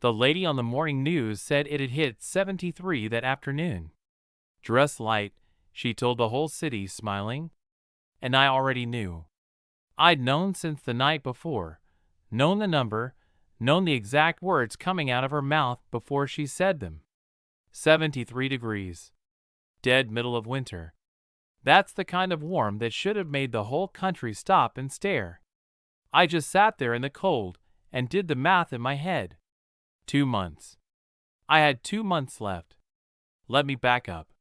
The lady on the morning news said it had hit 73 that afternoon. Dress light, she told the whole city, smiling. And I already knew. I'd known since the night before, known the number, known the exact words coming out of her mouth before she said them. 73 degrees. Dead middle of winter. That's the kind of warm that should have made the whole country stop and stare. I just sat there in the cold and did the math in my head. 2 months. I had 2 months left. Let me back up.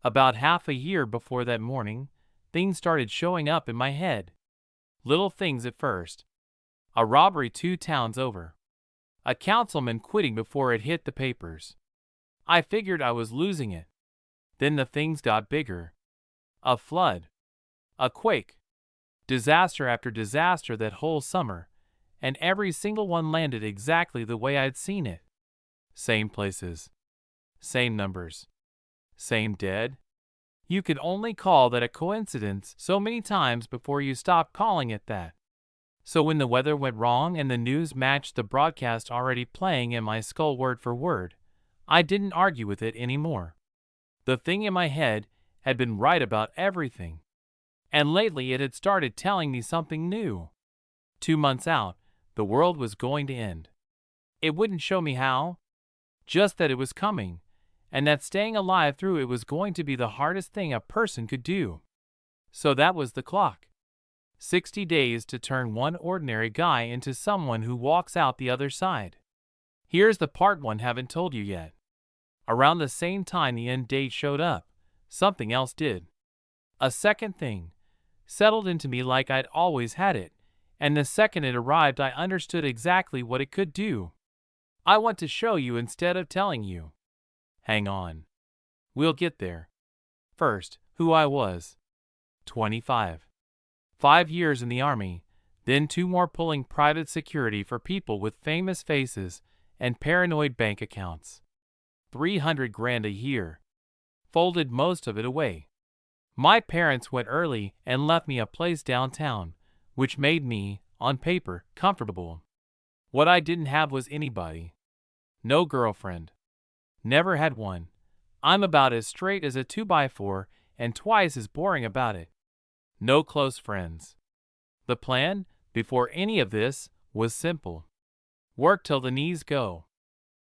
About half a year before that morning, things started showing up in my head. Little things at first. A robbery 2 towns over. A councilman quitting before it hit the papers. I figured I was losing it. Then the things got bigger. A flood. A quake. Disaster after disaster that whole summer, and every single one landed exactly the way I'd seen it. Same places. Same numbers. Same dead. You could only call that a coincidence so many times before you stopped calling it that. So when the weather went wrong and the news matched the broadcast already playing in my skull word for word, I didn't argue with it anymore. The thing in my head had been right about everything. And lately it had started telling me something new. 2 months out, the world was going to end. It wouldn't show me how. Just that it was coming, and that staying alive through it was going to be the hardest thing a person could do. So that was the clock. 60 days to turn one ordinary guy into someone who walks out the other side. Here's the part one haven't told you yet. Around the same time the end date showed up, something else did. A second thing settled into me like I'd always had it, and the second it arrived I understood exactly what it could do. I want to show you instead of telling you. Hang on. We'll get there. First, who I was. 25. 5 years in the army, then 2 more pulling private security for people with famous faces and paranoid bank accounts. 300 grand a year. Folded most of it away. My parents went early and left me a place downtown, which made me, on paper, comfortable. What I didn't have was anybody. No girlfriend. Never had one. I'm about as straight as a 2x4 and twice as boring about it. No close friends. The plan, before any of this, was simple. Work till the knees go.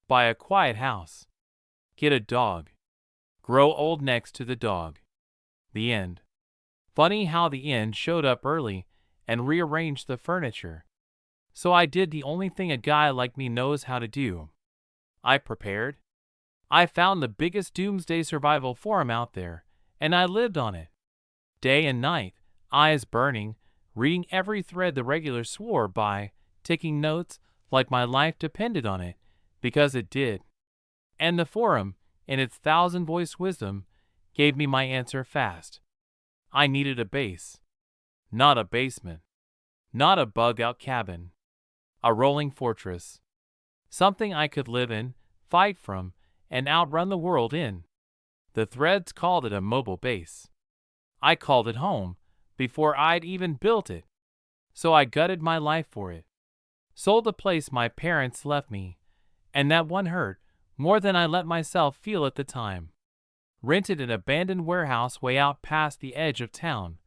Buy a quiet house. Get a dog. Grow old next to the dog. The end. Funny how the end showed up early and rearranged the furniture. So I did the only thing a guy like me knows how to do. I prepared. I found the biggest doomsday survival forum out there, and I lived on it. Day and night, eyes burning, reading every thread the regular swore by, taking notes like my life depended on it, because it did. And the forum, in its 1,000-voice wisdom, gave me my answer fast. I needed a base. Not a basement. Not a bug-out cabin. A rolling fortress. Something I could live in, fight from, and outrun the world in. The threads called it a mobile base. I called it home, before I'd even built it. So I gutted my life for it. Sold the place my parents left me, and that one hurt more than I let myself feel at the time. Rented an abandoned warehouse way out past the edge of town,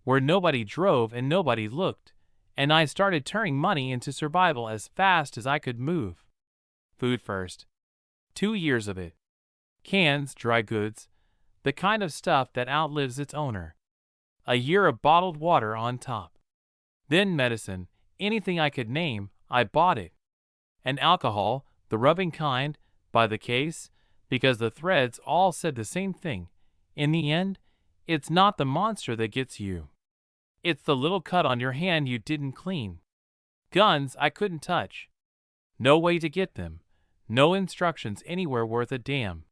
where nobody drove and nobody looked, and I started turning money into survival as fast as I could move. Food first. 2 years of it. Cans, dry goods, the kind of stuff that outlives its owner. A year of bottled water on top. Then medicine, anything I could name, I bought it. And alcohol, the rubbing kind, by the case, because the threads all said the same thing. In the end, it's not the monster that gets you. It's the little cut on your hand you didn't clean. Guns I couldn't touch. No way to get them. No instructions anywhere worth a damn.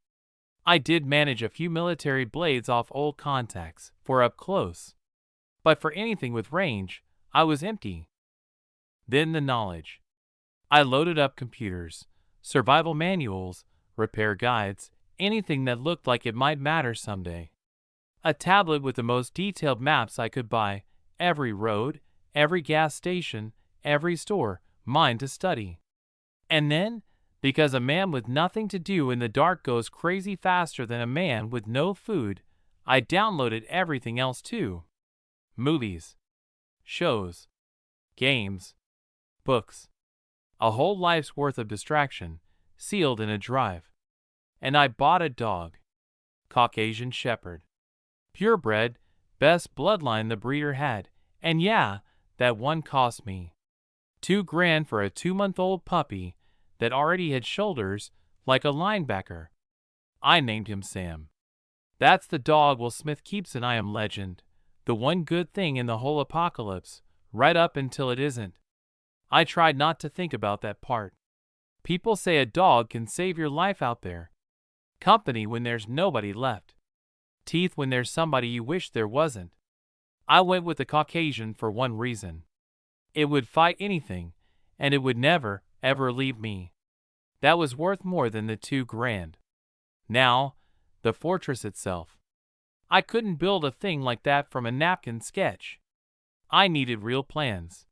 I did manage a few military blades off old contacts, for up close. But for anything with range, I was empty. Then the knowledge. I loaded up computers, survival manuals, repair guides, anything that looked like it might matter someday. A tablet with the most detailed maps I could buy, every road, every gas station, every store, mine to study. And then, Because a man with nothing to do in the dark goes crazy faster than a man with no food, I downloaded everything else too. Movies, shows, games, books. A whole life's worth of distraction, sealed in a drive. And I bought a dog. Caucasian Shepherd. Purebred, best bloodline the breeder had, and yeah, that one cost me $2,000 for a 2-month-old puppy that already had shoulders like a linebacker. I named him Sam. That's the dog Will Smith keeps in I Am Legend, the one good thing in the whole apocalypse, right up until it isn't. I tried not to think about that part. People say a dog can save your life out there. Company when there's nobody left. Teeth when there's somebody you wish there wasn't. I went with the Caucasian for one reason. It would fight anything, and it would never, ever leave me. That was worth more than the $2,000. Now, the fortress itself. I couldn't build a thing like that from a napkin sketch. I needed real plans.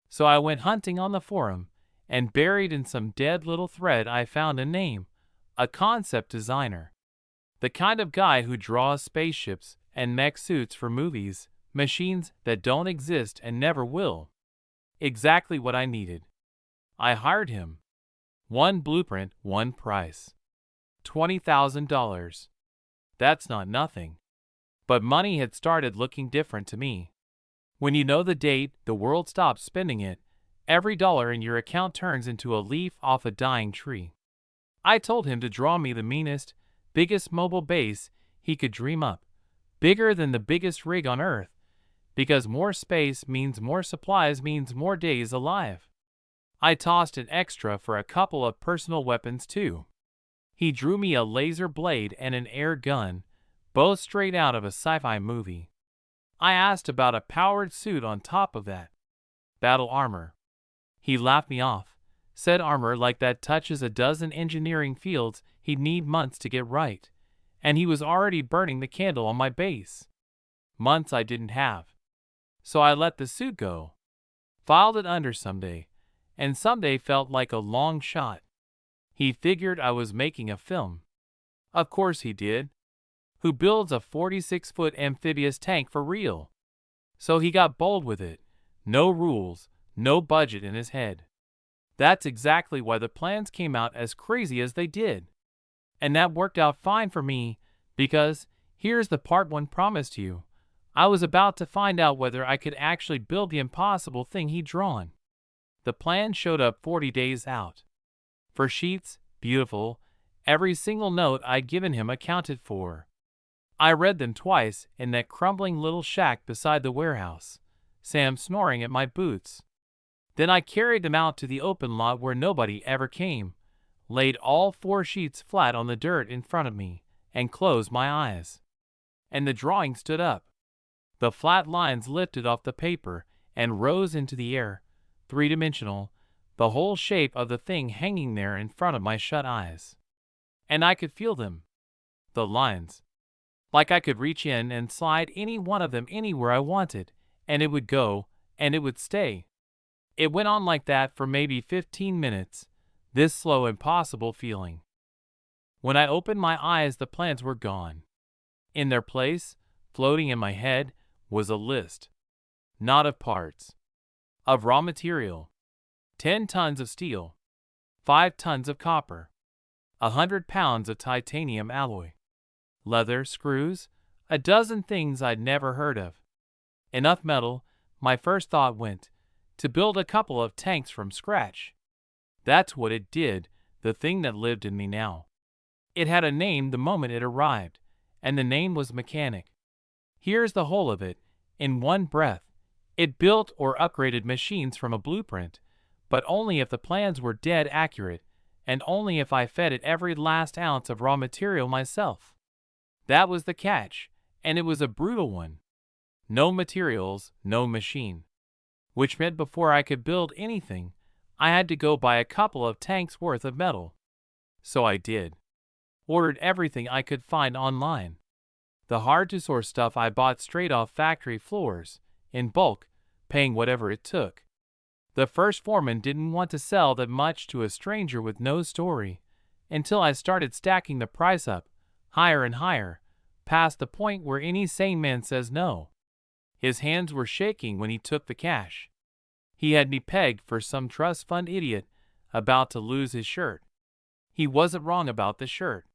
So I went hunting on the forum, and buried in some dead little thread I found a name, a concept designer. The kind of guy who draws spaceships and mech suits for movies, machines that don't exist and never will. Exactly what I needed. I hired him. One blueprint, one price. $20,000. That's not nothing. But money had started looking different to me. When you know the date the world stops spending it, every dollar in your account turns into a leaf off a dying tree. I told him to draw me the meanest, biggest mobile base he could dream up, bigger than the biggest rig on Earth, because more space means more supplies means more days alive. I tossed an extra for a couple of personal weapons too. He drew me a laser blade and an air gun, both straight out of a sci-fi movie. I asked about a powered suit on top of that. Battle armor. He laughed me off, said armor like that touches a dozen engineering fields he'd need months to get right, and he was already burning the candle on my base. Months I didn't have. So I let the suit go. Filed it under someday, and someday felt like a long shot. He figured I was making a film. Of course he did. Who builds a 46-foot amphibious tank for real? So he got bold with it. No rules, no budget in his head. That's exactly why the plans came out as crazy as they did. And that worked out fine for me, because, here's the part one promised you, I was about to find out whether I could actually build the impossible thing he'd drawn. The plan showed up 40 days out. For sheets, beautiful, every single note I'd given him accounted for. I read them twice in that crumbling little shack beside the warehouse, Sam snoring at my boots. Then I carried them out to the open lot where nobody ever came, laid all 4 sheets flat on the dirt in front of me, and closed my eyes. And the drawing stood up. The flat lines lifted off the paper and rose into the air, 3-dimensional, the whole shape of the thing hanging there in front of my shut eyes. And I could feel them. The lines. Like I could reach in and slide any one of them anywhere I wanted, and it would go, and it would stay. It went on like that for maybe 15 minutes, this slow, impossible feeling. When I opened my eyes, the plans were gone. In their place, floating in my head, was a list. Not of parts. Of raw material. 10 tons of steel. 5 tons of copper. 100 pounds of titanium alloy. Leather, screws, a dozen things I'd never heard of. Enough metal, my first thought went, to build a couple of tanks from scratch. That's what it did, the thing that lived in me now. It had a name the moment it arrived, and the name was Mechanic. Here's the whole of it, in one breath. It built or upgraded machines from a blueprint, but only if the plans were dead accurate, and only if I fed it every last ounce of raw material myself. That was the catch, and it was a brutal one. No materials, no machine. Which meant before I could build anything, I had to go buy a couple of tanks worth of metal. So I did. Ordered everything I could find online. The hard-to-source stuff I bought straight off factory floors, in bulk, paying whatever it took. The first foreman didn't want to sell that much to a stranger with no story, until I started stacking the price up, higher and higher, past the point where any sane man says no. His hands were shaking when he took the cash. He had me pegged for some trust fund idiot about to lose his shirt. He wasn't wrong about the shirt.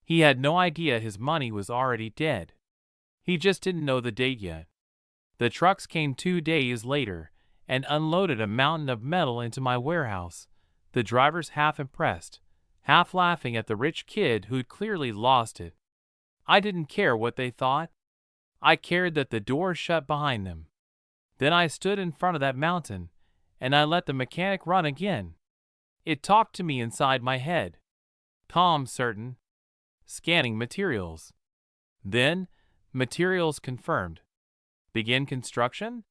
He had no idea his money was already dead. He just didn't know the date yet. The trucks came 2 days later and unloaded a mountain of metal into my warehouse, the drivers half impressed, half laughing at the rich kid who'd clearly lost it. I didn't care what they thought. I cared that the door shut behind them. Then I stood in front of that mountain, and I let the mechanic run again. It talked to me inside my head. Calm, certain. Scanning materials. Then, materials confirmed. Begin construction?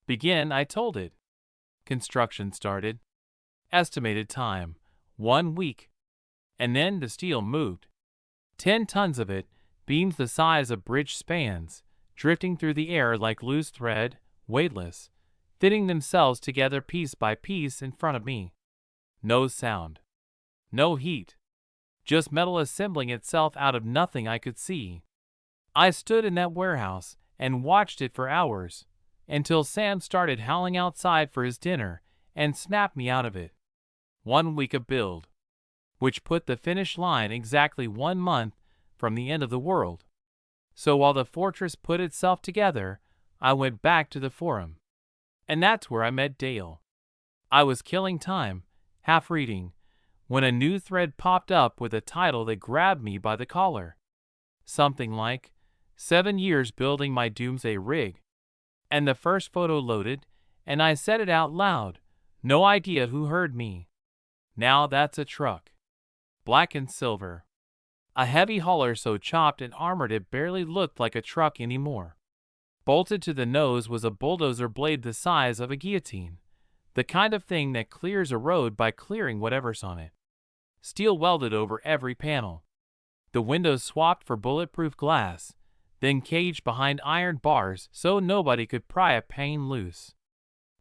Begin, I told it. Construction started. Estimated time, 1 week. And then the steel moved. 10 tons of it, beams the size of bridge spans, drifting through the air like loose thread, weightless, fitting themselves together piece by piece in front of me. No sound. No heat. Just metal assembling itself out of nothing I could see. I stood in that warehouse and watched it for hours, until Sam started howling outside for his dinner and snapped me out of it. 1 week of build, which put the finish line exactly 1 month from the end of the world. So while the fortress put itself together, I went back to the forum. And that's where I met Dale. I was killing time, half reading, when a new thread popped up with a title that grabbed me by the collar. Something like, 7 years building my doomsday rig. And the first photo loaded, and I said it out loud, no idea who heard me. Now that's a truck. Black and silver. A heavy hauler so chopped and armored it barely looked like a truck anymore. Bolted to the nose was a bulldozer blade the size of a guillotine, the kind of thing that clears a road by clearing whatever's on it. Steel welded over every panel. The windows swapped for bulletproof glass, then caged behind iron bars so nobody could pry a pane loose.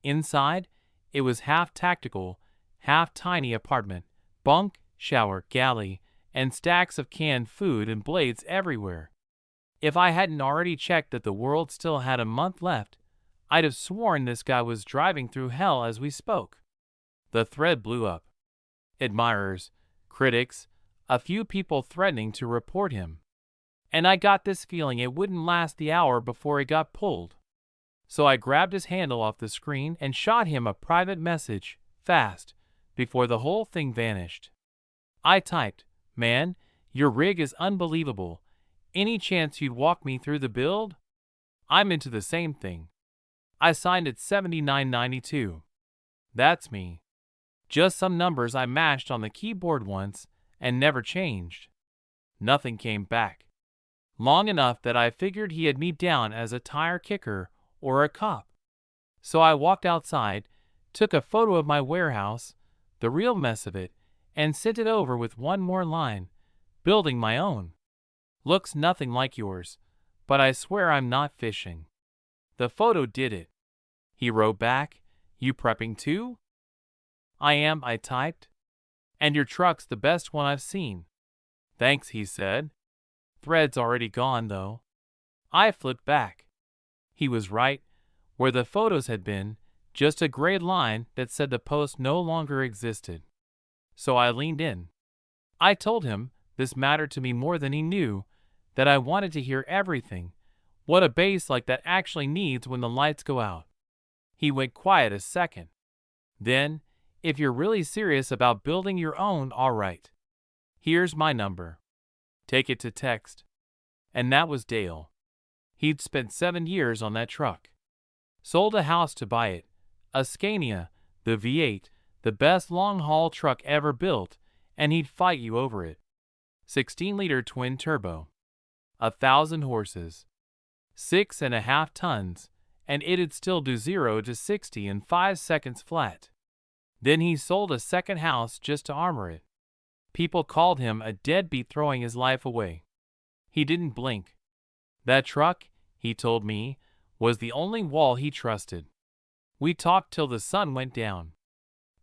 Inside, it was half tactical, half tiny apartment, bunk, shower, galley, and stacks of canned food and blades everywhere. If I hadn't already checked that the world still had a month left, I'd have sworn this guy was driving through hell as we spoke. The thread blew up. Admirers, critics, a few people threatening to report him. And I got this feeling it wouldn't last the hour before it got pulled. So I grabbed his handle off the screen and shot him a private message, fast, before the whole thing vanished. I typed, "Man, your rig is unbelievable. Any chance you'd walk me through the build? I'm into the same thing." I signed it $79.92. That's me. Just some numbers I mashed on the keyboard once and never changed. Nothing came back. Long enough that I figured he had me down as a tire kicker or a cop. So I walked outside, took a photo of my warehouse, the real mess of it, and sent it over with one more line, building my own. Looks nothing like yours, but I swear I'm not fishing. The photo did it. He wrote back, "You prepping too?" "I am," I typed. "And your truck's the best one I've seen." "Thanks," he said. "Thread's already gone, though." I flipped back. He was right. Where the photos had been, just a gray line that said the post no longer existed. So I leaned in. I told him this mattered to me more than he knew, that I wanted to hear everything, what a base like that actually needs when the lights go out. He went quiet a second. Then, "If you're really serious about building your own, all right. Here's my number. Take it to text." And that was Dale. He'd spent 7 years on that truck. Sold a house to buy it, a Scania, the V8, the best long-haul truck ever built, and he'd fight you over it. 16-liter twin-turbo. 1,000 horses. 6.5 tons, and it'd still do 0 to 60 in 5 seconds flat. Then he sold a second house just to armor it. People called him a deadbeat throwing his life away. He didn't blink. That truck, he told me, was the only wall he trusted. We talked till the sun went down.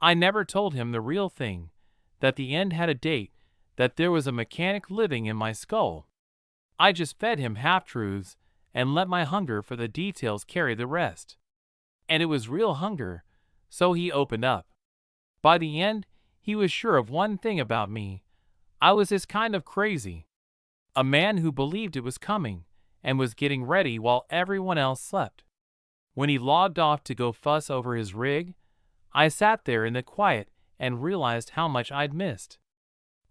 I never told him the real thing, that the end had a date, that there was a mechanic living in my skull. I just fed him half-truths and let my hunger for the details carry the rest. And it was real hunger, so he opened up. By the end, he was sure of one thing about me. I was his kind of crazy. A man who believed it was coming and was getting ready while everyone else slept. When he logged off to go fuss over his rig, I sat there in the quiet and realized how much I'd missed.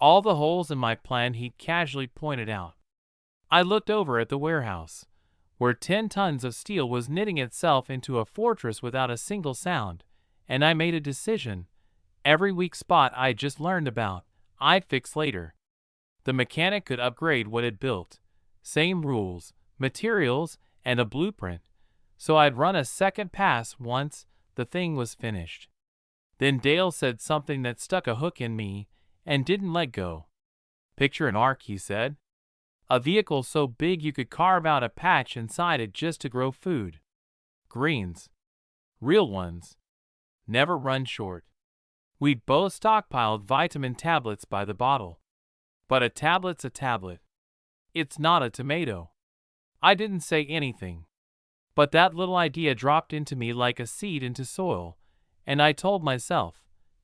All the holes in my plan he'd casually pointed out. I looked over at the warehouse, where 10 tons of steel was knitting itself into a fortress without a single sound, and I made a decision. Every weak spot I'd just learned about, I'd fix later. The mechanic could upgrade what it built. Same rules, materials, and a blueprint. So I'd run a second pass once the thing was finished. Then Dale said something that stuck a hook in me and didn't let go. Picture an ark, he said. A vehicle so big you could carve out a patch inside it just to grow food. Greens. Real ones. Never run short. We'd both stockpiled vitamin tablets by the bottle. But a tablet's a tablet. It's not a tomato. I didn't say anything. But that little idea dropped into me like a seed into soil, and I told myself,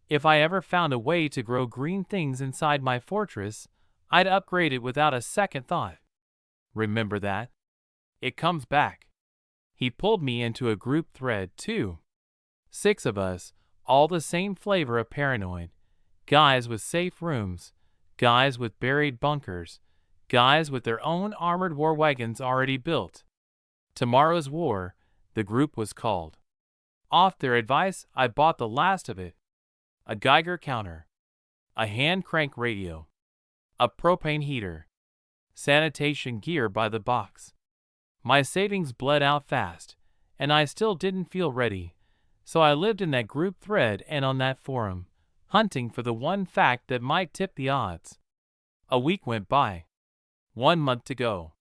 if I ever found a way to grow green things inside my fortress, I'd upgrade it without a second thought. Remember that? It comes back. He pulled me into a group thread, too. 6 of us, all the same flavor of paranoid. Guys with safe rooms, guys with buried bunkers, guys with their own armored war wagons already built. Tomorrow's War, the group was called. Off their advice, I bought the last of it. A Geiger counter, a hand crank radio, a propane heater, sanitation gear by the box. My savings bled out fast, and I still didn't feel ready, so I lived in that group thread and on that forum, hunting for the one fact that might tip the odds. A week went by. 1 month to go.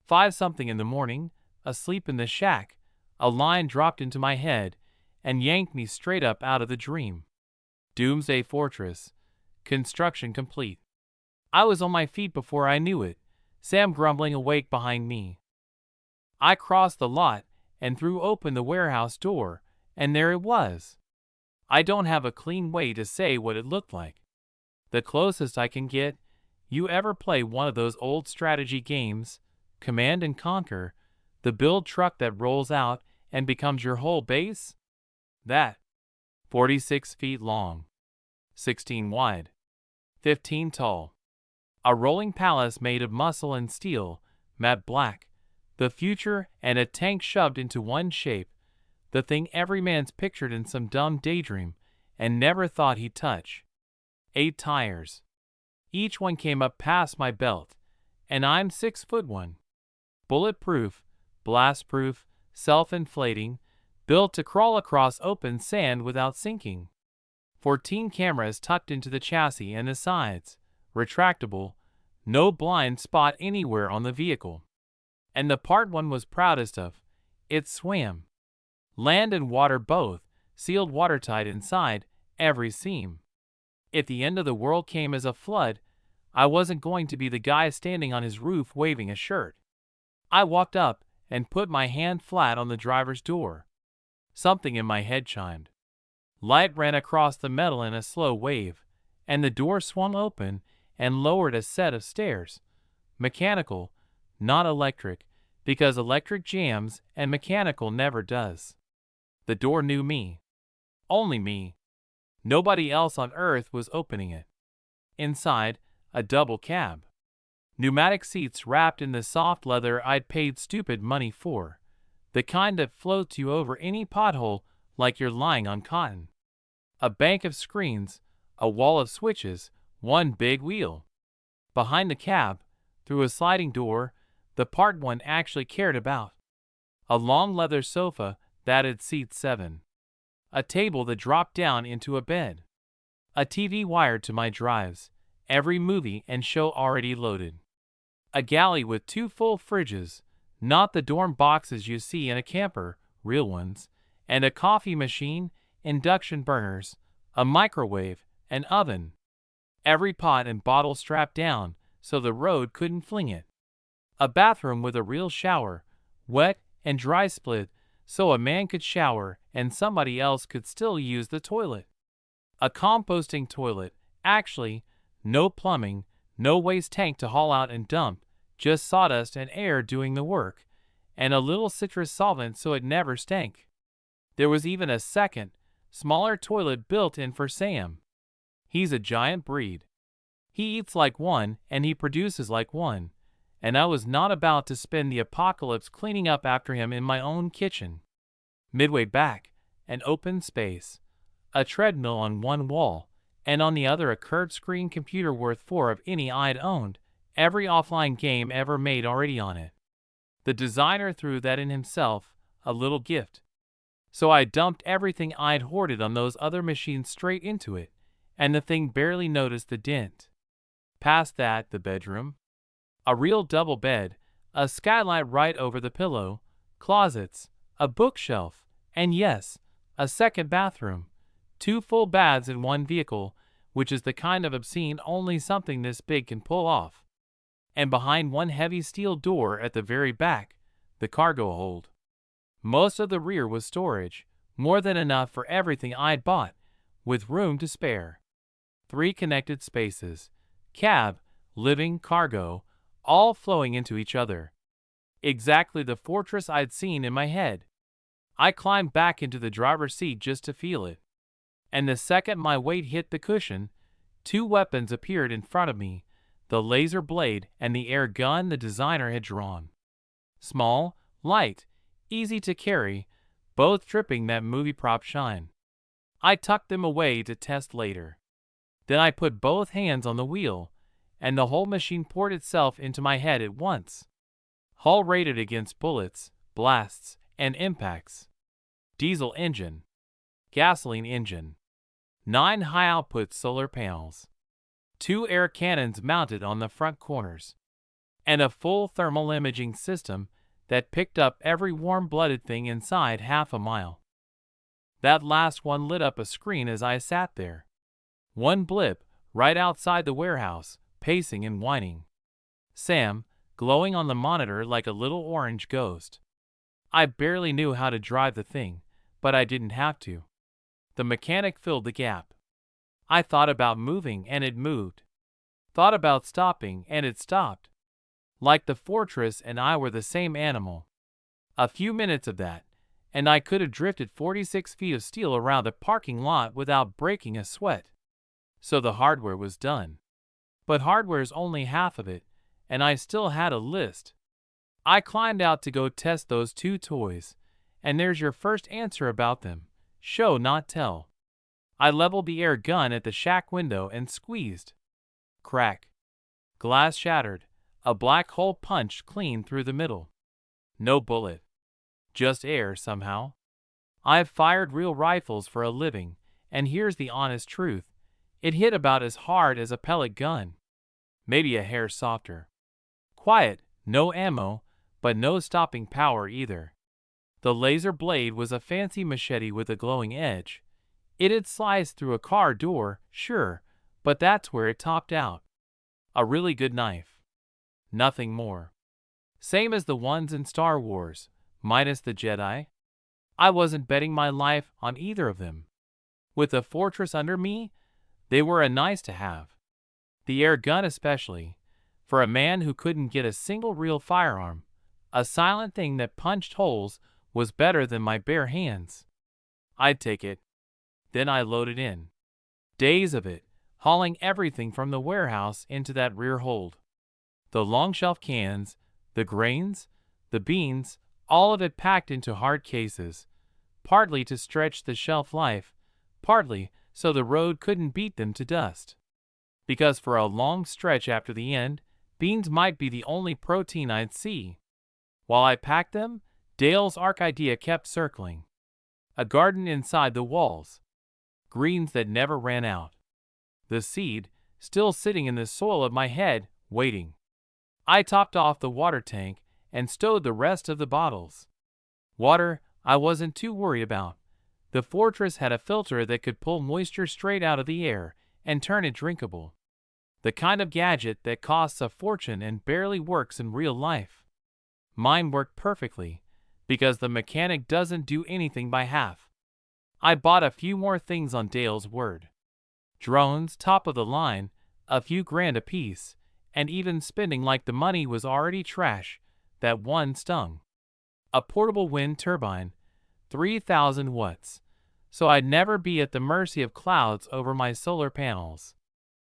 5-something in the morning, asleep in the shack, a line dropped into my head and yanked me straight up out of the dream. Doomsday Fortress. Construction complete. I was on my feet before I knew it, Sam grumbling awake behind me. I crossed the lot and threw open the warehouse door, and there it was. I don't have a clean way to say what it looked like. The closest I can get, you ever play one of those old strategy games, Command and Conquer, the build truck that rolls out and becomes your whole base? That. 46 feet long. 16 wide. 15 tall. A rolling palace made of muscle and steel, matte black. The future and a tank shoved into one shape. The thing every man's pictured in some dumb daydream and never thought he'd touch. 8 tires. Each one came up past my belt, and I'm 6'1". Bulletproof, blast-proof, self-inflating, built to crawl across open sand without sinking. 14 cameras tucked into the chassis and the sides, retractable, no blind spot anywhere on the vehicle. And the part one was proudest of, it swam. Land and water both, sealed watertight inside, every seam. If the end of the world came as a flood, I wasn't going to be the guy standing on his roof waving a shirt. I walked up and put my hand flat on the driver's door. Something in my head chimed. Light ran across the metal in a slow wave, and the door swung open and lowered a set of stairs. Mechanical, not electric, because electric jams and mechanical never does. The door knew me. Only me. Nobody else on earth was opening it. Inside, a double cab. Pneumatic seats wrapped in the soft leather I'd paid stupid money for. The kind that floats you over any pothole like you're lying on cotton. A bank of screens, a wall of switches, one big wheel. Behind the cab, through a sliding door, the part one actually cared about. A long leather sofa that'd seat 7. A table that dropped down into a bed. A TV wired to my drives, every movie and show already loaded. A galley with 2 full fridges, not the dorm boxes you see in a camper, real ones, and a coffee machine, induction burners, a microwave, an oven. Every pot and bottle strapped down so the road couldn't fling it. A bathroom with a real shower, wet and dry split so a man could shower and somebody else could still use the toilet. A composting toilet, actually, no plumbing, no waste tank to haul out and dump, just sawdust and air doing the work, and a little citrus solvent so it never stank. There was even a second, smaller toilet built in for Sam. He's a giant breed. He eats like one and he produces like one, and I was not about to spend the apocalypse cleaning up after him in my own kitchen. Midway back, an open space, a treadmill on one wall, and on the other a curved screen computer worth 4 of any I'd owned, every offline game ever made already on it. The designer threw that in himself, a little gift. So I dumped everything I'd hoarded on those other machines straight into it, and the thing barely noticed the dent. Past that, the bedroom. A real double bed, a skylight right over the pillow, closets, a bookshelf, and yes, a second bathroom. 2 full baths in one vehicle, which is the kind of obscene only something this big can pull off. And behind one heavy steel door at the very back, the cargo hold. Most of the rear was storage, more than enough for everything I'd bought, with room to spare. 3 connected spaces, cab, living, cargo, all flowing into each other. Exactly the fortress I'd seen in my head. I climbed back into the driver's seat just to feel it. And the second my weight hit the cushion, 2 weapons appeared in front of me, the laser blade and the air gun the designer had drawn. Small, light, easy to carry, both dripping that movie prop shine. I tucked them away to test later. Then I put both hands on the wheel, and the whole machine poured itself into my head at once. Hull rated against bullets, blasts, and impacts. Diesel engine. Gasoline engine. 9 high-output solar panels. 2 air cannons mounted on the front corners. And a full thermal imaging system that picked up every warm-blooded thing inside half a mile. That last one lit up a screen as I sat there. One blip, right outside the warehouse, pacing and whining. Sam, glowing on the monitor like a little orange ghost. I barely knew how to drive the thing, but I didn't have to. The mechanic filled the gap. I thought about moving and it moved. Thought about stopping and it stopped. Like the fortress and I were the same animal. A few minutes of that, and I could have drifted 46 feet of steel around the parking lot without breaking a sweat. So the hardware was done. But hardware's only half of it, and I still had a list. I climbed out to go test those 2 toys, and there's your first answer about them. Show not tell. I leveled the air gun at the shack window and squeezed. Crack. Glass shattered, a black hole punched clean through the middle. No bullet. Just air somehow. I've fired real rifles for a living, and here's the honest truth. It hit about as hard as a pellet gun. Maybe a hair softer. Quiet, no ammo, but no stopping power either. The laser blade was a fancy machete with a glowing edge. It had sliced through a car door, sure, but that's where it topped out. A really good knife. Nothing more. Same as the ones in Star Wars, minus the Jedi. I wasn't betting my life on either of them. With a fortress under me, they were a nice to have. The air gun especially, for a man who couldn't get a single real firearm, a silent thing that punched holes was better than my bare hands. I'd take it. Then I loaded in. Days of it, hauling everything from the warehouse into that rear hold. The long shelf cans, the grains, the beans, all of it packed into hard cases, partly to stretch the shelf life, partly so the road couldn't beat them to dust. Because for a long stretch after the end, beans might be the only protein I'd see. While I packed them, Dale's arc idea kept circling. A garden inside the walls. Greens that never ran out. The seed, still sitting in the soil of my head, waiting. I topped off the water tank and stowed the rest of the bottles. Water, I wasn't too worried about. The fortress had a filter that could pull moisture straight out of the air and turn it drinkable. The kind of gadget that costs a fortune and barely works in real life. Mine worked perfectly, because the mechanic doesn't do anything by half. I bought a few more things on Dale's word. Drones, top of the line, a few grand apiece, and even spending like the money was already trash, that one stung. A portable wind turbine, 3,000 watts, so I'd never be at the mercy of clouds over my solar panels.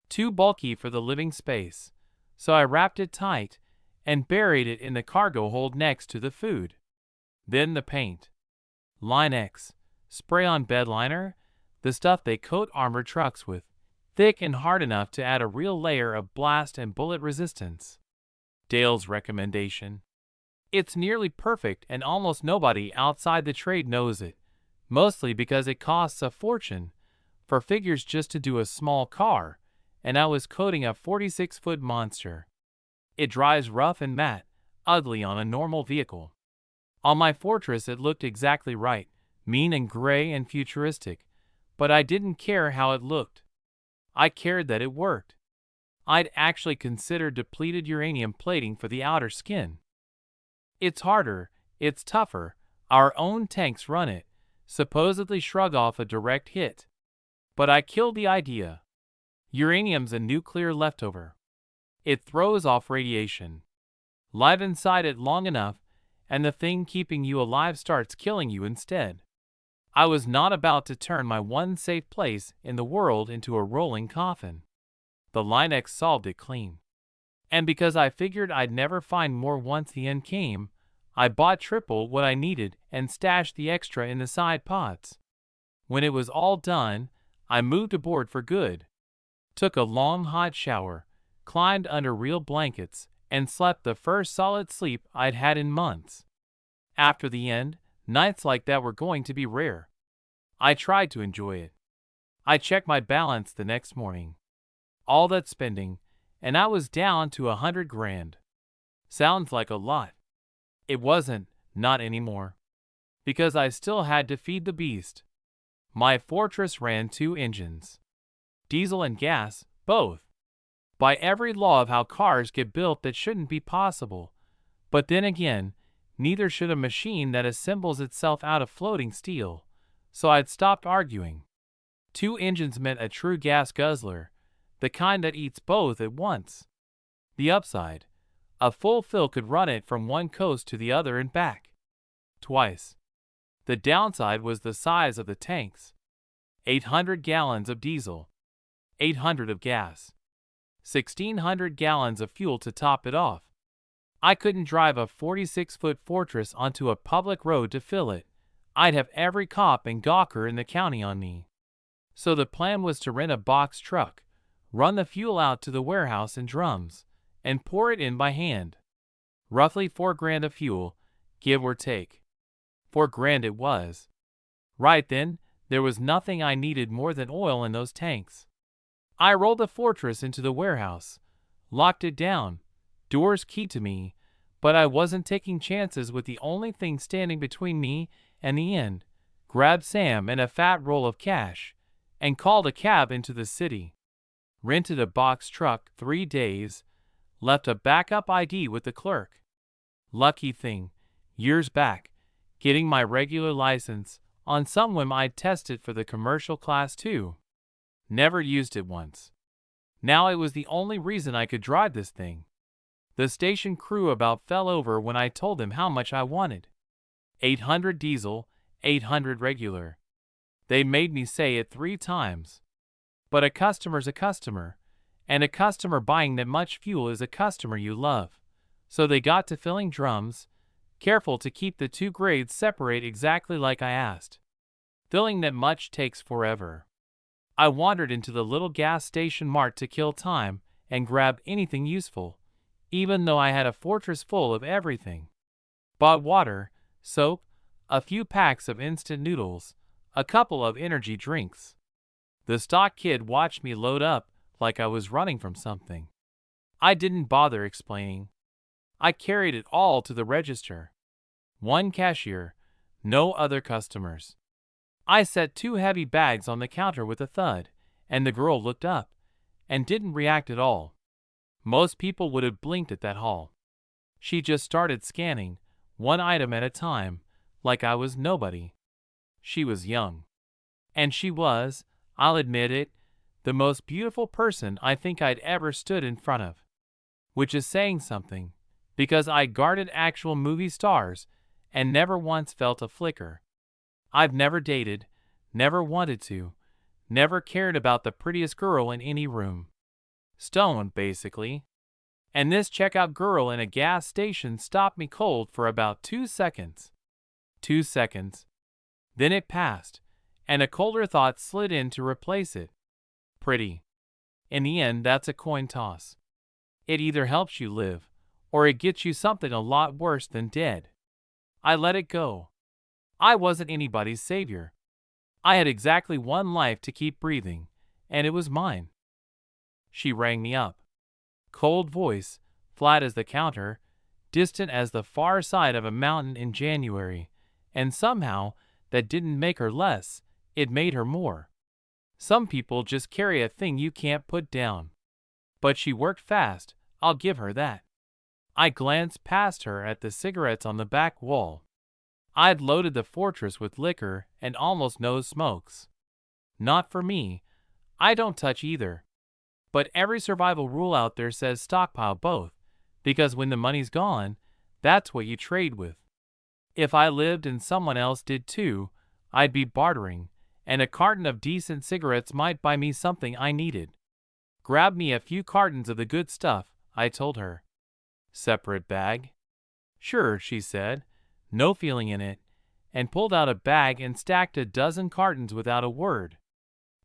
Too bulky for the living space, so I wrapped it tight and buried it in the cargo hold next to the food. Then the paint. Line-X, spray-on bed liner, the stuff they coat armored trucks with, thick and hard enough to add a real layer of blast and bullet resistance. Dale's recommendation. It's nearly perfect and almost nobody outside the trade knows it, mostly because it costs a fortune for figures just to do a small car, and I was coating a 46-foot monster. It dries rough and matte, ugly on a normal vehicle. On my fortress it looked exactly right, mean and gray and futuristic, but I didn't care how it looked. I cared that it worked. I'd actually considered depleted uranium plating for the outer skin. It's harder, it's tougher, our own tanks run it, supposedly shrug off a direct hit. But I killed the idea. Uranium's a nuclear leftover. It throws off radiation. Live inside it long enough, and the thing keeping you alive starts killing you instead. I was not about to turn my one safe place in the world into a rolling coffin. The Line-X solved it clean. And because I figured I'd never find more once the end came, I bought triple what I needed and stashed the extra in the side pods. When it was all done, I moved aboard for good. Took a long hot shower, climbed under real blankets, and slept the first solid sleep I'd had in months. After the end, nights like that were going to be rare. I tried to enjoy it. I checked my balance the next morning. All that spending, and I was down to 100 grand. Sounds like a lot. It wasn't, not anymore. Because I still had to feed the beast. My fortress ran 2 engines. Diesel and gas, both. By every law of how cars get built, that shouldn't be possible. But then again, neither should a machine that assembles itself out of floating steel. So I'd stopped arguing. 2 engines meant a true gas guzzler, the kind that eats both at once. The upside, a full fill could run it from one coast to the other and back. Twice. The downside was the size of the tanks. 800 gallons of diesel. 800 of gas. 1,600 gallons of fuel to top it off. I couldn't drive a 46-foot fortress onto a public road to fill it. I'd have every cop and gawker in the county on me. So the plan was to rent a box truck, run the fuel out to the warehouse in drums, and pour it in by hand. Roughly 4 grand of fuel, give or take. 4 grand it was. Right then, there was nothing I needed more than oil in those tanks. I rolled the fortress into the warehouse, locked it down, doors keyed to me, but I wasn't taking chances with the only thing standing between me and the end, grabbed Sam and a fat roll of cash, and called a cab into the city. Rented a box truck 3 days, left a backup ID with the clerk. Lucky thing, years back, getting my regular license, on some whim I'd tested for the commercial class too. Never used it once. Now it was the only reason I could drive this thing. The station crew about fell over when I told them how much I wanted. 800 diesel, 800 regular. They made me say it 3 times. But a customer's a customer, and a customer buying that much fuel is a customer you love. So they got to filling drums, careful to keep the 2 grades separate exactly like I asked. Filling that much takes forever. I wandered into the little gas station mart to kill time and grab anything useful, even though I had a fortress full of everything. Bought water, soap, a few packs of instant noodles, a couple of energy drinks. The stock kid watched me load up like I was running from something. I didn't bother explaining. I carried it all to the register. 1 cashier, No other customers. I set 2 heavy bags on the counter with a thud, and the girl looked up and didn't react at all. Most people would have blinked at that haul. She just started scanning, one item at a time, like I was nobody. She was young. And she was, I'll admit it, the most beautiful person I think I'd ever stood in front of. Which is saying something, because I guarded actual movie stars and never once felt a flicker. I've never dated, never wanted to, never cared about the prettiest girl in any room. Stoned, basically. And this checkout girl in a gas station stopped me cold for about 2 seconds. 2 seconds. Then it passed, and a colder thought slid in to replace it. Pretty. In the end, that's a coin toss. It either helps you live, or it gets you something a lot worse than dead. I let it go. I wasn't anybody's savior. I had exactly one life to keep breathing, and it was mine. She rang me up. Cold voice, flat as the counter, distant as the far side of a mountain in January, and somehow that didn't make her less, it made her more. Some people just carry a thing you can't put down. But she worked fast, I'll give her that. I glanced past her at the cigarettes on the back wall. I'd loaded the fortress with liquor and almost no smokes. Not for me. I don't touch either. But every survival rule out there says stockpile both, because when the money's gone, that's what you trade with. If I lived and someone else did too, I'd be bartering, and a carton of decent cigarettes might buy me something I needed. Grab me a few cartons of the good stuff, I told her. Separate bag? Sure, she said, no feeling in it, and pulled out a bag and stacked a dozen cartons without a word.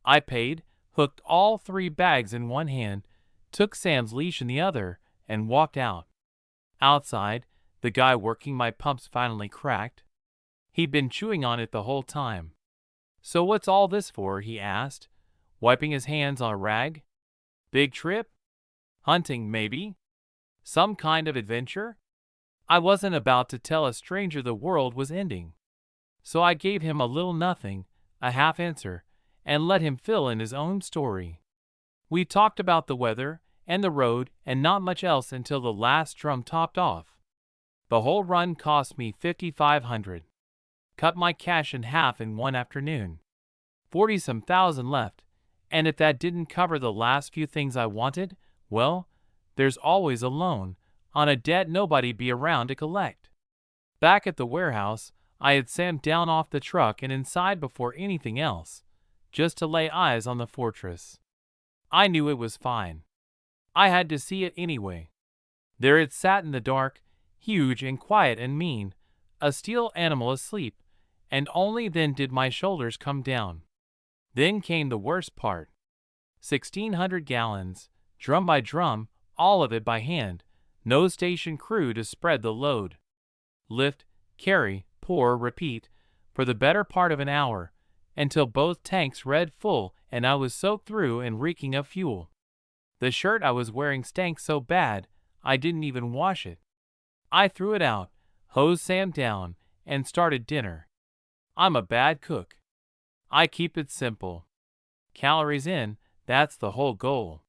I paid, hooked all 3 bags in one hand, took Sam's leash in the other, and walked out. Outside, the guy working my pumps finally cracked. He'd been chewing on it the whole time. So what's all this for? He asked, wiping his hands on a rag. Big trip? Hunting, maybe? Some kind of adventure? I wasn't about to tell a stranger the world was ending. So I gave him a little nothing, a half answer, and let him fill in his own story. We talked about the weather and the road and not much else until the last drum topped off. The whole run cost me $5,500. Cut my cash in half in one afternoon. 40-some thousand left, and if that didn't cover the last few things I wanted, well, there's always a loan on a debt nobody'd be around to collect. Back at the warehouse, I had Sam down off the truck and inside before anything else, just to lay eyes on the fortress. I knew it was fine. I had to see it anyway. There it sat in the dark, huge and quiet and mean, a steel animal asleep, and only then did my shoulders come down. Then came the worst part. 1,600 gallons, drum by drum, all of it by hand, no station crew to spread the load. Lift, carry, pour, repeat, for the better part of an hour, until both tanks read full and I was soaked through and reeking of fuel. The shirt I was wearing stank so bad, I didn't even wash it. I threw it out, hosed Sam down, and started dinner. I'm a bad cook. I keep it simple. Calories in, that's the whole goal.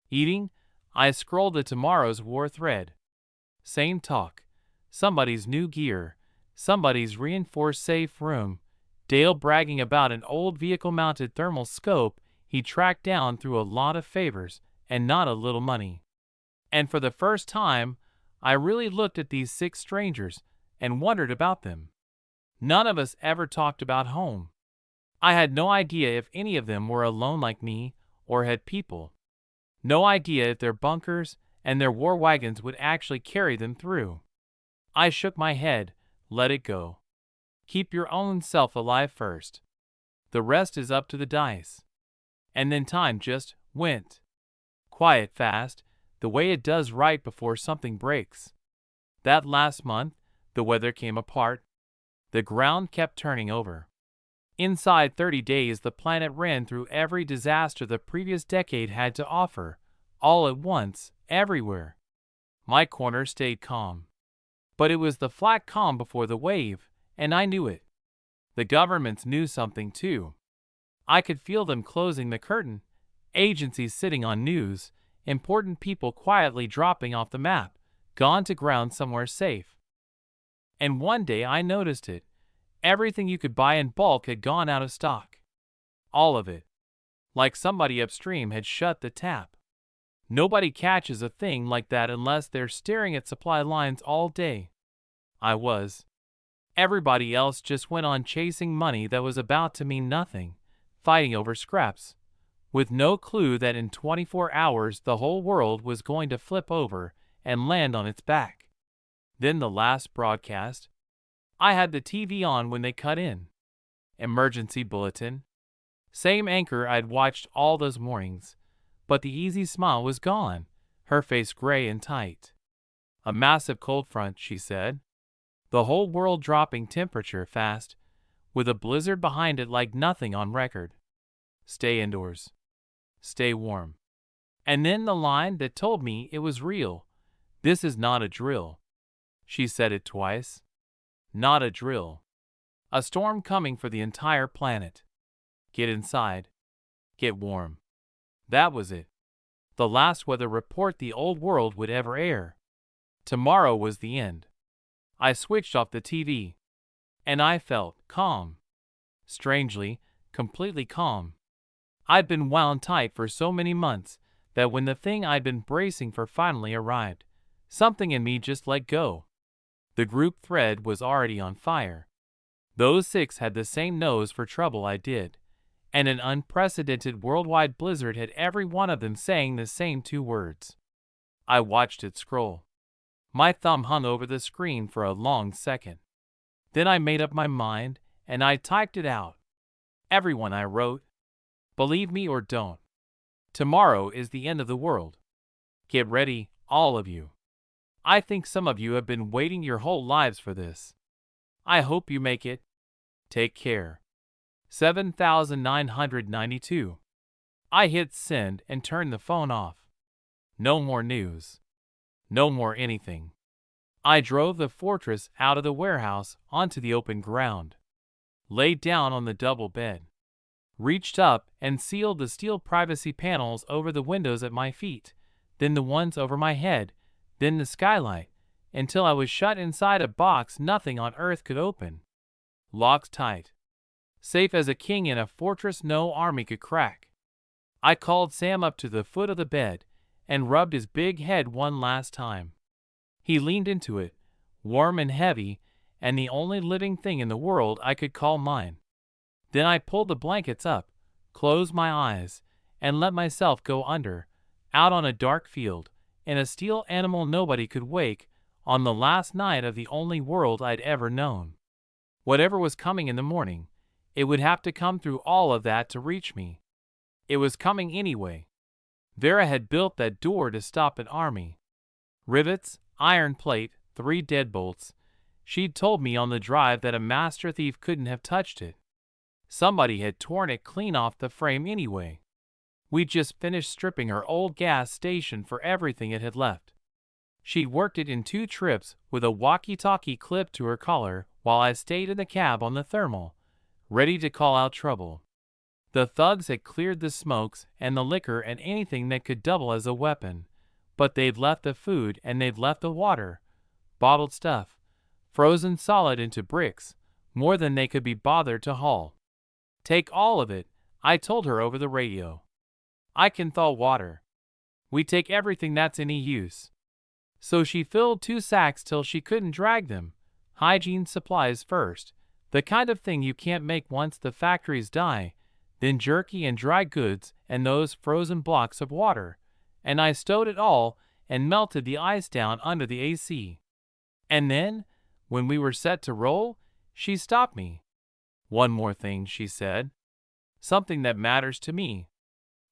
Eating, I scroll the tomorrow's war thread. Same talk. Somebody's new gear. Somebody's reinforced safe room. Dale bragging about an old vehicle-mounted thermal scope he tracked down through a lot of favors and not a little money. And for the first time, I really looked at these 6 strangers and wondered about them. None of us ever talked about home. I had no idea if any of them were alone like me or had people. No idea if their bunkers and their war wagons would actually carry them through. I shook my head, let it go. Keep your own self alive first. The rest is up to the dice. And then time just went. Quiet fast, the way it does right before something breaks. That last month, the weather came apart. The ground kept turning over. Inside 30 days, the planet ran through every disaster the previous decade had to offer, all at once, everywhere. My corner stayed calm. But it was the flat calm before the wave, and I knew it. The governments knew something too. I could feel them closing the curtain, agencies sitting on news, important people quietly dropping off the map, gone to ground somewhere safe. And one day I noticed it. Everything you could buy in bulk had gone out of stock. All of it. Like somebody upstream had shut the tap. Nobody catches a thing like that unless they're staring at supply lines all day. I was. Everybody else just went on chasing money that was about to mean nothing, fighting over scraps, with no clue that in 24 hours the whole world was going to flip over and land on its back. Then the last broadcast. I had the TV on when they cut in. Emergency bulletin. Same anchor I'd watched all those mornings, but the easy smile was gone, her face gray and tight. A massive cold front, she said. The whole world dropping temperature fast, with a blizzard behind it like nothing on record. Stay indoors. Stay warm. And then the line that told me it was real. This is not a drill. She said it twice. Not a drill. A storm coming for the entire planet. Get inside. Get warm. That was it. The last weather report the old world would ever air. Tomorrow was the end. I switched off the TV. And I felt calm. Strangely, completely calm. I'd been wound tight for so many months that when the thing I'd been bracing for finally arrived, something in me just let go. The group thread was already on fire. Those 6 had the same nose for trouble I did, and an unprecedented worldwide blizzard had every one of them saying the same 2 words. I watched it scroll. My thumb hung over the screen for a long second. Then I made up my mind, and I typed it out. Everyone, I wrote. Believe me or don't. Tomorrow is the end of the world. Get ready, all of you. I think some of you have been waiting your whole lives for this. I hope you make it. Take care. 7,992. I hit send and turned the phone off. No more news. No more anything. I drove the Fortress out of the warehouse onto the open ground. Laid down on the double bed. Reached up and sealed the steel privacy panels over the windows at my feet, then the ones over my head, then the skylight, until I was shut inside a box nothing on earth could open. Locked tight. Safe as a king in a fortress no army could crack. I called Sam up to the foot of the bed and rubbed his big head one last time. He leaned into it, warm and heavy, and the only living thing in the world I could call mine. Then I pulled the blankets up, closed my eyes, and let myself go under, out on a dark field, in a steel animal nobody could wake, on the last night of the only world I'd ever known. Whatever was coming in the morning, it would have to come through all of that to reach me. It was coming anyway. Vera had built that door to stop an army. Rivets, iron plate, 3 deadbolts. She'd told me on the drive that a master thief couldn't have touched it. Somebody had torn it clean off the frame anyway. We'd just finished stripping her old gas station for everything it had left. She'd worked it in 2 trips with a walkie-talkie clipped to her collar while I stayed in the cab on the thermal, ready to call out trouble. The thugs had cleared the smokes and the liquor and anything that could double as a weapon, but they'd left the food and they'd left the water, bottled stuff, frozen solid into bricks, more than they could be bothered to haul. Take all of it, I told her over the radio. I can thaw water. We take everything that's any use. So she filled 2 sacks till she couldn't drag them. Hygiene supplies first, the kind of thing you can't make once the factories die, then jerky and dry goods and those frozen blocks of water, and I stowed it all and melted the ice down under the AC. And then, when we were set to roll, she stopped me. One more thing, she said. Something that matters to me.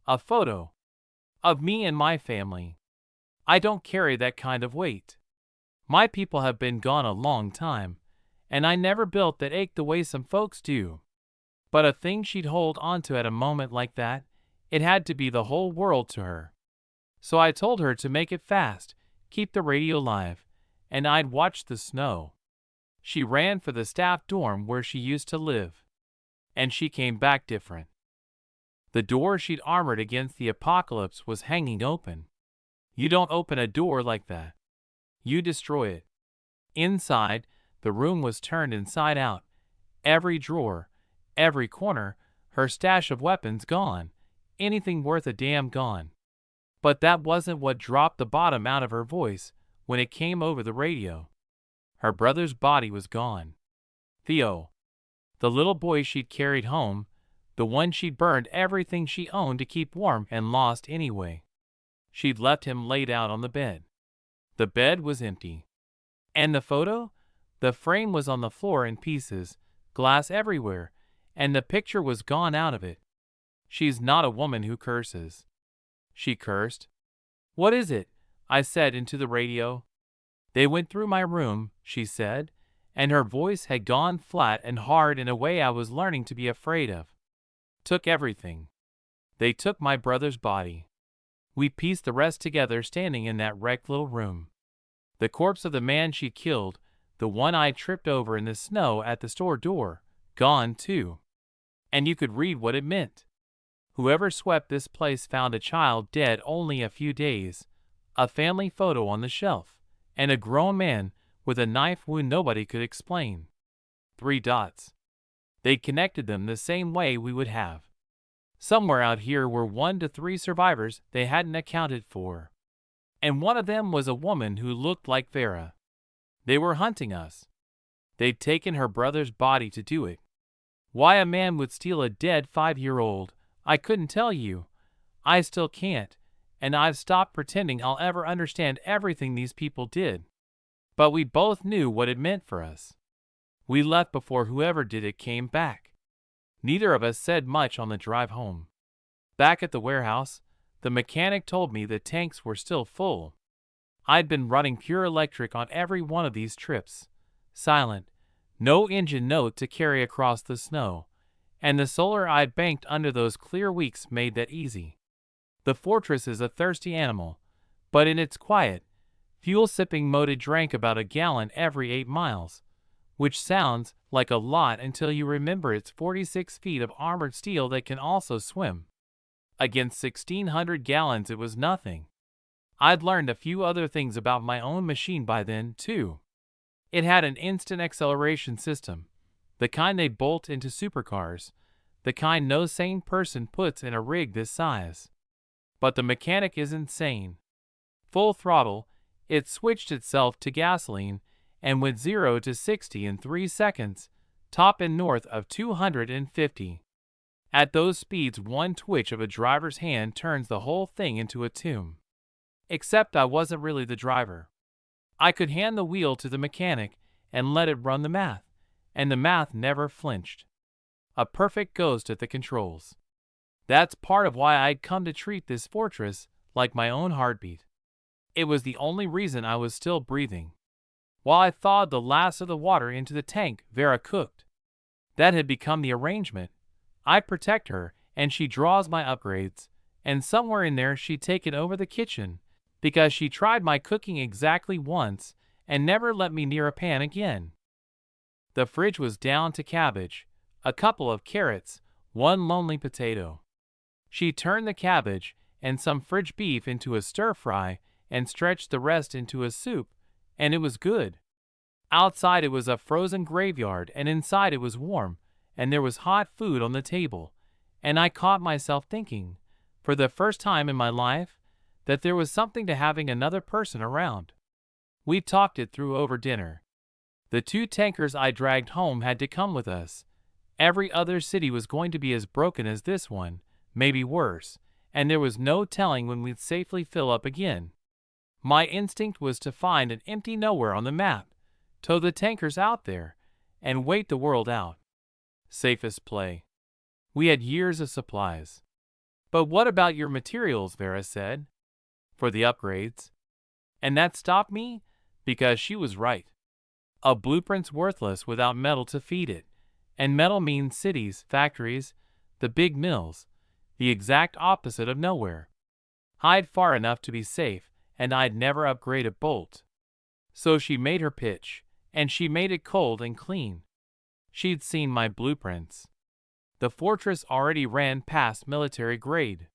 A photo. Of me and my family. I don't carry that kind of weight. My people have been gone a long time, and I never built that ache the way some folks do. But a thing she'd hold onto at a moment like that, it had to be the whole world to her. So I told her to make it fast, keep the radio live, and I'd watch the snow. She ran for the staff dorm where she used to live. And she came back different. The door she'd armored against the apocalypse was hanging open. You don't open a door like that. You destroy it. Inside, the room was turned inside out. Every drawer, every corner, her stash of weapons gone. Anything worth a damn gone. But that wasn't what dropped the bottom out of her voice when it came over the radio. Her brother's body was gone. Theo, the little boy she'd carried home, the one she'd burned everything she owned to keep warm and lost anyway. She'd left him laid out on the bed. The bed was empty. And the photo? The frame was on the floor in pieces, glass everywhere, and the picture was gone out of it. She's not a woman who curses. She cursed. What is it? I said into the radio. They went through my room, she said, and her voice had gone flat and hard in a way I was learning to be afraid of. Took everything. They took my brother's body. We pieced the rest together standing in that wrecked little room. The corpse of the man she killed, the one I tripped over in the snow at the store door, gone too. And you could read what it meant. Whoever swept this place found a child dead only a few days, a family photo on the shelf, and a grown man with a knife wound nobody could explain. 3 dots. They connected them the same way we would have. Somewhere out here were 1 to 3 survivors they hadn't accounted for. And one of them was a woman who looked like Vera. They were hunting us. They'd taken her brother's body to do it. Why a man would steal a dead 5-year-old, I couldn't tell you. I still can't, and I've stopped pretending I'll ever understand everything these people did. But we both knew what it meant for us. We left before whoever did it came back. Neither of us said much on the drive home. Back at the warehouse, the mechanic told me the tanks were still full. I'd been running pure electric on every one of these trips. Silent, no engine note to carry across the snow, and the solar I'd banked under those clear weeks made that easy. The Fortress is a thirsty animal, but in its quiet, fuel-sipping mode it drank about a gallon every 8 miles, which sounds like a lot until you remember it's 46 feet of armored steel that can also swim. Against 1,600 gallons it was nothing. I'd learned a few other things about my own machine by then, too. It had an instant acceleration system, the kind they bolt into supercars, the kind no sane person puts in a rig this size. But the mechanic isn't sane. Full throttle, it switched itself to gasoline and went 0 to 60 in 3 seconds, top and north of 250. At those speeds, one twitch of a driver's hand turns the whole thing into a tomb. Except I wasn't really the driver. I could hand the wheel to the mechanic and let it run the math, and the math never flinched. A perfect ghost at the controls. That's part of why I'd come to treat this fortress like my own heartbeat. It was the only reason I was still breathing. While I thawed the last of the water into the tank Vera cooked. That had become the arrangement. I protect her, and she draws my upgrades, and somewhere in there she'd taken over the kitchen, because she tried my cooking exactly once and never let me near a pan again. The fridge was down to cabbage, a couple of carrots, 1 lonely potato. She turned the cabbage and some fridge beef into a stir-fry and stretched the rest into a soup, and it was good. Outside it was a frozen graveyard, and inside it was warm, and there was hot food on the table, and I caught myself thinking, for the first time in my life, that there was something to having another person around. We talked it through over dinner. The 2 tankers I dragged home had to come with us. Every other city was going to be as broken as this one, maybe worse, and there was no telling when we'd safely fill up again. My instinct was to find an empty nowhere on the map, tow the tankers out there, and wait the world out. Safest play. We had years of supplies. But what about your materials, Vera said. For the upgrades. And that stopped me, because she was right. A blueprint's worthless without metal to feed it, and metal means cities, factories, the big mills, the exact opposite of nowhere. Hide far enough to be safe, and I'd never upgrade a bolt. So she made her pitch, and she made it cold and clean. She'd seen my blueprints. The fortress already ran past military grade.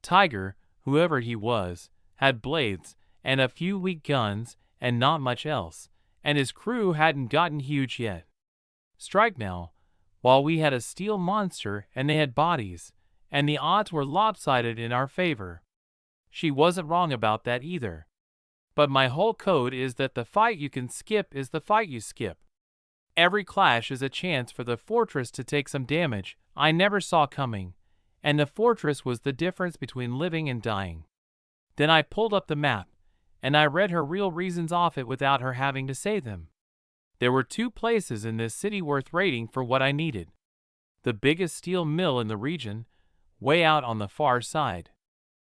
Tiger, whoever he was, had blades and a few weak guns and not much else, and his crew hadn't gotten huge yet. Strike now, while we had a steel monster and they had bodies, and the odds were lopsided in our favor. She wasn't wrong about that either. But my whole code is that the fight you can skip is the fight you skip. Every clash is a chance for the fortress to take some damage I never saw coming, and the fortress was the difference between living and dying. Then I pulled up the map, and I read her real reasons off it without her having to say them. There were 2 places in this city worth raiding for what I needed. The biggest steel mill in the region, way out on the far side.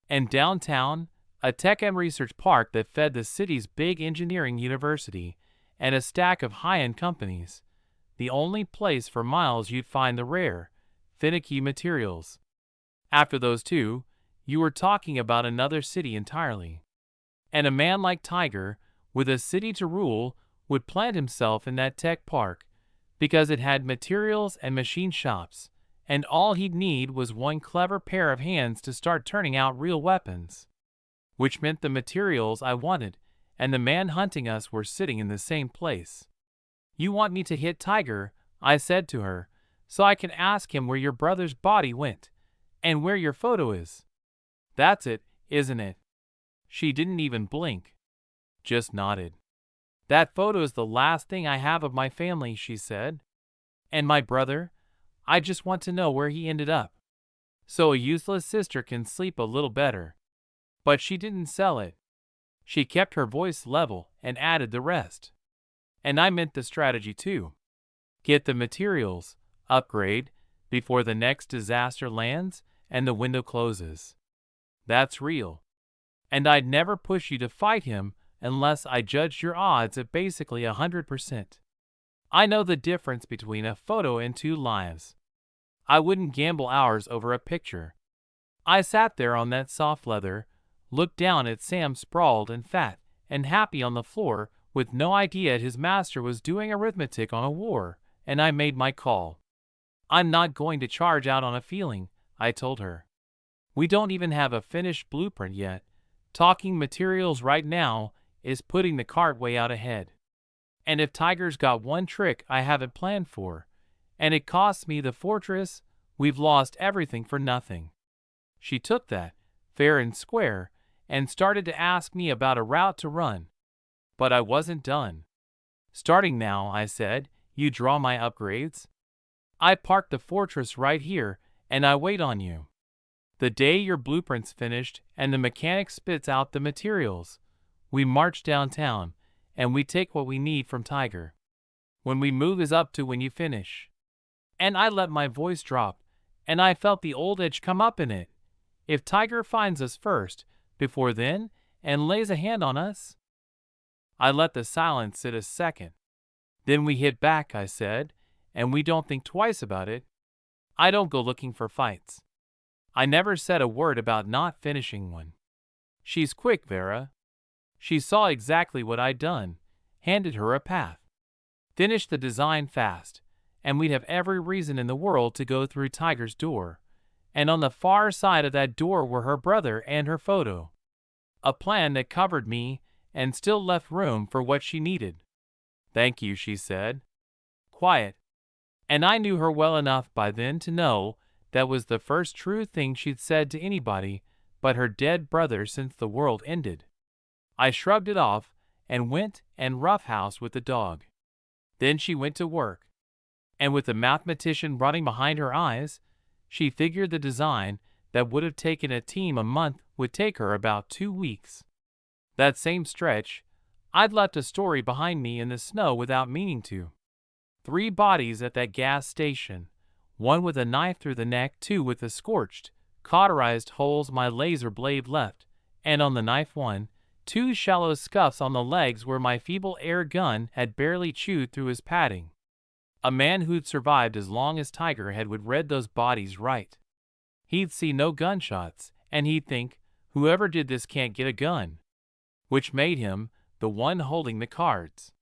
And downtown, a tech and research park that fed the city's big engineering university, and a stack of high-end companies. The only place for miles you'd find the rare, finicky materials. After those 2, you were talking about another city entirely. And a man like Tiger, with a city to rule, would plant himself in that tech park, because it had materials and machine shops, and all he'd need was one clever pair of hands to start turning out real weapons. Which meant the materials I wanted, and the man hunting us were sitting in the same place. "You want me to hit Tiger," I said to her, "so I can ask him where your brother's body went, and where your photo is." "That's it, isn't it?" She didn't even blink. Just nodded. "That photo is the last thing I have of my family," she said. "And my brother? I just want to know where he ended up, so a useless sister can sleep a little better." But she didn't sell it. She kept her voice level and added the rest. And I meant the strategy too. Get the materials, upgrade, before the next disaster lands and the window closes. That's real. And I'd never push you to fight him unless I judged your odds at basically 100%. I know the difference between a photo and 2 lives. I wouldn't gamble hours over a picture. I sat there on that soft leather, looked down at Sam sprawled and fat and happy on the floor with no idea his master was doing arithmetic on a war, and I made my call. "I'm not going to charge out on a feeling," I told her. "We don't even have a finished blueprint yet. Talking materials right now is putting the cart way out ahead. And if Tiger's got one trick I haven't planned for, and it costs me the fortress, we've lost everything for nothing." She took that, fair and square, and started to ask me about a route to run. But I wasn't done. "Starting now," I said, "you draw my upgrades. I park the fortress right here, and I wait on you. The day your blueprint's finished and the mechanic spits out the materials, we march downtown, and we take what we need from Tiger. When we move is up to when you finish." And I let my voice drop, and I felt the old edge come up in it. If Tiger finds us first, before then, and lays a hand on us? I let the silence sit a second. "Then we hit back," I said, "and we don't think twice about it. I don't go looking for fights." I never said a word about not finishing one. She's quick, Vera. She saw exactly what I'd done, handed her a path. Finish the design fast, and we'd have every reason in the world to go through Tiger's door. And on the far side of that door were her brother and her photo. A plan that covered me and still left room for what she needed. "Thank you," she said. Quiet. And I knew her well enough by then to know that was the first true thing she'd said to anybody but her dead brother since the world ended. I shrugged it off and went and roughhoused with the dog. Then she went to work. And with the mathematician running behind her eyes, she figured the design that would have taken a team a month would take her about 2 weeks. That same stretch, I'd left a story behind me in the snow without meaning to. 3 bodies at that gas station, 1 with a knife through the neck, 2 with the scorched, cauterized holes my laser blade left, and on the knife one, 2 shallow scuffs on the legs where my feeble air gun had barely chewed through his padding. A man who'd survived as long as Tiger had would read those bodies right. He'd see no gunshots, and he'd think, whoever did this can't get a gun. Which made him the one holding the cards.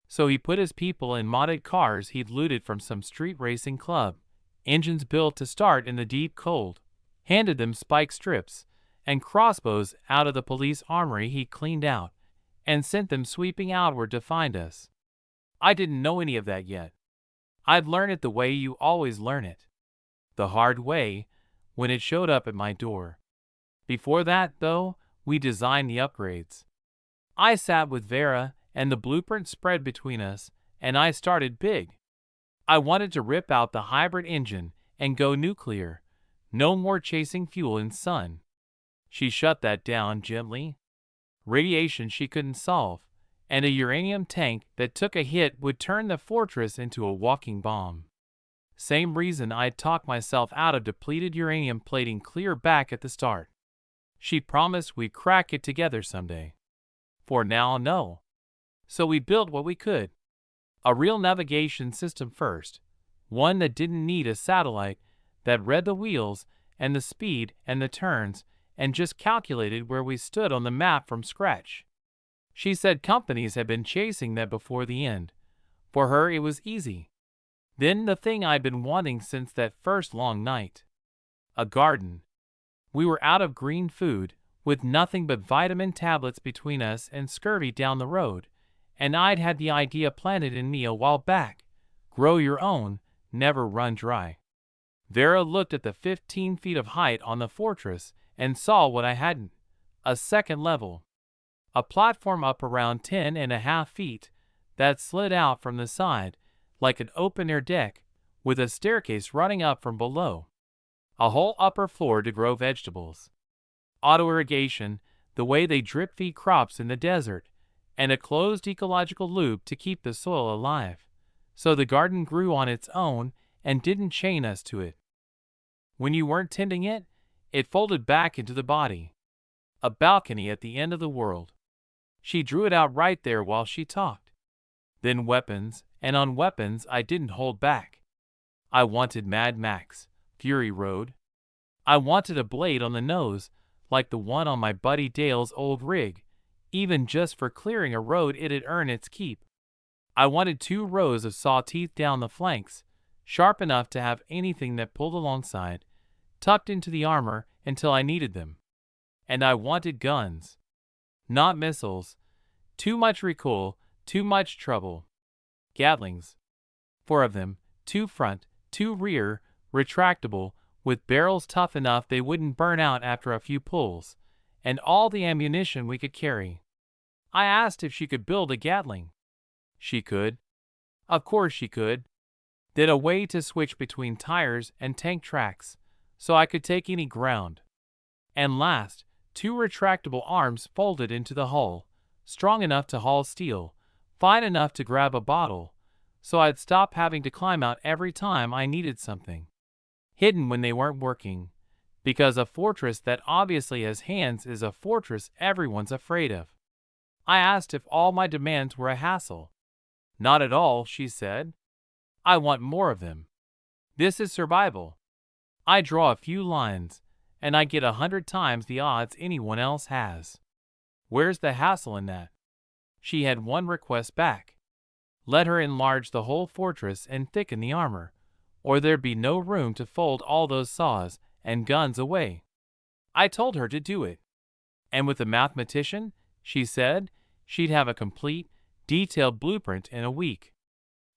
So he put his people in modded cars he'd looted from some street racing club, engines built to start in the deep cold, handed them spike strips and crossbows out of the police armory he'd cleaned out, and sent them sweeping outward to find us. I didn't know any of that yet. I'd learn it the way you always learn it. The hard way, when it showed up at my door. Before that, though, we designed the upgrades. I sat with Vera, and the blueprint spread between us, and I started big. I wanted to rip out the hybrid engine and go nuclear. No more chasing fuel in sun. She shut that down gently. Radiation she couldn't solve, and a uranium tank that took a hit would turn the fortress into a walking bomb. Same reason I'd talked myself out of depleted uranium plating clear back at the start. She promised we'd crack it together someday. For now, no. So we built what we could. A real navigation system first, one that didn't need a satellite, that read the wheels and the speed and the turns and just calculated where we stood on the map from scratch. She said companies had been chasing that before the end. For her it was easy. Then the thing I'd been wanting since that first long night. A garden. We were out of green food, with nothing but vitamin tablets between us and scurvy down the road, and I'd had the idea planted in me a while back. Grow your own, never run dry. Vera looked at the 15 feet of height on the fortress and saw what I hadn't. A second level. A platform up around 10.5 feet that slid out from the side, like an open-air deck, with a staircase running up from below. A whole upper floor to grow vegetables. Auto-irrigation, the way they drip-feed crops in the desert, and a closed ecological loop to keep the soil alive, so the garden grew on its own and didn't chain us to it. When you weren't tending it, it folded back into the body. A balcony at the end of the world. She drew it out right there while she talked. Then weapons, and on weapons I didn't hold back. I wanted Mad Max, Fury Road. I wanted a blade on the nose, like the one on my buddy Dale's old rig, even just for clearing a road it'd earn its keep. I wanted 2 rows of saw teeth down the flanks, sharp enough to have anything that pulled alongside, tucked into the armor until I needed them. And I wanted guns. Not missiles. Too much recoil, too much trouble. Gatlings. 4 of them, 2 front, 2 rear, retractable, with barrels tough enough they wouldn't burn out after a few pulls, and all the ammunition we could carry. I asked if she could build a Gatling. She could. Of course she could. Then a way to switch between tires and tank tracks, so I could take any ground. And last, 2 retractable arms folded into the hull, strong enough to haul steel, fine enough to grab a bottle, so I'd stop having to climb out every time I needed something. Hidden when they weren't working, because a fortress that obviously has hands is a fortress everyone's afraid of. I asked if all my demands were a hassle. Not at all, she said. I want more of them. This is survival. I draw a few lines, and I get 100 times the odds anyone else has. Where's the hassle in that? She had one request back. Let her enlarge the whole fortress and thicken the armor, or there'd be no room to fold all those saws and guns away. I told her to do it. And with a mathematician, she said, she'd have a complete, detailed blueprint in a week.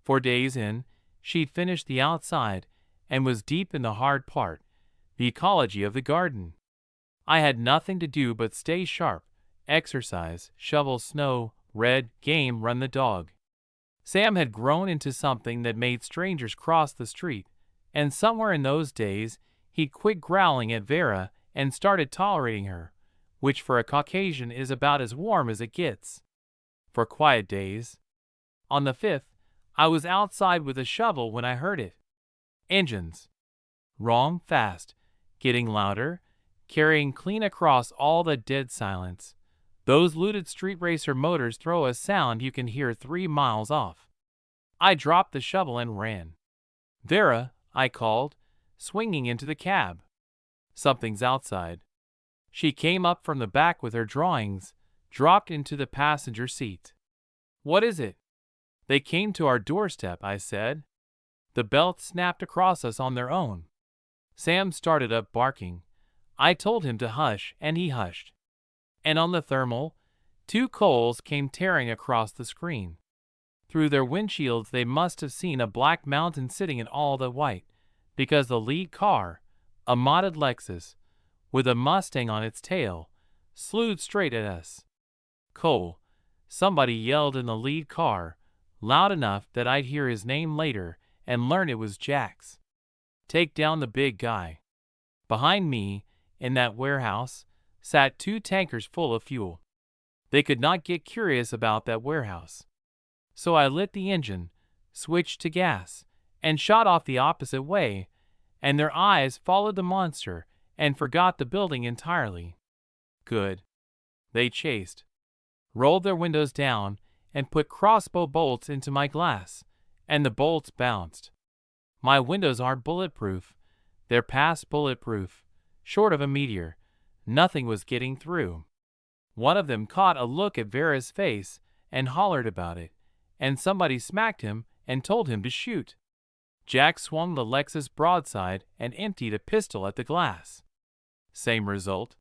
4 days in, she'd finished the outside and was deep in the hard part, the ecology of the garden. I had nothing to do but stay sharp, exercise, shovel snow, read, game, run the dog. Sam had grown into something that made strangers cross the street, and somewhere in those days he'd quit growling at Vera and started tolerating her, which for a Caucasian is about as warm as it gets. For quiet days. On the 5th, I was outside with a shovel when I heard it. Engines. Wrong, fast, getting louder, carrying clean across all the dead silence. Those looted street racer motors throw a sound you can hear 3 miles off. I dropped the shovel and ran. Vera, I called, swinging into the cab. Something's outside. She came up from the back with her drawings, dropped into the passenger seat. What is it? They came to our doorstep, I said. The belts snapped across us on their own. Sam started up barking. I told him to hush, and he hushed. And on the thermal, 2 Coles came tearing across the screen. Through their windshields they must have seen a black mountain sitting in all the white, because the lead car, a modded Lexus, with a Mustang on its tail, slewed straight at us. Cole, somebody yelled in the lead car, loud enough that I'd hear his name later and learn it was Jax. Take down the big guy. Behind me, in that warehouse, sat 2 tankers full of fuel. They could not get curious about that warehouse. So I lit the engine, switched to gas, and shot off the opposite way, and their eyes followed the monster and forgot the building entirely. Good. They chased, rolled their windows down, and put crossbow bolts into my glass, and the bolts bounced. My windows aren't bulletproof. They're past bulletproof. Short of a meteor, nothing was getting through. One of them caught a look at Vera's face and hollered about it, and somebody smacked him and told him to shoot. Jack swung the Lexus broadside and emptied a pistol at the glass. Same result.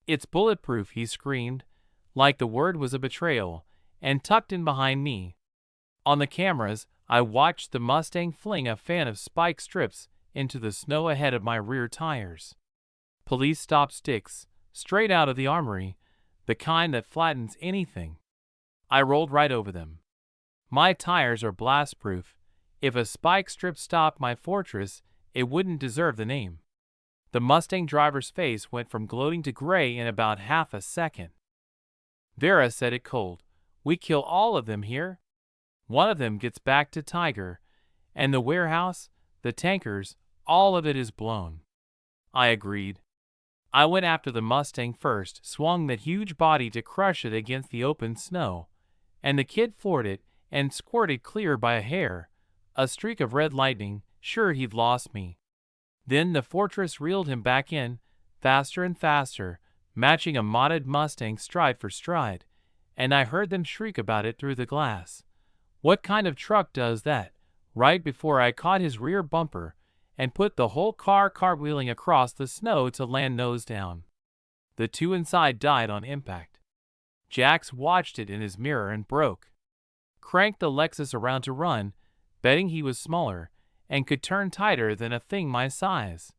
It's bulletproof, he screamed, like the word was a betrayal, and tucked in behind me. On the cameras, I watched the Mustang fling a fan of spike strips into the snow ahead of my rear tires. Police stop sticks, straight out of the armory, the kind that flattens anything. I rolled right over them. My tires are blast-proof. If a spike strip stopped my Fortress, it wouldn't deserve the name. The Mustang driver's face went from gloating to gray in about half a second. Vera said it cold. We kill all of them here. One of them gets back to Tiger, and the warehouse, the tankers, all of it is blown. I agreed. I went after the Mustang first, swung that huge body to crush it against the open snow, and the kid floored it and squirted clear by a hair, a streak of red lightning, sure he'd lost me. Then the Fortress reeled him back in, faster and faster, matching a modded Mustang stride for stride, and I heard them shriek about it through the glass. What kind of truck does that? Right before I caught his rear bumper and put the whole car cartwheeling across the snow to land nose down. The 2 inside died on impact. Jax watched it in his mirror and broke. Cranked the Lexus around to run, betting he was smaller and could turn tighter than a thing my size.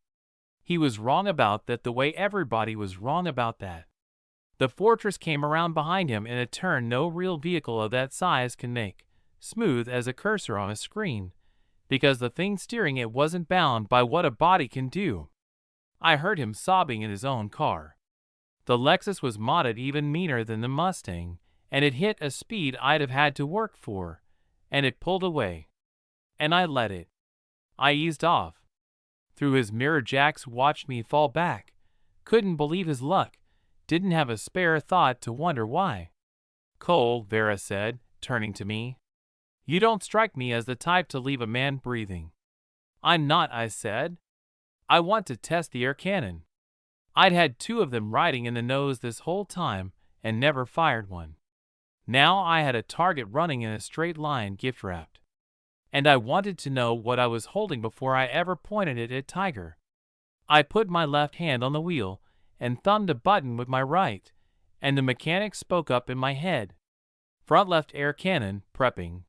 He was wrong about that the way everybody was wrong about that. The Fortress came around behind him in a turn no real vehicle of that size can make, smooth as a cursor on a screen, because the thing steering it wasn't bound by what a body can do. I heard him sobbing in his own car. The Lexus was modded even meaner than the Mustang, and it hit a speed I'd have had to work for, and it pulled away. And I let it. I eased off. Through his mirror Jax watched me fall back, couldn't believe his luck, didn't have a spare thought to wonder why. Cole, Vera said, turning to me. You don't strike me as the type to leave a man breathing. I'm not, I said. I want to test the air cannon. I'd had 2 of them riding in the nose this whole time and never fired one. Now I had a target running in a straight line gift-wrapped. And I wanted to know what I was holding before I ever pointed it at Tiger. I put my left hand on the wheel and thumbed a button with my right, and the mechanic spoke up in my head. Front left air cannon, prepping.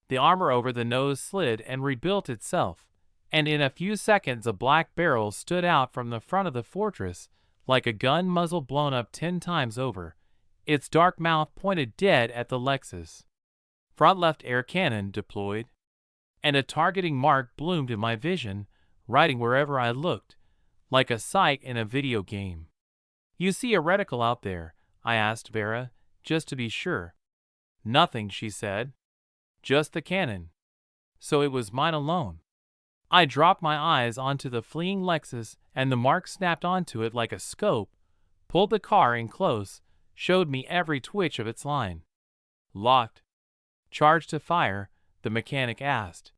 The armor over the nose slid and rebuilt itself, and in a few seconds a black barrel stood out from the front of the Fortress like a gun muzzle blown up 10 times over, its dark mouth pointed dead at the Lexus. Front left air cannon deployed, and a targeting mark bloomed in my vision, riding wherever I looked, like a sight in a video game. You see a reticle out there? I asked Vera, just to be sure. Nothing, she said. Just the cannon. So it was mine alone. I dropped my eyes onto the fleeing Lexus, and the mark snapped onto it like a scope, pulled the car in close, showed me every twitch of its line. Locked. Charged to fire? The mechanic asked.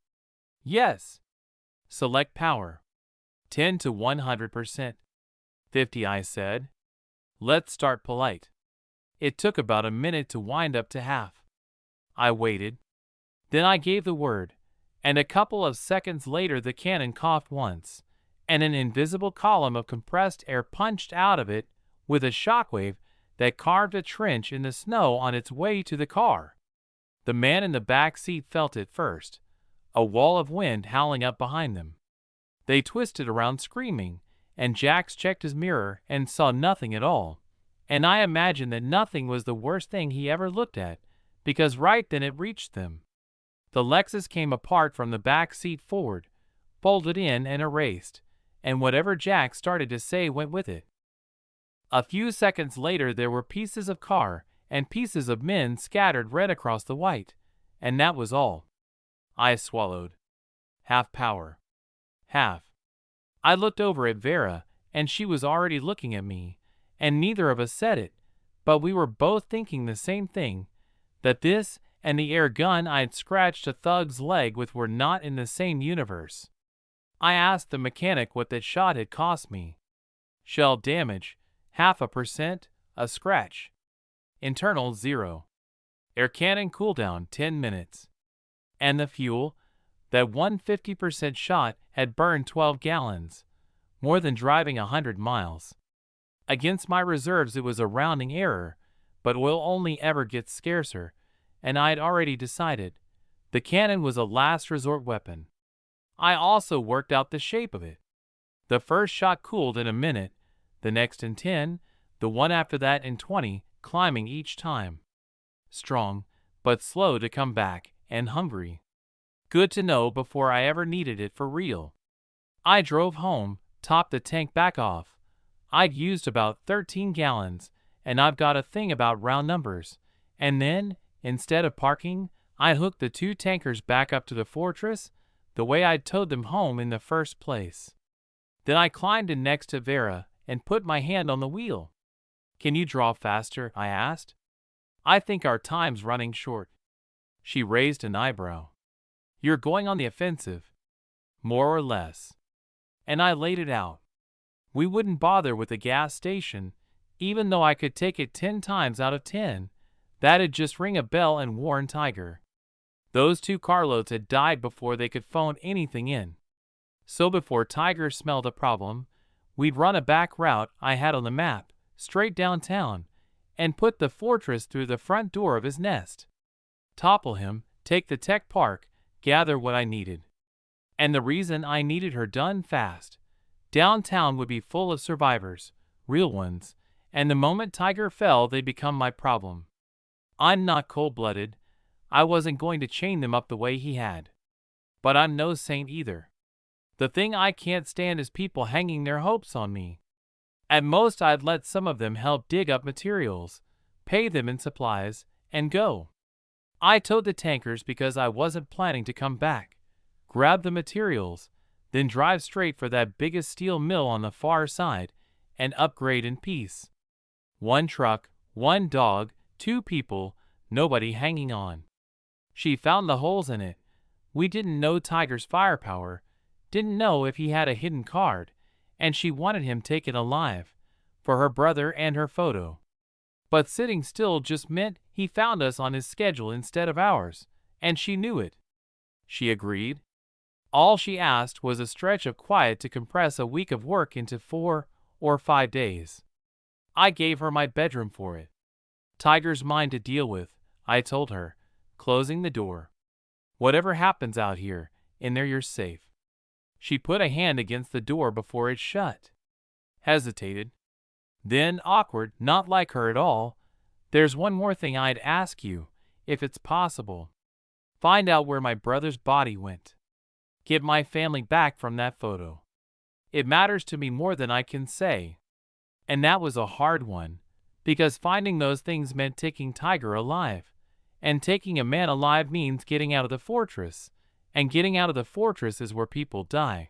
Yes. Select power. 10 to 100%. 50, I said. Let's start polite. It took about a minute to wind up to half. I waited. Then I gave the word, and a couple of seconds later the cannon coughed once, and an invisible column of compressed air punched out of it with a shockwave that carved a trench in the snow on its way to the car. The man in the back seat felt it first, a wall of wind howling up behind them. They twisted around screaming, and Jax checked his mirror and saw nothing at all. And I imagine that nothing was the worst thing he ever looked at, because right then it reached them. The Lexus came apart from the back seat forward, folded in and erased, and whatever Jack started to say went with it. A few seconds later there were pieces of car and pieces of men scattered red across the white, and that was all. I swallowed. Half power. Half. I looked over at Vera, and she was already looking at me, and neither of us said it, but we were both thinking the same thing, that this and the air gun I'd scratched a thug's leg with were not in the same universe. I asked the mechanic what that shot had cost me. Shell damage, 0.5%, a scratch. Internal 0. Air cannon cooldown 10 minutes. And the fuel? That 150% shot had burned 12 gallons, more than driving 100 miles. Against my reserves it was a rounding error, but oil only ever gets scarcer, and I had already decided. The cannon was a last resort weapon. I also worked out the shape of it. The first shot cooled in a minute, the next in 10, the one after that in 20, climbing each time. Strong, but slow to come back, and hungry. Good to know before I ever needed it for real. I drove home, topped the tank back off. I'd used about 13 gallons, and I've got a thing about round numbers. And then, instead of parking, I hooked the 2 tankers back up to the fortress, the way I'd towed them home in the first place. Then I climbed in next to Vera and put my hand on the wheel. "Can you draw faster?" I asked. "I think our time's running short." She raised an eyebrow. "You're going on the offensive." "More or less." And I laid it out. We wouldn't bother with a gas station, even though I could take it 10 times out of 10. That'd just ring a bell and warn Tiger. Those 2 carloads had died before they could phone anything in. So before Tiger smelled a problem, we'd run a back route I had on the map, straight downtown, and put the fortress through the front door of his nest. Topple him, take the tech park, gather what I needed. And the reason I needed her done fast. Downtown would be full of survivors, real ones, and the moment Tiger fell they'd become my problem. I'm not cold-blooded. I wasn't going to chain them up the way he had. But I'm no saint either. The thing I can't stand is people hanging their hopes on me. At most I'd let some of them help dig up materials, pay them in supplies, and go. I towed the tankers because I wasn't planning to come back, grab the materials, then drive straight for that biggest steel mill on the far side, and upgrade in peace. 1 truck, 1 dog, 2 people, nobody hanging on. She found the holes in it. We didn't know Tiger's firepower, didn't know if he had a hidden card, and she wanted him taken alive, for her brother and her photo. But sitting still just meant he found us on his schedule instead of ours, and she knew it. She agreed. All she asked was a stretch of quiet to compress a week of work into 4 or 5 days. I gave her my bedroom for it. Tiger's mine to deal with, I told her, closing the door. Whatever happens out here, in there you're safe. She put a hand against the door before it shut. Hesitated. Then, awkward, not like her at all, "There's one more thing I'd ask you, if it's possible. Find out where my brother's body went. Get my family back from that photo. It matters to me more than I can say." And that was a hard one, because finding those things meant taking Tiger alive. And taking a man alive means getting out of the fortress, and getting out of the fortress is where people die.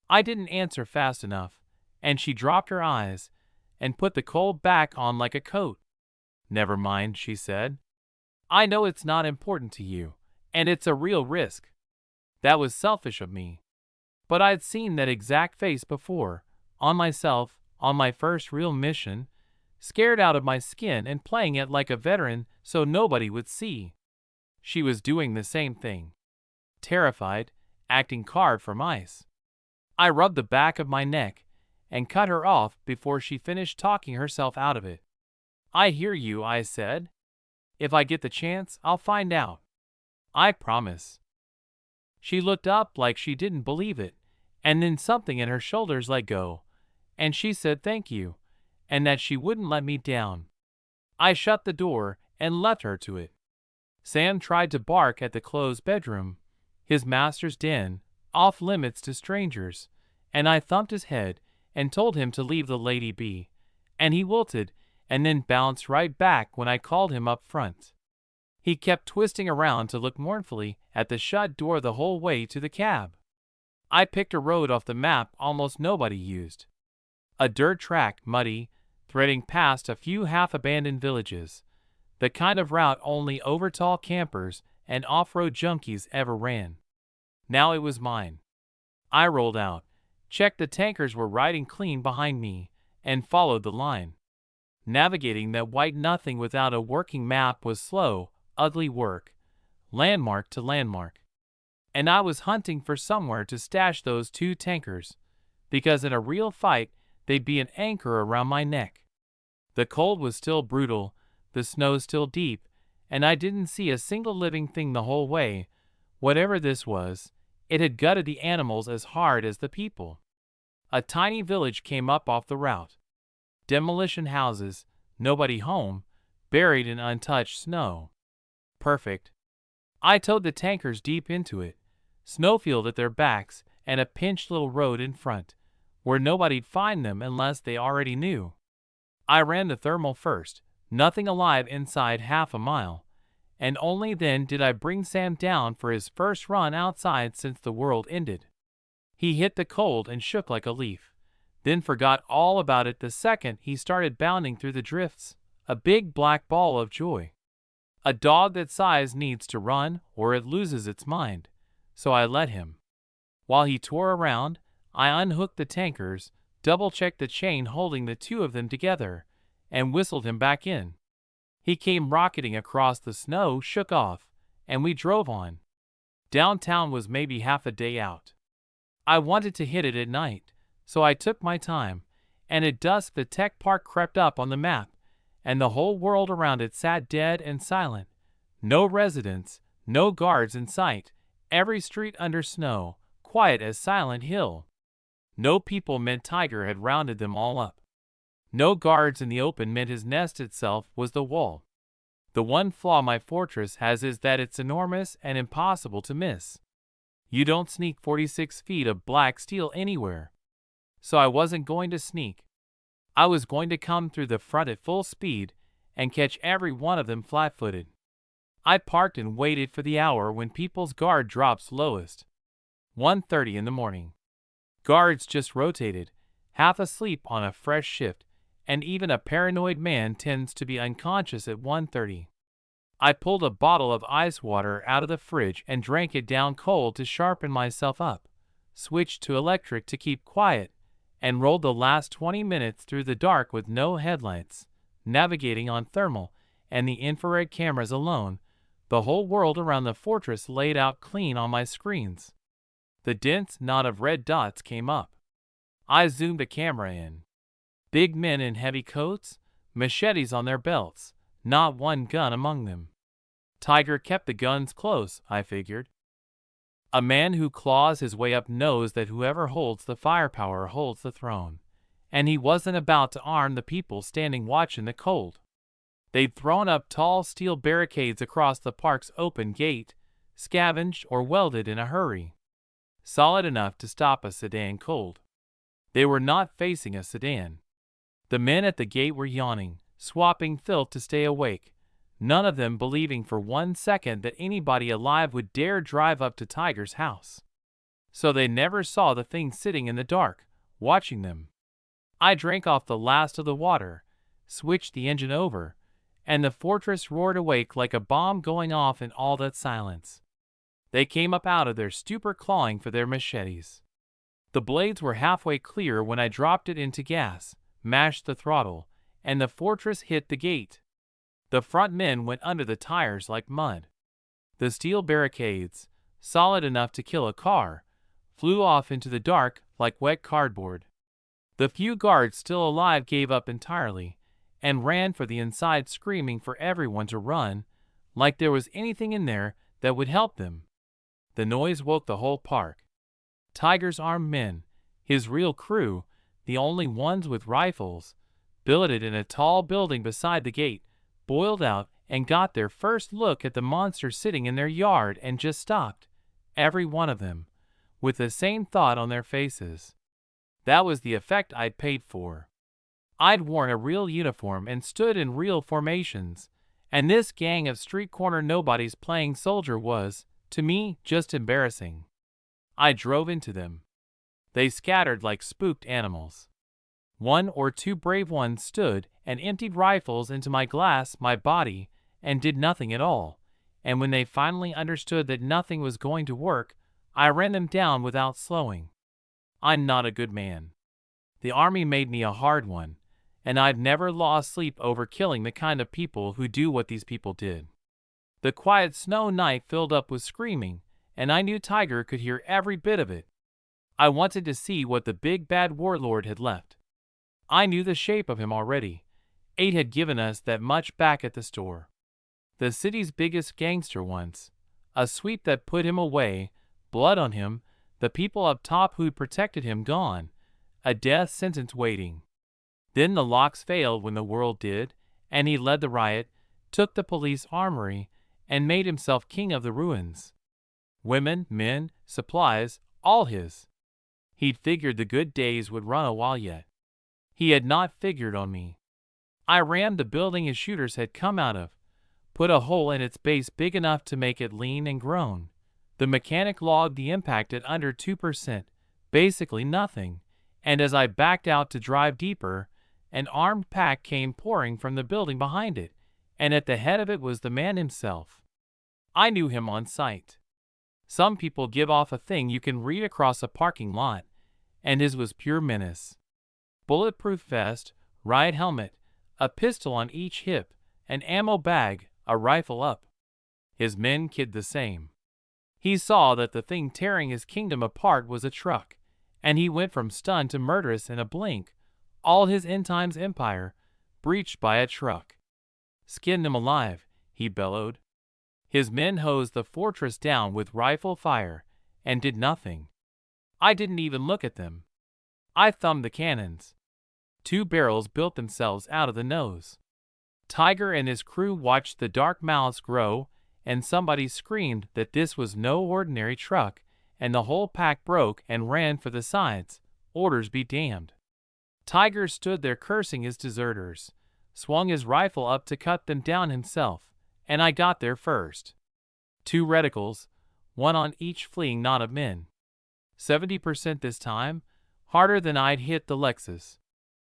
I didn't answer fast enough, and she dropped her eyes and put the cold back on like a coat. "Never mind," she said. "I know it's not important to you, and it's a real risk." That was selfish of me. But I'd seen that exact face before, on myself, on my first real mission, scared out of my skin and playing it like a veteran so nobody would see. She was doing the same thing. Terrified, acting carved from ice. I rubbed the back of my neck and cut her off before she finished talking herself out of it. I hear you, I said. If I get the chance, I'll find out. I promise. She looked up like she didn't believe it, and then something in her shoulders let go, and she said thank you, and that she wouldn't let me down. I shut the door and left her to it. Sam tried to bark at the closed bedroom, his master's den, off limits to strangers, and I thumped his head and told him to leave the lady be, and he wilted and then bounced right back when I called him up front. He kept twisting around to look mournfully at the shut door the whole way to the cab. I picked a road off the map almost nobody used. A dirt track, muddy, threading past a few half-abandoned villages, the kind of route only over-tall campers and off-road junkies ever ran. Now it was mine. I rolled out, checked the tankers were riding clean behind me, and followed the line. Navigating that white nothing without a working map was slow, ugly work, landmark to landmark. And I was hunting for somewhere to stash those two tankers, because in a real fight they'd be an anchor around my neck. The cold was still brutal, the snow still deep, and I didn't see a single living thing the whole way. Whatever this was, it had gutted the animals as hard as the people. A tiny village came up off the route. Demolition houses, nobody home, buried in untouched snow. Perfect. I towed the tankers deep into it, snowfield at their backs and a pinched little road in front, where nobody'd find them unless they already knew. I ran the thermal first, nothing alive inside half a mile, and only then did I bring Sam down for his first run outside since the world ended. He hit the cold and shook like a leaf, then forgot all about it the second he started bounding through the drifts, a big black ball of joy. A dog that size needs to run or it loses its mind, so I let him. While he tore around, I unhooked the tankers, double-checked the chain holding the two of them together, and whistled him back in. He came rocketing across the snow, shook off, and we drove on. Downtown was maybe half a day out. I wanted to hit it at night, so I took my time, and at dusk the tech park crept up on the map, and the whole world around it sat dead and silent. No residents, no guards in sight, every street under snow, quiet as Silent Hill. No people meant Tiger had rounded them all up. No guards in the open meant his nest itself was the wall. The one flaw my fortress has is that it's enormous and impossible to miss. You don't sneak 46 feet of black steel anywhere. So I wasn't going to sneak. I was going to come through the front at full speed and catch every one of them flat-footed. I parked and waited for the hour when people's guard drops lowest. 1:30 in the morning. Guards just rotated, half asleep on a fresh shift, and even a paranoid man tends to be unconscious at 1:30. I pulled a bottle of ice water out of the fridge and drank it down cold to sharpen myself up, switched to electric to keep quiet, and rolled the last 20 minutes through the dark with no headlights, navigating on thermal and the infrared cameras alone, the whole world around the fortress laid out clean on my screens. The dense knot of red dots came up. I zoomed a camera in. Big men in heavy coats, machetes on their belts, not one gun among them. Tiger kept the guns close, I figured. A man who claws his way up knows that whoever holds the firepower holds the throne, and he wasn't about to arm the people standing watch in the cold. They'd thrown up tall steel barricades across the park's open gate, scavenged or welded in a hurry. Solid enough to stop a sedan cold. They were not facing a sedan. The men at the gate were yawning, swapping filth to stay awake, none of them believing for 1 second that anybody alive would dare drive up to Tiger's house. So they never saw the thing sitting in the dark, watching them. I drank off the last of the water, switched the engine over, and the fortress roared awake like a bomb going off in all that silence. They came up out of their stupor clawing for their machetes. The blades were halfway clear when I dropped it into gas, mashed the throttle, and the fortress hit the gate. The front men went under the tires like mud. The steel barricades, solid enough to kill a car, flew off into the dark like wet cardboard. The few guards still alive gave up entirely and ran for the inside, screaming for everyone to run, like there was anything in there that would help them. The noise woke the whole park. Tiger's armed men, his real crew, the only ones with rifles, billeted in a tall building beside the gate, boiled out and got their first look at the monster sitting in their yard and just stopped, every one of them, with the same thought on their faces. That was the effect I'd paid for. I'd worn a real uniform and stood in real formations, and this gang of street corner nobodies playing soldier was, to me, just embarrassing. I drove into them. They scattered like spooked animals. One or two brave ones stood and emptied rifles into my glass, my body, and did nothing at all, and when they finally understood that nothing was going to work, I ran them down without slowing. I'm not a good man. The army made me a hard one, and I've never lost sleep over killing the kind of people who do what these people did. The quiet snow night filled up with screaming, and I knew Tiger could hear every bit of it. I wanted to see what the big bad warlord had left. I knew the shape of him already. 8 had given us that much back at the store. The city's biggest gangster once. A sweep that put him away, blood on him, the people up top who'd protected him gone, a death sentence waiting. Then the locks failed when the world did, and he led the riot, took the police armory, and made himself king of the ruins. Women, men, supplies, all his. He'd figured the good days would run a while yet. He had not figured on me. I rammed the building his shooters had come out of, put a hole in its base big enough to make it lean and groan. The mechanic logged the impact at under 2%, basically nothing, and as I backed out to drive deeper, an armed pack came pouring from the building behind it, and at the head of it was the man himself. I knew him on sight. Some people give off a thing you can read across a parking lot, and his was pure menace. Bulletproof vest, riot helmet, a pistol on each hip, an ammo bag, a rifle up. His men kid the same. He saw that the thing tearing his kingdom apart was a truck, and he went from stunned to murderous in a blink, all his end times empire, breached by a truck. Skinned him alive, he bellowed. His men hosed the fortress down with rifle fire, and did nothing. I didn't even look at them. I thumbed the cannons. 2 barrels built themselves out of the nose. Tiger and his crew watched the dark mouths grow, and somebody screamed that this was no ordinary truck, and the whole pack broke and ran for the sides. Orders be damned. Tiger stood there cursing his deserters, swung his rifle up to cut them down himself, and I got there first. 2 reticles, one on each fleeing knot of men. 70% this time, harder than I'd hit the Lexus.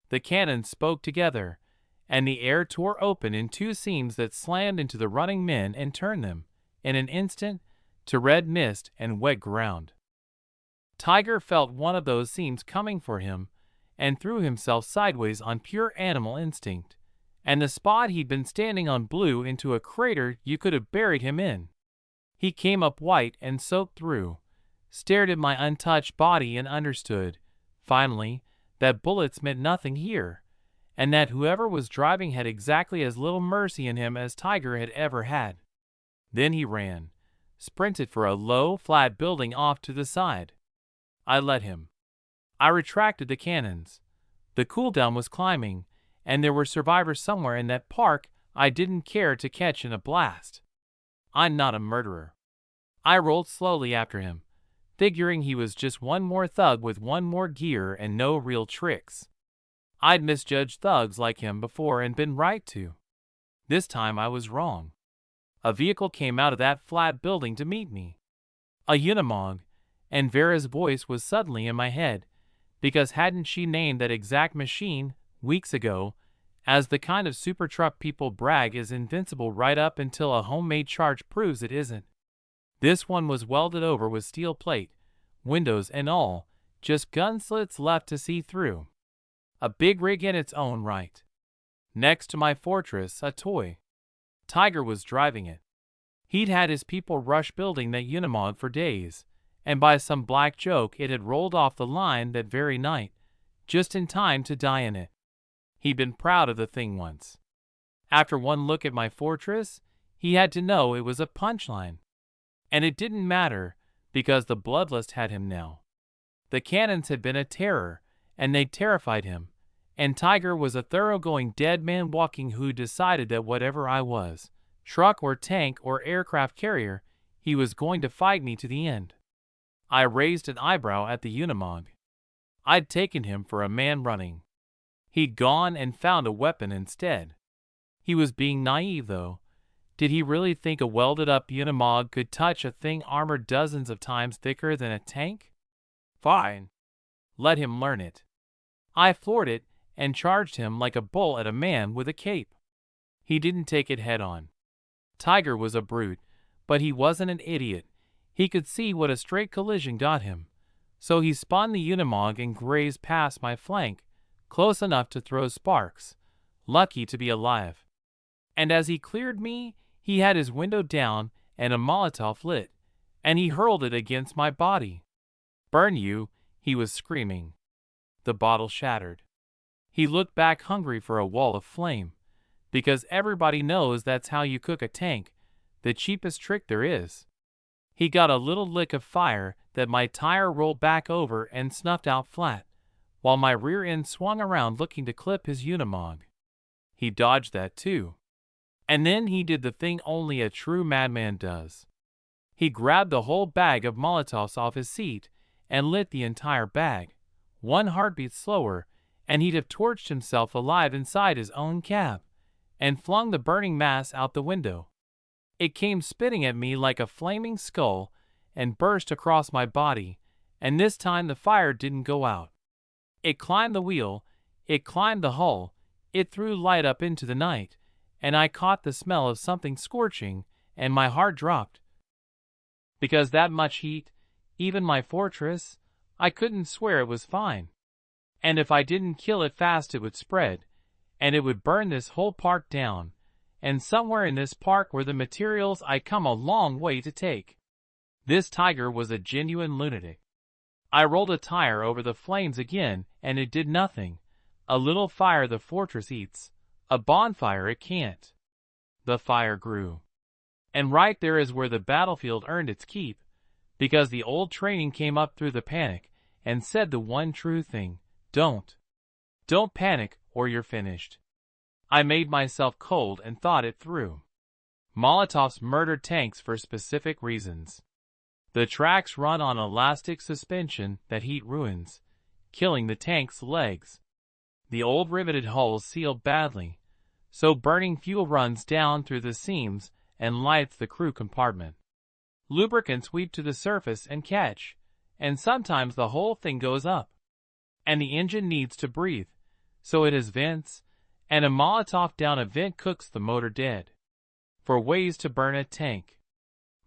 The cannons spoke together, and the air tore open in 2 seams that slammed into the running men and turned them, in an instant, to red mist and wet ground. Tiger felt one of those seams coming for him, and threw himself sideways on pure animal instinct, and the spot he'd been standing on blew into a crater you could have buried him in. He came up white and soaked through, stared at my untouched body and understood, finally, that bullets meant nothing here, and that whoever was driving had exactly as little mercy in him as Tiger had ever had. Then he ran, sprinted for a low, flat building off to the side. I let him. I retracted the cannons. The cooldown was climbing, and there were survivors somewhere in that park I didn't care to catch in a blast. I'm not a murderer. I rolled slowly after him, figuring he was just one more thug with one more gear and no real tricks. I'd misjudged thugs like him before and been right to. This time I was wrong. A vehicle came out of that flat building to meet me. A Unimog, and Vera's voice was suddenly in my head, because hadn't she named that exact machine, weeks ago, as the kind of super truck people brag is invincible right up until a homemade charge proves it isn't. This one was welded over with steel plate, windows and all, just gun slits left to see through. A big rig in its own right. Next to my fortress, a toy. Tiger was driving it. He'd had his people rush building that Unimog for days, and by some black joke it had rolled off the line that very night, just in time to die in it. He'd been proud of the thing once. After one look at my fortress, he had to know it was a punchline. And it didn't matter, because the bloodlust had him now. The cannons had been a terror, and they'd terrified him, and Tiger was a thoroughgoing dead man walking who decided that whatever I was, truck or tank or aircraft carrier, he was going to fight me to the end. I raised an eyebrow at the Unimog. I'd taken him for a man running. He'd gone and found a weapon instead. He was being naive, though. Did he really think a welded-up Unimog could touch a thing armored dozens of times thicker than a tank? Fine. Let him learn it. I floored it and charged him like a bull at a man with a cape. He didn't take it head-on. Tiger was a brute, but he wasn't an idiot. He could see what a straight collision got him. So he spun the Unimog and grazed past my flank, close enough to throw sparks, lucky to be alive. And as he cleared me, he had his window down and a Molotov lit, and he hurled it against my body. "Burn you," he was screaming. The bottle shattered. He looked back hungry for a wall of flame, because everybody knows that's how you cook a tank, the cheapest trick there is. He got a little lick of fire that my tire rolled back over and snuffed out flat, while my rear end swung around looking to clip his Unimog. He dodged that too. And then he did the thing only a true madman does. He grabbed the whole bag of Molotovs off his seat and lit the entire bag, one heartbeat slower, and he'd have torched himself alive inside his own cab, and flung the burning mass out the window. It came spitting at me like a flaming skull and burst across my body, and this time the fire didn't go out. It climbed the wheel, it climbed the hull, it threw light up into the night, and I caught the smell of something scorching, and my heart dropped. Because that much heat, even my fortress, I couldn't swear it was fine. And if I didn't kill it fast it would spread, and it would burn this whole park down, and somewhere in this park were the materials I'd come a long way to take. This Tiger was a genuine lunatic. I rolled a tire over the flames again, and it did nothing. A little fire the fortress eats, a bonfire it can't. The fire grew. And right there is where the battlefield earned its keep, because the old training came up through the panic and said the one true thing: don't panic or you're finished. I made myself cold and thought it through. Molotovs murder tanks for specific reasons. The tracks run on elastic suspension that heat ruins, killing the tank's legs. The old riveted hulls seal badly, so burning fuel runs down through the seams and lights the crew compartment. Lubricants sweep to the surface and catch, and sometimes the whole thing goes up. And the engine needs to breathe, so it has vents, and a Molotov down a vent cooks the motor dead. For ways to burn a tank.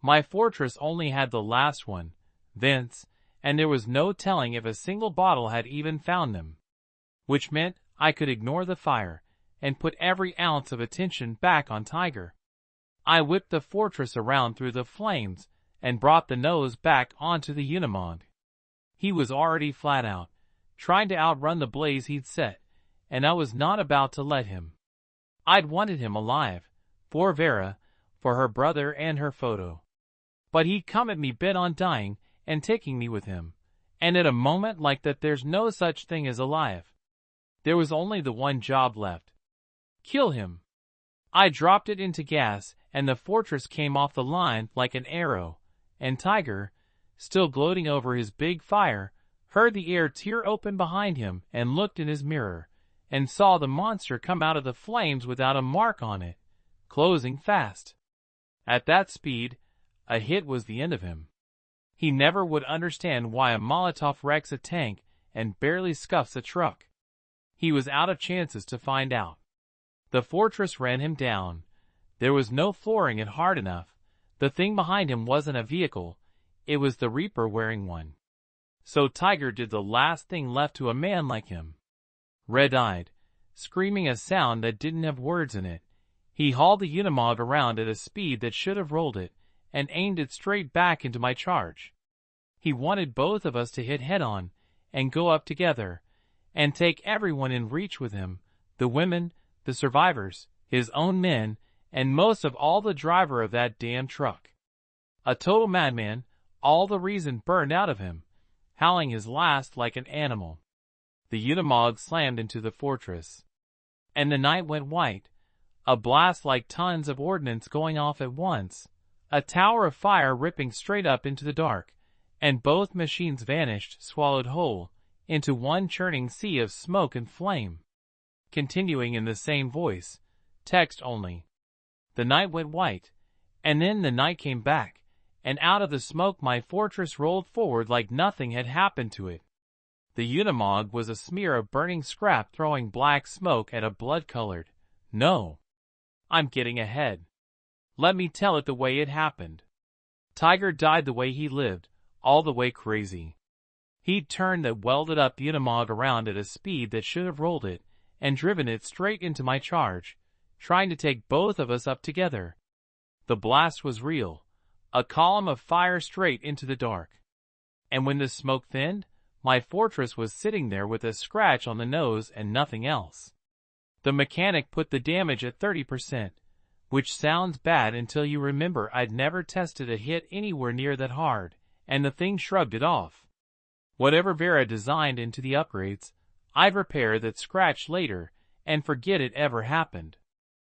My fortress only had the last one, vents, and there was no telling if a single bottle had even found them. Which meant I could ignore the fire and put every ounce of attention back on Tiger. I whipped the fortress around through the flames and brought the nose back onto the Unimog. He was already flat out, trying to outrun the blaze he'd set, and I was not about to let him. I'd wanted him alive, for Vera, for her brother and her photo. But he'd come at me bent on dying and taking me with him, and at a moment like that there's no such thing as alive. There was only the one job left. Kill him. I dropped it into gas, and the fortress came off the line like an arrow, and Tiger, still gloating over his big fire, heard the air tear open behind him and looked in his mirror, and saw the monster come out of the flames without a mark on it, closing fast. At that speed, a hit was the end of him. He never would understand why a Molotov wrecks a tank and barely scuffs a truck. He was out of chances to find out. The fortress ran him down. There was no flooring it hard enough. The thing behind him wasn't a vehicle. It was the Reaper wearing one. So Tiger did the last thing left to a man like him. Red-eyed, screaming a sound that didn't have words in it, He hauled the Unimog around at a speed that should have rolled it, and aimed it straight back into my charge. He wanted both of us to hit head-on, and go up together, and take everyone in reach with him, the women, the survivors, his own men, and most of all the driver of that damn truck. A total madman, all the reason burned out of him, howling his last like an animal. The Unimog slammed into the fortress, and the night went white, a blast like tons of ordnance going off at once, a tower of fire ripping straight up into the dark, and both machines vanished, swallowed whole, into one churning sea of smoke and flame. Continuing in the same voice, text only. The night went white, and then the night came back, and out of the smoke my fortress rolled forward like nothing had happened to it. The Unimog was a smear of burning scrap throwing black smoke at a blood-colored. No. I'm getting ahead. Let me tell it the way it happened. Tiger died the way he lived, all the way crazy. He'd turned that welded-up Unimog around at a speed that should have rolled it, and driven it straight into my charge, trying to take both of us up together. The blast was real, a column of fire straight into the dark. And when the smoke thinned, my fortress was sitting there with a scratch on the nose and nothing else. The mechanic put the damage at 30%, which sounds bad until you remember I'd never tested a hit anywhere near that hard, and the thing shrugged it off. Whatever Vera designed into the upgrades, I'd repair that scratch later and forget it ever happened.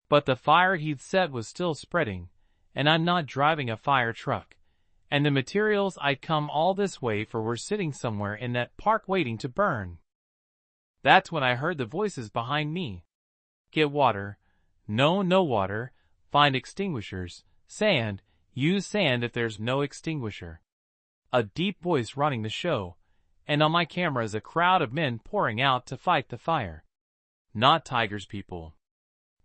But the fire he'd set was still spreading, and I'm not driving a fire truck, and the materials I'd come all this way for were sitting somewhere in that park waiting to burn. That's when I heard the voices behind me. Get water. No water. Find extinguishers. Sand. Use sand if there's no extinguisher. A deep voice running the show, and on my camera is a crowd of men pouring out to fight the fire. Not Tiger's people.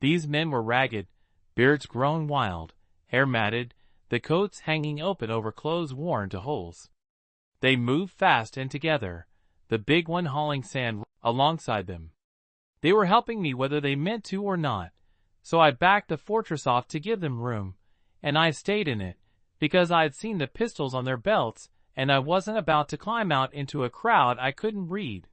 These men were ragged, beards grown wild, hair matted, the coats hanging open over clothes worn to holes. They moved fast and together, the big one hauling sand alongside them. They were helping me whether they meant to or not, so I backed the fortress off to give them room, and I stayed in it, because I had seen the pistols on their belts, and I wasn't about to climb out into a crowd I couldn't read.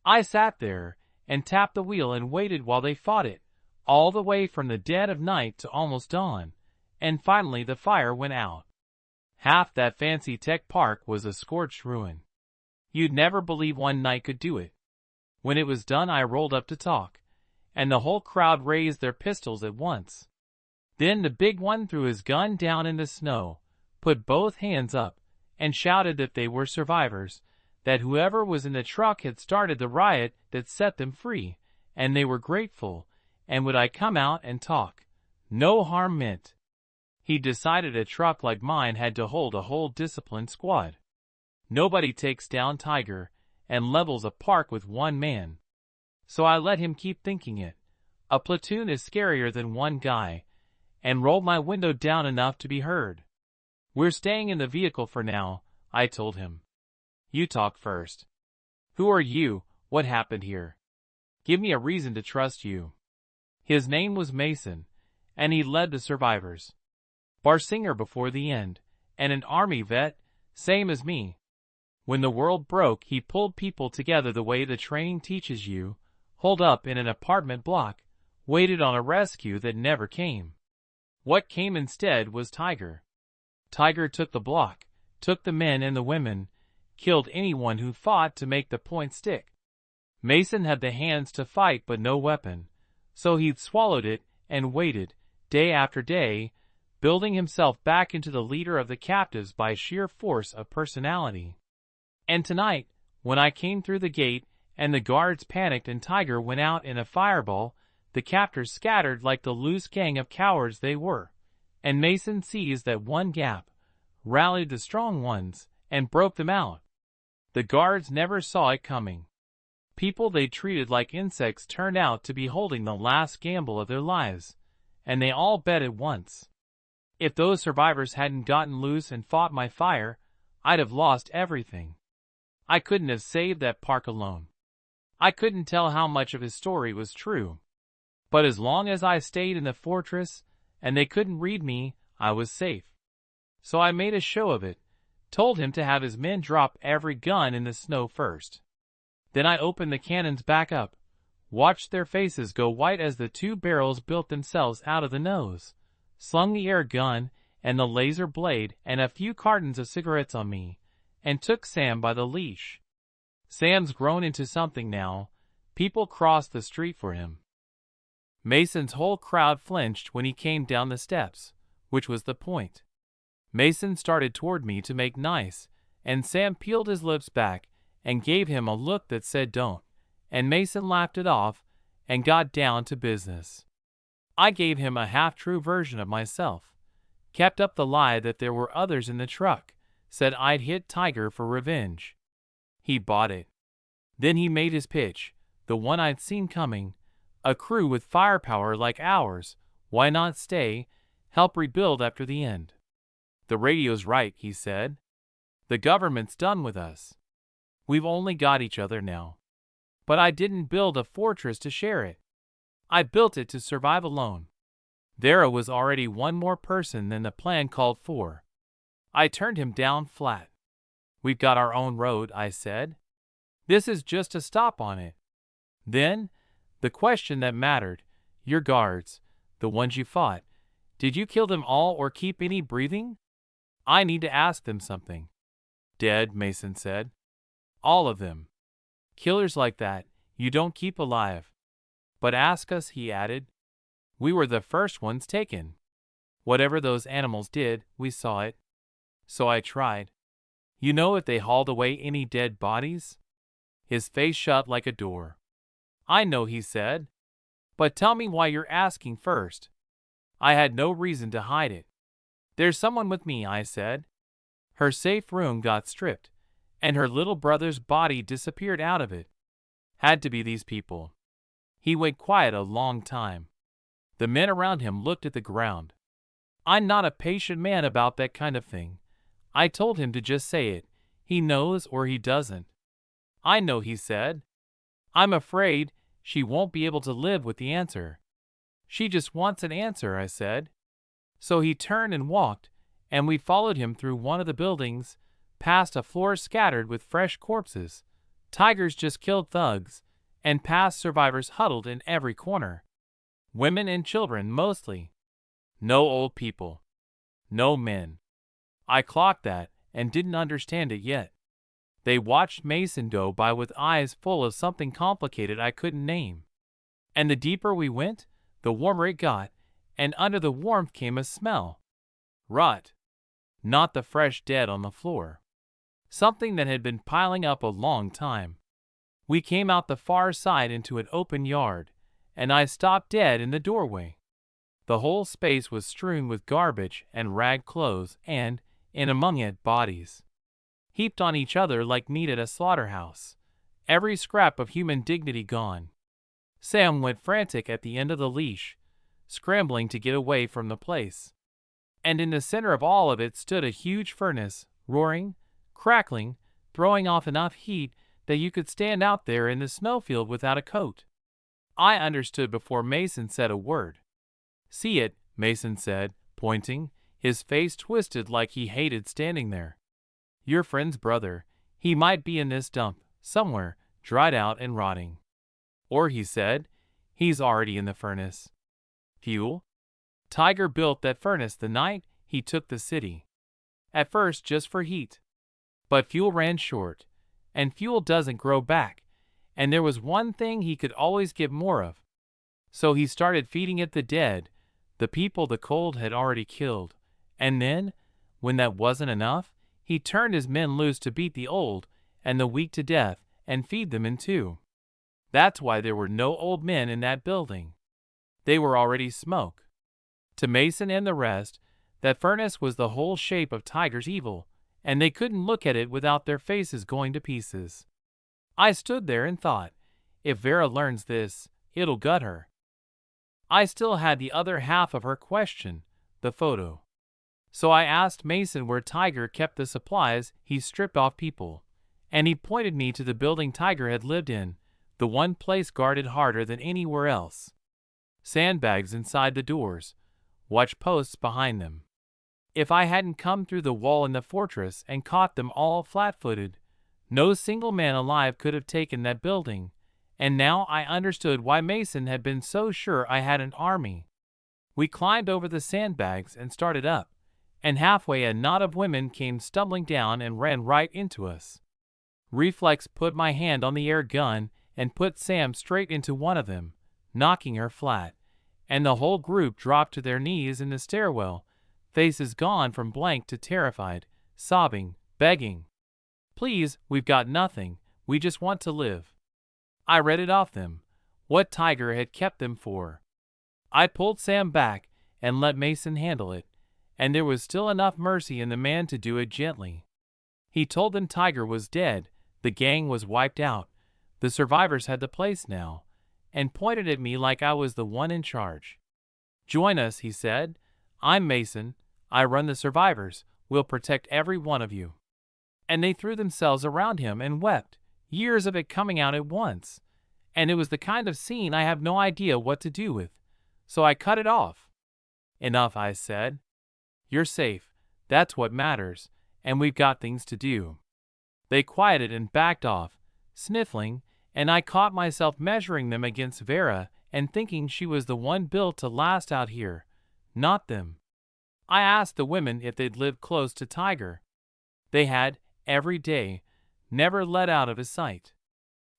I sat there, and tapped the wheel and waited while they fought it, all the way from the dead of night to almost dawn, and finally the fire went out. Half that fancy tech park was a scorched ruin. You'd never believe one night could do it. When it was done I rolled up to talk, and the whole crowd raised their pistols at once. Then the big one threw his gun down in the snow, put both hands up, and shouted that they were survivors, that whoever was in the truck had started the riot that set them free, and they were grateful, and would I come out and talk. No harm meant. He decided a truck like mine had to hold a whole disciplined squad. Nobody takes down Tiger and levels a park with one man. So I let him keep thinking it. A platoon is scarier than one guy, and rolled my window down enough to be heard. We're staying in the vehicle for now, I told him. You talk first. Who are you? What happened here? Give me a reason to trust you. His name was Mason, and he led the survivors. Barsinger before the end, and an army vet, same as me. When the world broke, he pulled people together the way the training teaches you, holed up in an apartment block, waited on a rescue that never came. What came instead was Tiger. Tiger took the block, took the men and the women, killed anyone who fought to make the point stick. Mason had the hands to fight but no weapon, so he'd swallowed it and waited, day after day, building himself back into the leader of the captives by sheer force of personality. And tonight, when I came through the gate and the guards panicked and Tiger went out in a fireball, the captors scattered like the loose gang of cowards they were, and Mason seized that one gap, rallied the strong ones, and broke them out. The guards never saw it coming. People they treated like insects turned out to be holding the last gamble of their lives, and they all bet at once. If those survivors hadn't gotten loose and fought my fire, I'd have lost everything. I couldn't have saved that park alone. I couldn't tell how much of his story was true. But as long as I stayed in the fortress and they couldn't read me, I was safe. So I made a show of it, told him to have his men drop every gun in the snow first. Then I opened the cannons back up, watched their faces go white as the two barrels built themselves out of the nose, slung the air gun and the laser blade and a few cartons of cigarettes on me, and took Sam by the leash. Sam's grown into something now. People crossed the street for him. Mason's whole crowd flinched when he came down the steps, which was the point. Mason started toward me to make nice, and Sam peeled his lips back and gave him a look that said don't, and Mason laughed it off and got down to business. I gave him a half-true version of myself, kept up the lie that there were others in the truck, said I'd hit Tiger for revenge. He bought it. Then he made his pitch, the one I'd seen coming. A crew with firepower like ours, why not stay, help rebuild after the end? The radio's right, he said. The government's done with us. We've only got each other now. But I didn't build a fortress to share it. I built it to survive alone. There was already one more person than the plan called for. I turned him down flat. We've got our own road, I said. This is just a stop on it. Then, the question that mattered, your guards, the ones you fought, did you kill them all or keep any breathing? I need to ask them something. Dead, Mason said. All of them. Killers like that, you don't keep alive. But ask us, he added. We were the first ones taken. Whatever those animals did, we saw it. So I tried. You know if they hauled away any dead bodies? His face shut like a door. I know, he said. But tell me why you're asking first. I had no reason to hide it. There's someone with me, I said. Her safe room got stripped, and her little brother's body disappeared out of it. Had to be these people. He went quiet a long time. The men around him looked at the ground. I'm not a patient man about that kind of thing. I told him to just say it. He knows or he doesn't. I know, he said. I'm afraid she won't be able to live with the answer. She just wants an answer, I said. So he turned and walked, and we followed him through one of the buildings, past a floor scattered with fresh corpses, tigers just killed thugs, and past survivors huddled in every corner. Women and children mostly. No old people. No men. I clocked that and didn't understand it yet. They watched Mason go by with eyes full of something complicated I couldn't name. And the deeper we went, the warmer it got, and under the warmth came a smell. Rot. Not the fresh dead on the floor. Something that had been piling up a long time. We came out the far side into an open yard, and I stopped dead in the doorway. The whole space was strewn with garbage and rag clothes and, in among it, bodies. Heaped on each other like meat at a slaughterhouse. Every scrap of human dignity gone. Sam went frantic at the end of the leash, scrambling to get away from the place. And in the center of all of it stood a huge furnace, roaring, crackling, throwing off enough heat that you could stand out there in the snowfield without a coat. I understood before Mason said a word. See it, Mason said, pointing, his face twisted like he hated standing there. Your friend's brother. He might be in this dump, somewhere, dried out and rotting. Or, he said, he's already in the furnace. Fuel? Tiger built that furnace the night he took the city. At first just for heat. But fuel ran short, and fuel doesn't grow back, and there was one thing he could always get more of. So he started feeding it the dead, the people the cold had already killed, and then, when that wasn't enough, he turned his men loose to beat the old and the weak to death and feed them in two. That's why there were no old men in that building. They were already smoke. To Mason and the rest, that furnace was the whole shape of Tiger's evil, and they couldn't look at it without their faces going to pieces. I stood there and thought, if Vera learns this, it'll gut her. I still had the other half of her question, the photo. So I asked Mason where Tiger kept the supplies he stripped off people, and he pointed me to the building Tiger had lived in, the one place guarded harder than anywhere else. sandbags inside the doors, watch posts behind them. If I hadn't come through the wall in the fortress and caught them all flat-footed, no single man alive could have taken that building, and now I understood why Mason had been so sure I had an army. We climbed over the sandbags and started up, and halfway a knot of women came stumbling down and ran right into us. Reflex put my hand on the air gun and put Sam straight into one of them, knocking her flat, and the whole group dropped to their knees in the stairwell, faces gone from blank to terrified, sobbing, begging. "Please, we've got nothing, we just want to live." I read it off them, what Tiger had kept them for. I pulled Sam back and let Mason handle it, and there was still enough mercy in the man to do it gently. He told them Tiger was dead, the gang was wiped out, the survivors had the place now, and pointed at me like I was the one in charge. "Join us," he said. "I'm Mason. I run the survivors. We'll protect every one of you." And they threw themselves around him and wept, years of it coming out at once. And it was the kind of scene I have no idea what to do with, so I cut it off. "Enough," I said. "You're safe, that's what matters, and we've got things to do." They quieted and backed off, sniffling, and I caught myself measuring them against Vera and thinking she was the one built to last out here, not them. I asked the women if they'd lived close to Tiger. They had, every day, never let out of his sight.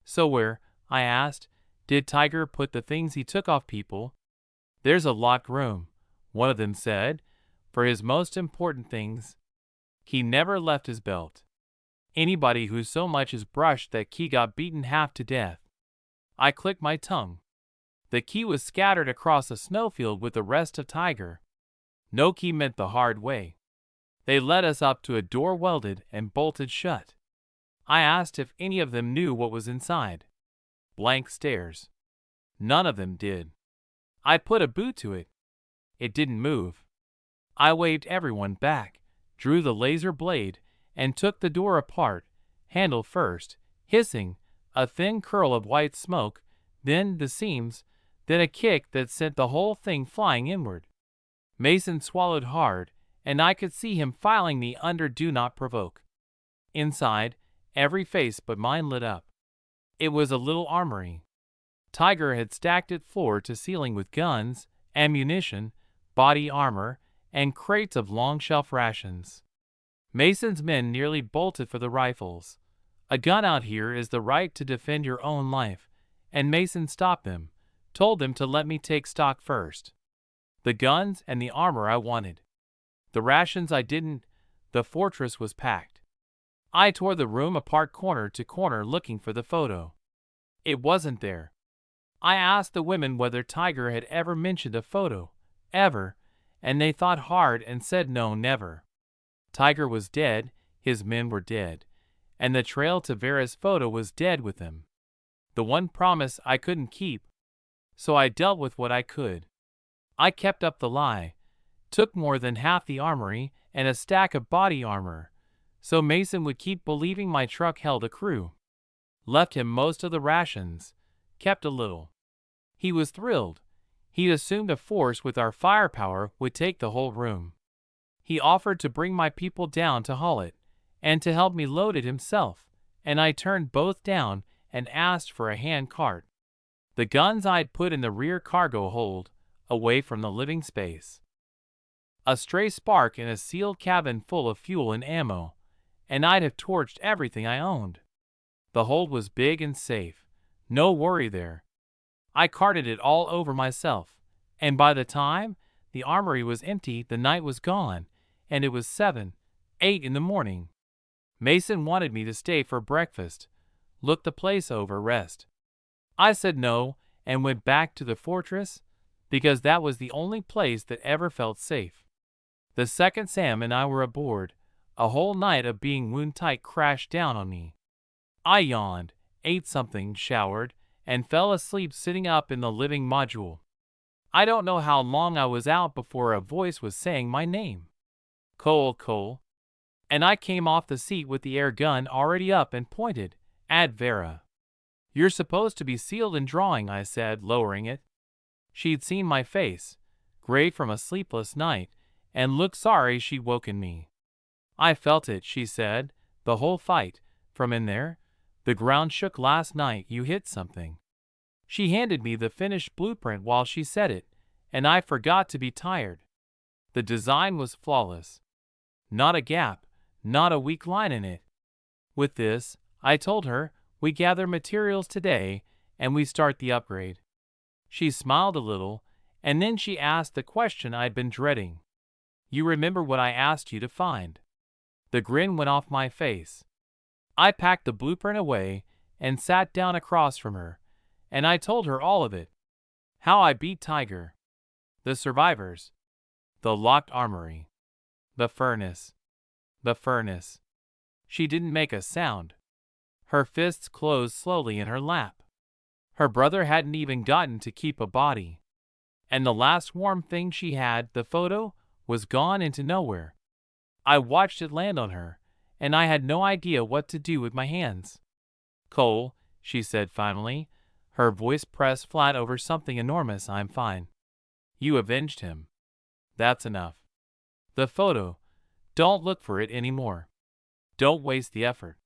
"So where," I asked, "did Tiger put the things he took off people?" "There's a locked room," one of them said, "for his most important things. He never left his belt. Anybody who so much as brushed that key got beaten half to death." I clicked my tongue. The key was scattered across a snowfield with the rest of Tiger. No key meant the hard way. They led us up to a door welded and bolted shut. I asked if any of them knew what was inside. Blank stares. None of them did. I put a boot to it. It didn't move. I waved everyone back, drew the laser blade, and took the door apart, handle first, hissing, a thin curl of white smoke, then the seams, then a kick that sent the whole thing flying inward. Mason swallowed hard, and I could see him filing me under Do Not Provoke. Inside, every face but mine lit up. It was a little armory. Tiger had stacked it floor to ceiling with guns, ammunition, body armor, and crates of long-shelf rations. Mason's men nearly bolted for the rifles. A gun out here is the right to defend your own life, and Mason stopped them, told them to let me take stock first. The guns and the armor I wanted. The rations I didn't. The fortress was packed. I tore the room apart corner to corner looking for the photo. It wasn't there. I asked the women whether Tiger had ever mentioned a photo, ever, and they thought hard and said no, never. Tiger was dead, his men were dead, and the trail to Vera's photo was dead with them. The one promise I couldn't keep. So I dealt with what I could. I kept up the lie, took more than half the armory and a stack of body armor, so Mason would keep believing my truck held a crew. Left him most of the rations, kept a little. He was thrilled. He'd assumed a force with our firepower would take the whole room. He offered to bring my people down to haul it, and to help me load it himself, and I turned both down and asked for a hand cart. The guns I'd put in the rear cargo hold, away from the living space. A stray spark in a sealed cabin full of fuel and ammo, and I'd have torched everything I owned. The hold was big and safe, no worry there. I carted it all over myself, and by the time the armory was empty, the night was gone, and it was 7, 8 in the morning. Mason wanted me to stay for breakfast, look the place over, rest. I said no and went back to the fortress, because that was the only place that ever felt safe. The second Sam and I were aboard, a whole night of being wound-tight crashed down on me. I yawned, ate something, showered, and fell asleep sitting up in the living module. I don't know how long I was out before a voice was saying my name. Cole. And I came off the seat with the air gun already up and pointed at Vera. "You're supposed to be sealed and drawing," I said, lowering it. She'd seen my face, gray from a sleepless night, and looked sorry she'd woken me. I felt it, she said, the whole fight, from in there. The ground shook last night, you hit something. She handed me the finished blueprint while she said it, and I forgot to be tired. The design was flawless. Not a gap, not a weak line in it. With this, I told her, we gather materials today and we start the upgrade. She smiled a little, and then she asked the question I'd been dreading. You remember what I asked you to find? The grin went off my face. I packed the blueprint away and sat down across from her, and I told her all of it. How I beat Tiger. The survivors. The locked armory. The furnace. The furnace. She didn't make a sound. Her fists closed slowly in her lap. Her brother hadn't even gotten to keep a body. And the last warm thing she had, the photo, was gone into nowhere. I watched it land on her, and I had no idea what to do with my hands. Cole, she said finally, her voice pressed flat over something enormous. I'm fine. You avenged him. That's enough. The photo. Don't look for it anymore. Don't waste the effort.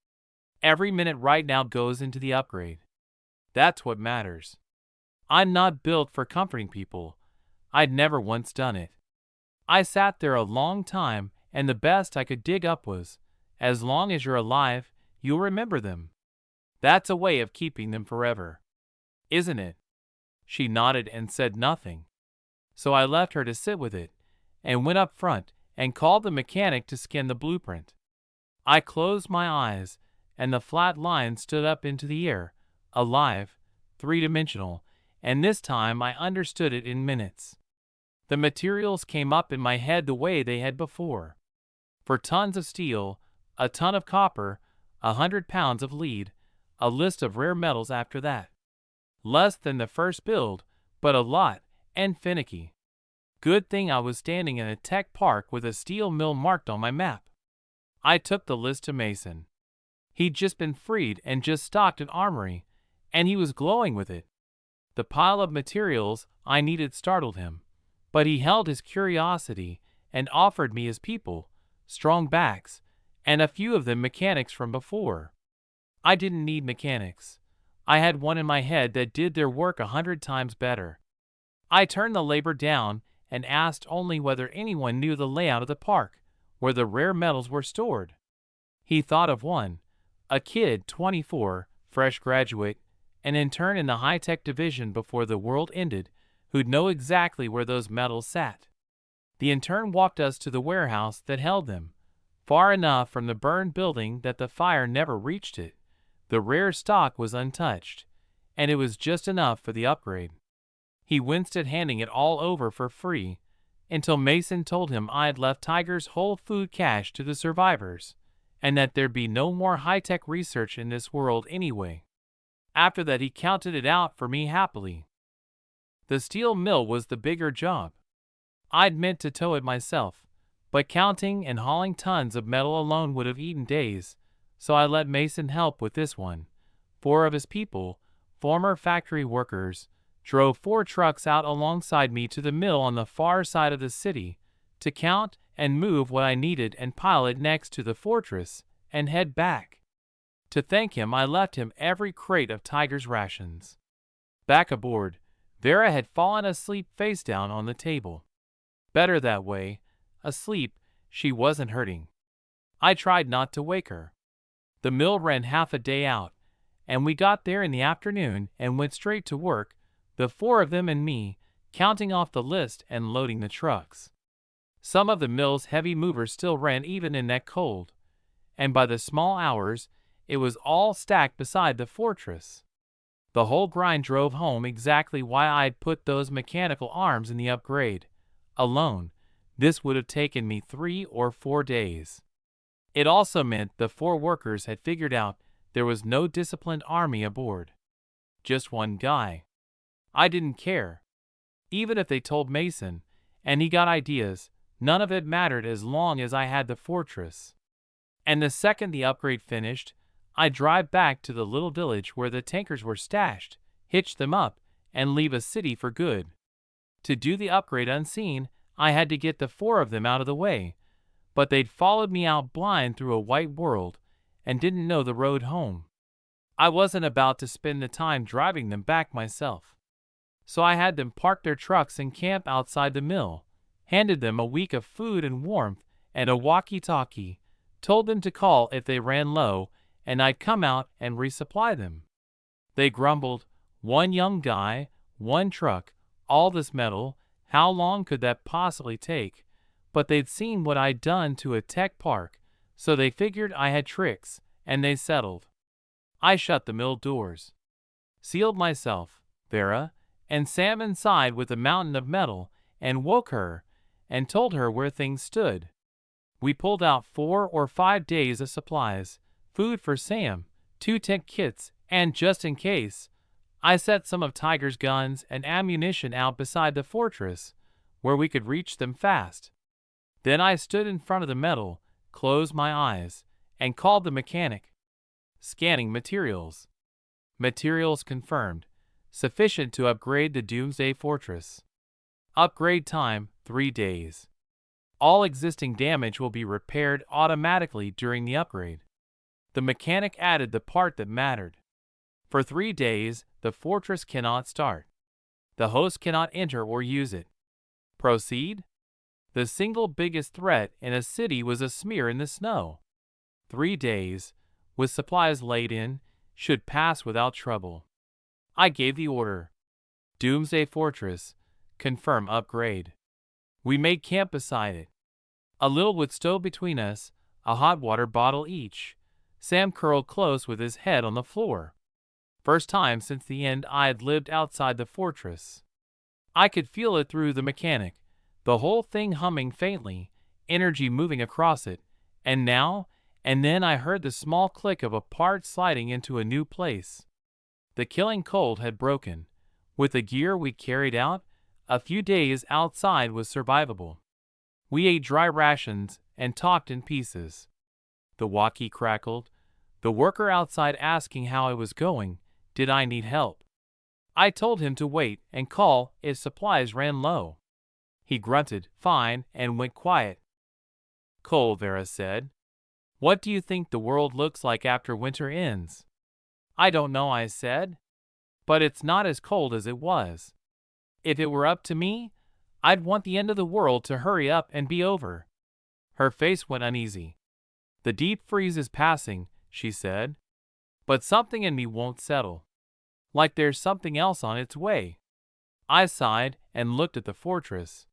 Every minute right now goes into the upgrade. That's what matters. I'm not built for comforting people. I'd never once done it. I sat there a long time, and the best I could dig up was, as long as you're alive, you'll remember them. That's a way of keeping them forever. Isn't it? She nodded and said nothing. So I left her to sit with it, and went up front and called the mechanic to scan the blueprint. I closed my eyes, and the flat line stood up into the air, alive, three-dimensional, and this time I understood it in minutes. The materials came up in my head the way they had before. For tons of steel, a ton of copper, 100 pounds of lead, a list of rare metals after that. Less than the first build, but a lot, and finicky. Good thing I was standing in a tech park with a steel mill marked on my map. I took the list to Mason. He'd just been freed and just stocked an armory, and he was glowing with it. The pile of materials I needed startled him, but he held his curiosity and offered me his people, strong backs, and a few of them mechanics from before. I didn't need mechanics. I had one in my head that did their work 100 times better. I turned the labor down and asked only whether anyone knew the layout of the park, where the rare metals were stored. He thought of one, a kid, 24, fresh graduate, an intern in the high-tech division before the world ended, who'd know exactly where those metals sat. The intern walked us to the warehouse that held them, far enough from the burned building that the fire never reached it. The rare stock was untouched, and it was just enough for the upgrade. He winced at handing it all over for free, until Mason told him I had left Tiger's whole food cache to the survivors, and that there'd be no more high-tech research in this world anyway. After that he counted it out for me happily. The steel mill was the bigger job. I'd meant to tow it myself, but counting and hauling tons of metal alone would have eaten days, so I let Mason help with this one. 4 of his people, former factory workers, drove 4 trucks out alongside me to the mill on the far side of the city to count and move what I needed and pile it next to the fortress and head back. To thank him, I left him every crate of Tiger's rations. Back aboard, Vera had fallen asleep face down on the table. Better that way. Asleep, she wasn't hurting. I tried not to wake her. The mill ran half a day out, and we got there in the afternoon and went straight to work, the 4 of them and me, counting off the list and loading the trucks. Some of the mill's heavy movers still ran even in that cold, and by the small hours, it was all stacked beside the fortress. The whole grind drove home exactly why I'd put those mechanical arms in the upgrade. Alone, this would have taken me 3 or 4 days. It also meant the 4 workers had figured out there was no disciplined army aboard. Just one guy. I didn't care. Even if they told Mason, and he got ideas, none of it mattered as long as I had the fortress. And the second the upgrade finished, I'd drive back to the little village where the tankers were stashed, hitch them up, and leave a city for good. To do the upgrade unseen, I had to get the four of them out of the way, but they'd followed me out blind through a white world and didn't know the road home. I wasn't about to spend the time driving them back myself. So I had them park their trucks and camp outside the mill, handed them a week of food and warmth and a walkie-talkie, told them to call if they ran low, and I'd come out and resupply them. They grumbled, "One young guy, one truck, all this metal, how long could that possibly take?" But they'd seen what I'd done to a tech park, so they figured I had tricks, and they settled. I shut the mill doors, sealed myself, Vera, and Sam inside with a mountain of metal, and woke her, and told her where things stood. We pulled out 4 or 5 days of supplies, food for Sam, 2 tech kits, and just in case, I set some of Tiger's guns and ammunition out beside the fortress, where we could reach them fast. Then I stood in front of the metal, closed my eyes, and called the mechanic. Scanning materials. Materials confirmed. Sufficient to upgrade the Doomsday Fortress. Upgrade time, 3 days. All existing damage will be repaired automatically during the upgrade. The mechanic added the part that mattered. For 3 days, the fortress cannot start. The host cannot enter or use it. Proceed? The single biggest threat in a city was a smear in the snow. 3 days, with supplies laid in, should pass without trouble. I gave the order. Doomsday Fortress, confirm upgrade. We made camp beside it. A little wood stove between us, a hot water bottle each. Sam curled close with his head on the floor. First time since the end I had lived outside the fortress. I could feel it through the mechanic, the whole thing humming faintly, energy moving across it, and now and then I heard the small click of a part sliding into a new place. The killing cold had broken. With the gear we carried out, a few days outside was survivable. We ate dry rations and talked in pieces. The walkie crackled. The worker outside asking how I was going, did I need help? I told him to wait and call if supplies ran low. He grunted, fine, and went quiet. Cold, Vera said. What do you think the world looks like after winter ends? I don't know, I said. But it's not as cold as it was. If it were up to me, I'd want the end of the world to hurry up and be over. Her face went uneasy. The deep freeze is passing, she said. But something in me won't settle. Like there's something else on its way. I sighed and looked at the fortress.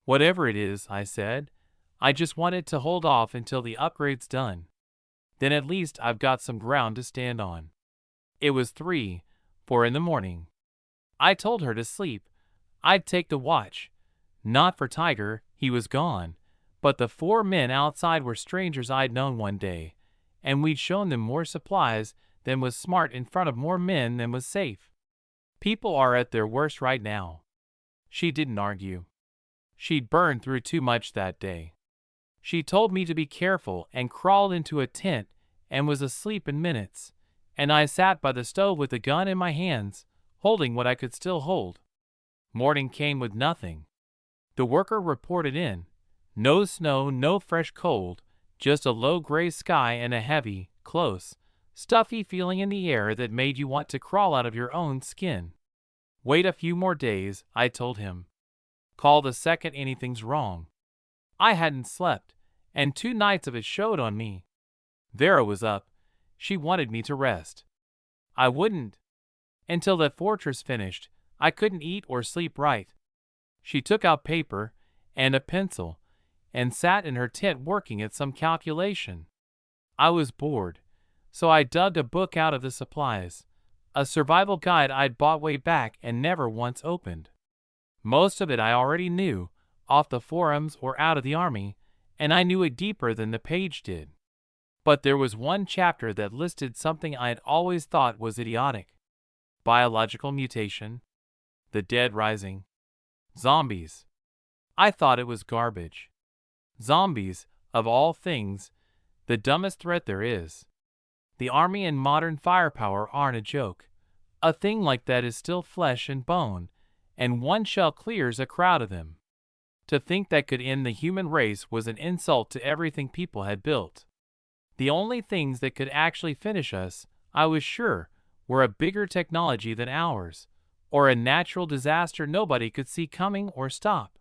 Whatever it is, I said, I just want it to hold off until the upgrade's done. Then at least I've got some ground to stand on. It was 3, 4 in the morning. I told her to sleep. I'd take the watch. Not for Tiger, he was gone, but the 4 men outside were strangers I'd known one day, and we'd shown them more supplies than was smart in front of more men than was safe. People are at their worst right now. She didn't argue. She'd burned through too much that day. She told me to be careful and crawled into a tent and was asleep in minutes, and I sat by the stove with a gun in my hands, holding what I could still hold. Morning came with nothing. The worker reported in. No snow, no fresh cold, just a low gray sky and a heavy, close, stuffy feeling in the air that made you want to crawl out of your own skin. Wait a few more days, I told him. Call the second anything's wrong. I hadn't slept, and 2 nights of it showed on me. Vera was up. She wanted me to rest. I wouldn't. Until that fortress finished, I couldn't eat or sleep right. She took out paper and a pencil and sat in her tent working at some calculation. I was bored, so I dug a book out of the supplies, a survival guide I'd bought way back and never once opened. Most of it I already knew, off the forums or out of the army, and I knew it deeper than the page did. But there was one chapter that listed something I had always thought was idiotic. Biological mutation. The dead rising. Zombies. I thought it was garbage. Zombies, of all things, the dumbest threat there is. The army and modern firepower aren't a joke. A thing like that is still flesh and bone, and one shell clears a crowd of them. To think that could end the human race was an insult to everything people had built. The only things that could actually finish us, I was sure, were a bigger technology than ours, or a natural disaster nobody could see coming or stop.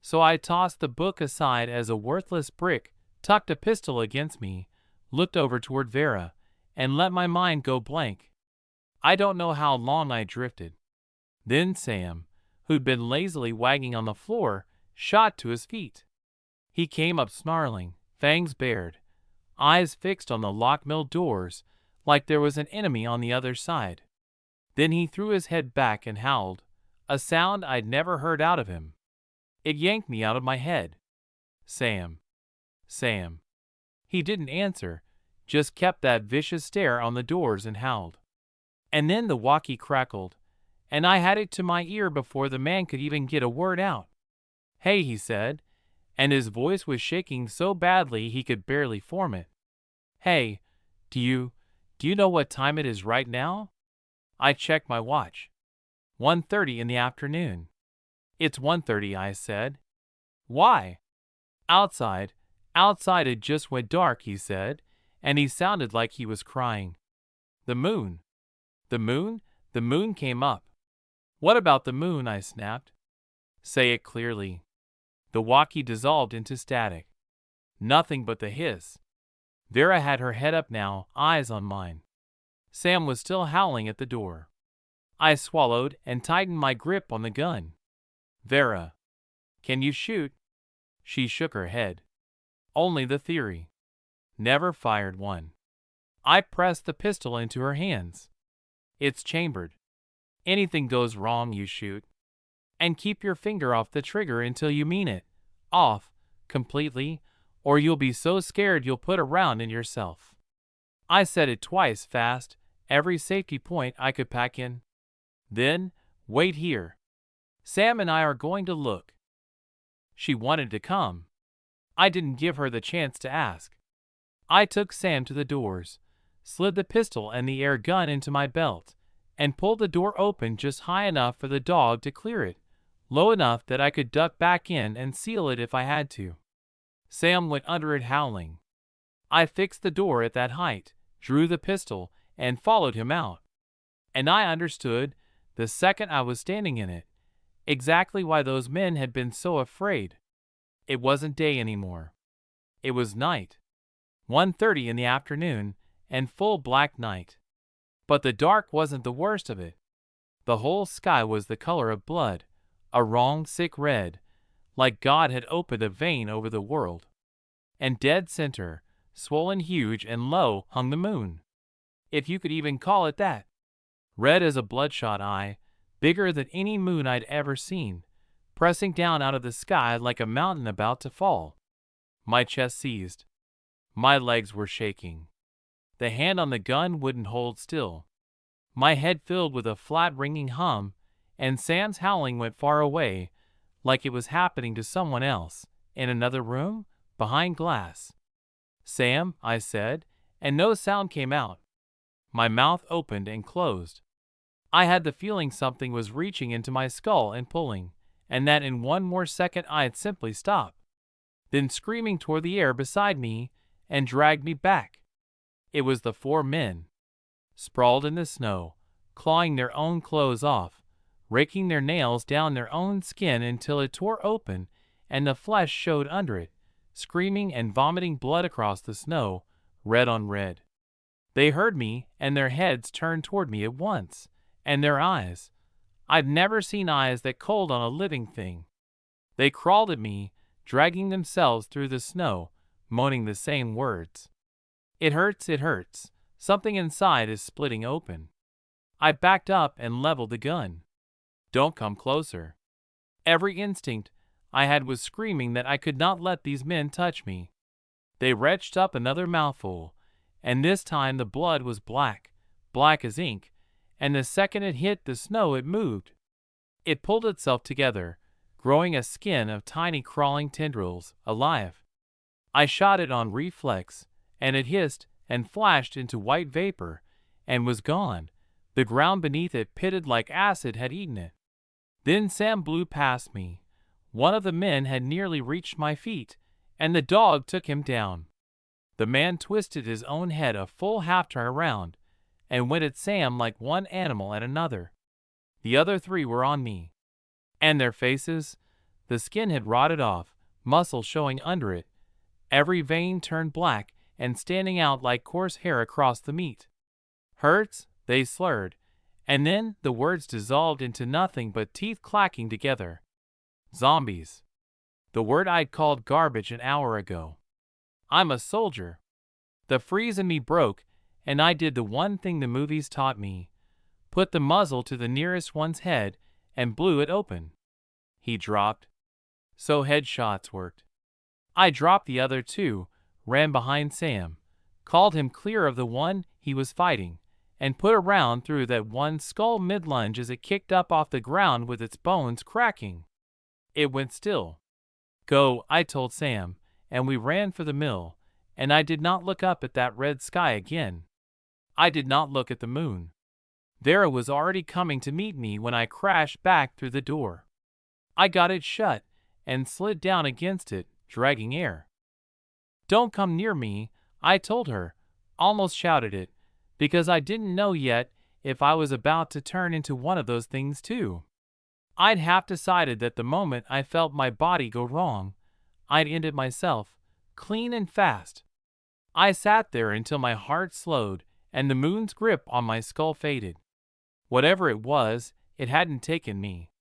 So I tossed the book aside as a worthless brick, tucked a pistol against me, looked over toward Vera, and let my mind go blank. I don't know how long I drifted. Then Sam, who'd been lazily wagging on the floor, shot to his feet. He came up snarling, fangs bared, eyes fixed on the lock mill doors, like there was an enemy on the other side. Then he threw his head back and howled, a sound I'd never heard out of him. It yanked me out of my head. Sam. Sam. He didn't answer, just kept that vicious stare on the doors and howled. And then the walkie crackled, and I had it to my ear before the man could even get a word out. "Hey," he said, and his voice was shaking so badly he could barely form it. "Hey, do you know what time it is right now?" I checked my watch. 1:30 in the afternoon. "It's 1:30, I said. "Why?" Outside it just went dark," he said, and he sounded like he was crying. "The moon." "The moon?" "The moon came up." "What about the moon?" I snapped. "Say it clearly." The walkie dissolved into static. Nothing but the hiss. Vera had her head up now, eyes on mine. Sam was still howling at the door. I swallowed and tightened my grip on the gun. "Vera, can you shoot?" She shook her head. "Only the theory. Never fired one." I pressed the pistol into her hands. "It's chambered. Anything goes wrong, you shoot. And keep your finger off the trigger until you mean it. Off, completely, or you'll be so scared you'll put a round in yourself." I said it twice fast, every safety point I could pack in. Then, "Wait here. Sam and I are going to look." She wanted to come. I didn't give her the chance to ask. I took Sam to the doors, slid the pistol and the air gun into my belt, and pulled the door open just high enough for the dog to clear it, low enough that I could duck back in and seal it if I had to. Sam went under it howling. I fixed the door at that height, drew the pistol, and followed him out. And I understood, the second I was standing in it, exactly why those men had been so afraid. It wasn't day anymore. It was night. 1:30 in the afternoon, and full black night. But the dark wasn't the worst of it. The whole sky was the color of blood, a wrong, sick red, like God had opened a vein over the world. And dead center, swollen huge and low, hung the moon. If you could even call it that. Red as a bloodshot eye, bigger than any moon I'd ever seen, pressing down out of the sky like a mountain about to fall. My chest seized. My legs were shaking. The hand on the gun wouldn't hold still. My head filled with a flat ringing hum, and Sam's howling went far away, like it was happening to someone else, in another room, behind glass. "Sam," I said, and no sound came out. My mouth opened and closed. I had the feeling something was reaching into my skull and pulling, and that in one more second I'd simply stop. Then screaming toward the air beside me and dragged me back. It was the 4 men. Sprawled in the snow, clawing their own clothes off, raking their nails down their own skin until it tore open and the flesh showed under it, screaming and vomiting blood across the snow, red on red. They heard me, and their heads turned toward me at once, and their eyes. I'd never seen eyes that cold on a living thing. They crawled at me, dragging themselves through the snow, moaning the same words. "It hurts, it hurts. Something inside is splitting open." I backed up and leveled the gun. "Don't come closer." Every instinct I had was screaming that I could not let these men touch me. They retched up another mouthful, and this time the blood was black, black as ink, and the second it hit the snow it moved. It pulled itself together, growing a skin of tiny crawling tendrils, alive. I shot it on reflex, and it hissed and flashed into white vapor, and was gone. The ground beneath it pitted like acid had eaten it. Then Sam blew past me. One of the men had nearly reached my feet, and the dog took him down. The man twisted his own head a full half-turn around, and went at Sam like one animal at another. The other three were on me. And their faces? The skin had rotted off, muscle showing under it, every vein turned black and standing out like coarse hair across the meat. Hurts? They slurred, and then the words dissolved into nothing but teeth clacking together. Zombies. The word I'd called garbage an hour ago. I'm a soldier. The freeze in me broke, and I did the one thing the movies taught me. Put the muzzle to the nearest one's head and blew it open. He dropped. So headshots worked. I dropped the other two, ran behind Sam, called him clear of the one he was fighting, and put a round through that one skull mid-lunge as it kicked up off the ground with its bones cracking. It went still. Go, I told Sam, and we ran for the mill, and I did not look up at that red sky again. I did not look at the moon. Vera was already coming to meet me when I crashed back through the door. I got it shut and slid down against it, dragging air. Don't come near me, I told her, almost shouted it, because I didn't know yet if I was about to turn into one of those things too. I'd half decided that the moment I felt my body go wrong, I'd end it myself, clean and fast. I sat there until my heart slowed and the moon's grip on my skull faded. Whatever it was, it hadn't taken me.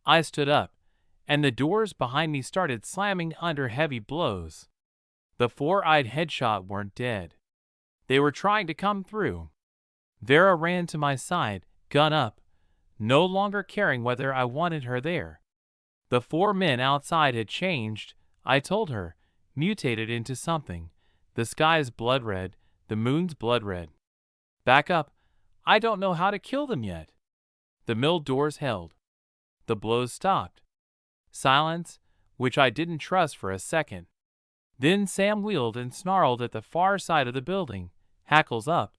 I stood up, and the doors behind me started slamming under heavy blows. The four I'd headshot weren't dead. They were trying to come through. Vera ran to my side, gun up, no longer caring whether I wanted her there. The four men outside had changed, I told her, mutated into something. The sky's blood red, the moon's blood red. Back up. I don't know how to kill them yet. The mill doors held. The blows stopped. Silence, which I didn't trust for a second. Then Sam wheeled and snarled at the far side of the building, hackles up,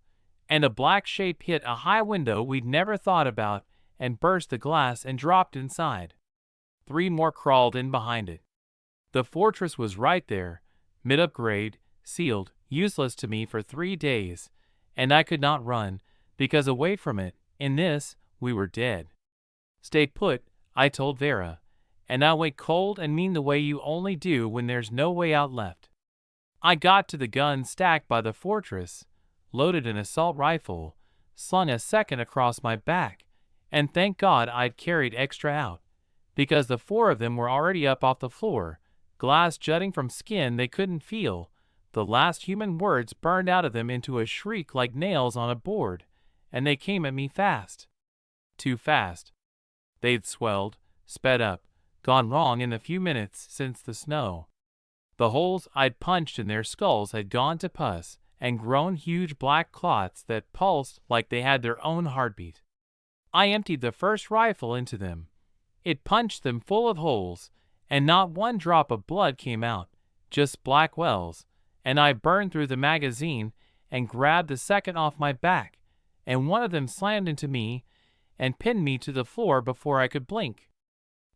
and a black shape hit a high window we'd never thought about and burst the glass and dropped inside. Three more crawled in behind it. The fortress was right there, mid-upgrade, sealed, useless to me for 3 days, and I could not run, because away from it, in this, we were dead. Stay put, I told Vera, and I'll wait cold and mean the way you only do when there's no way out left. I got to the gun stacked by the fortress, loaded an assault rifle, slung a second across my back, and thank God I'd carried extra out, because the four of them were already up off the floor, glass jutting from skin they couldn't feel. The last human words burned out of them into a shriek like nails on a board, and they came at me fast. Too fast. They'd swelled, sped up, gone wrong in the few minutes since the snow. The holes I'd punched in their skulls had gone to pus and grown huge black clots that pulsed like they had their own heartbeat. I emptied the first rifle into them. It punched them full of holes, and not one drop of blood came out, just black wells, and I burned through the magazine and grabbed the second off my back, and one of them slammed into me and pinned me to the floor before I could blink.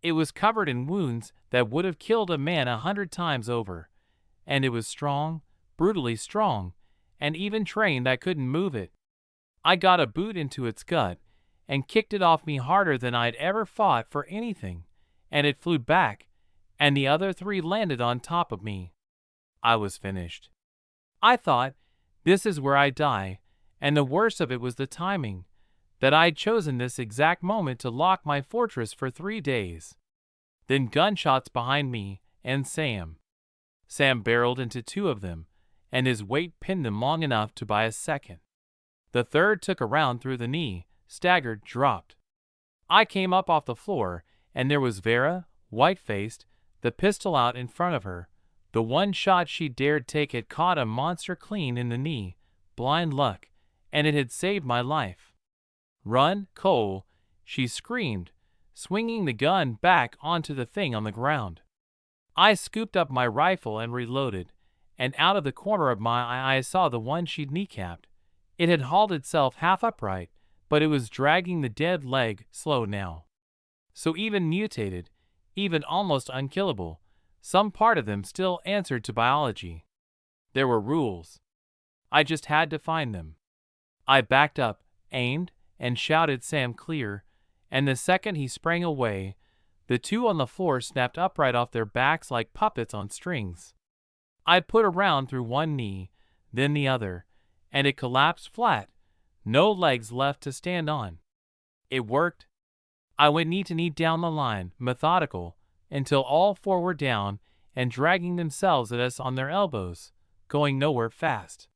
It was covered in wounds that would have killed a man 100 times over, and it was strong, brutally strong, and even trained I couldn't move it. I got a boot into its gut and kicked it off me harder than I'd ever fought for anything, and it flew back, and the other three landed on top of me. I was finished. I thought, this is where I die, and the worst of it was the timing, that I'd chosen this exact moment to lock my fortress for 3 days. Then gunshots behind me, and Sam. Sam barreled into 2 of them, and his weight pinned them long enough to buy a second. The third took a round through the knee, staggered, dropped. I came up off the floor, and there was Vera, white-faced, the pistol out in front of her. The one shot she dared take had caught a monster clean in the knee, blind luck, and it had saved my life. Run, Cole, she screamed, swinging the gun back onto the thing on the ground. I scooped up my rifle and reloaded, and out of the corner of my eye I saw the one she'd kneecapped. It had hauled itself half upright, but it was dragging the dead leg slow now. So even mutated, even almost unkillable, some part of them still answered to biology. There were rules. I just had to find them. I backed up, aimed, and shouted Sam clear, and the second he sprang away, the two on the floor snapped upright off their backs like puppets on strings. I put a round through one knee, then the other, and it collapsed flat, no legs left to stand on. It worked. I went knee to knee down the line, methodical, until all four were down and dragging themselves at us on their elbows, going nowhere fast.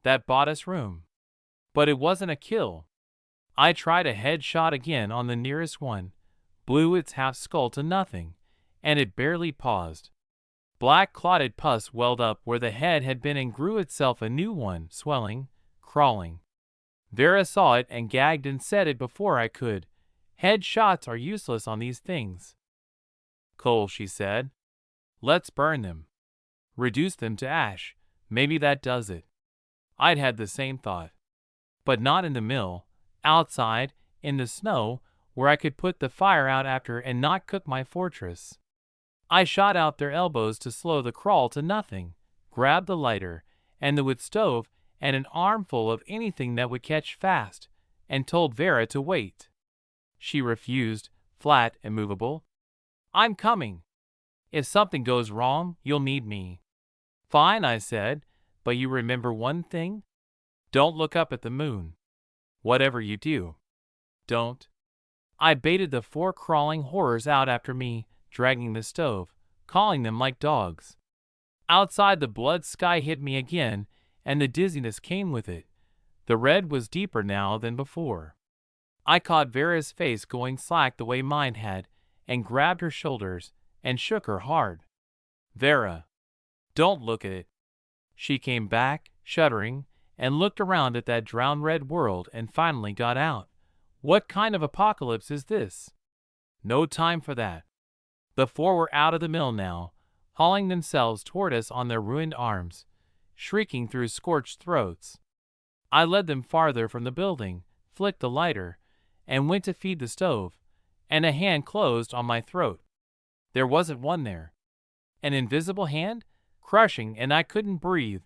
That bought us room. But it wasn't a kill. I tried a headshot again on the nearest one, blew its half skull to nothing, and it barely paused. Black clotted pus welled up where the head had been and grew itself a new one, swelling, crawling. Vera saw it and gagged and said it before I could. Head shots are useless on these things. Cole, she said. Let's burn them. Reduce them to ash. Maybe that does it. I'd had the same thought. But not in the mill. Outside, in the snow, where I could put the fire out after and not cook my fortress. I shot out their elbows to slow the crawl to nothing, grabbed the lighter, and the wood stove, and an armful of anything that would catch fast, and told Vera to wait. She refused, flat, immovable. I'm coming. If something goes wrong, you'll need me. Fine, I said, but you remember one thing? Don't look up at the moon. Whatever you do, don't. I baited the four crawling horrors out after me, dragging the stove, calling them like dogs. Outside, the blood sky hit me again, and the dizziness came with it. The red was deeper now than before. I caught Vera's face going slack the way mine had, and grabbed her shoulders, and shook her hard. Vera, don't look at it. She came back, shuddering, and looked around at that drowned red world and finally got out. What kind of apocalypse is this? No time for that. The four were out of the mill now, hauling themselves toward us on their ruined arms, shrieking through scorched throats. I led them farther from the building, flicked the lighter, and went to feed the stove, and a hand closed on my throat. There wasn't one there. An invisible hand, crushing, and I couldn't breathe.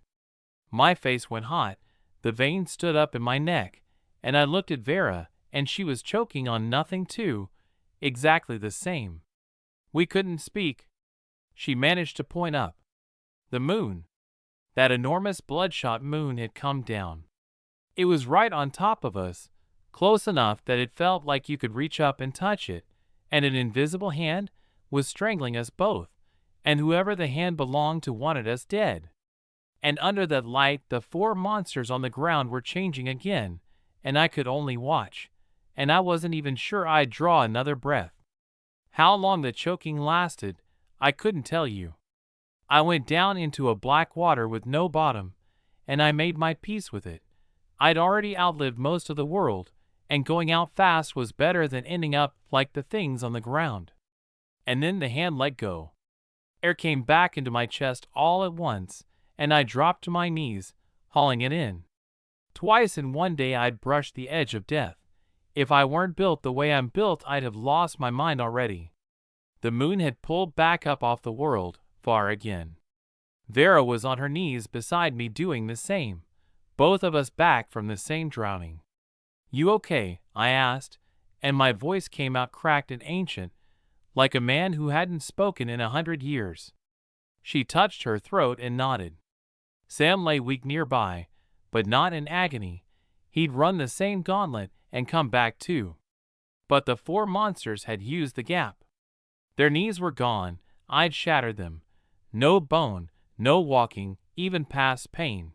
My face went hot, the veins stood up in my neck, and I looked at Vera, and she was choking on nothing too, exactly the same. We couldn't speak. She managed to point up. The moon. That enormous bloodshot moon had come down. It was right on top of us, close enough that it felt like you could reach up and touch it, and an invisible hand was strangling us both, and whoever the hand belonged to wanted us dead. And under that light, the four monsters on the ground were changing again, and I could only watch, and I wasn't even sure I'd draw another breath. How long the choking lasted, I couldn't tell you. I went down into a black water with no bottom, and I made my peace with it. I'd already outlived most of the world, and going out fast was better than ending up like the things on the ground. And then the hand let go. Air came back into my chest all at once, and I dropped to my knees, hauling it in. Twice in one day I'd brushed the edge of death. If I weren't built the way I'm built, I'd have lost my mind already. The moon had pulled back up off the world, far again. Vera was on her knees beside me doing the same, both of us back from the same drowning. You okay? I asked, and my voice came out cracked and ancient, like a man who hadn't spoken in 100 years. She touched her throat and nodded. Sam lay weak nearby, but not in agony. He'd run the same gauntlet and come back too. But the four monsters had used the gap. Their knees were gone. I'd shattered them. No bone, no walking, even past pain.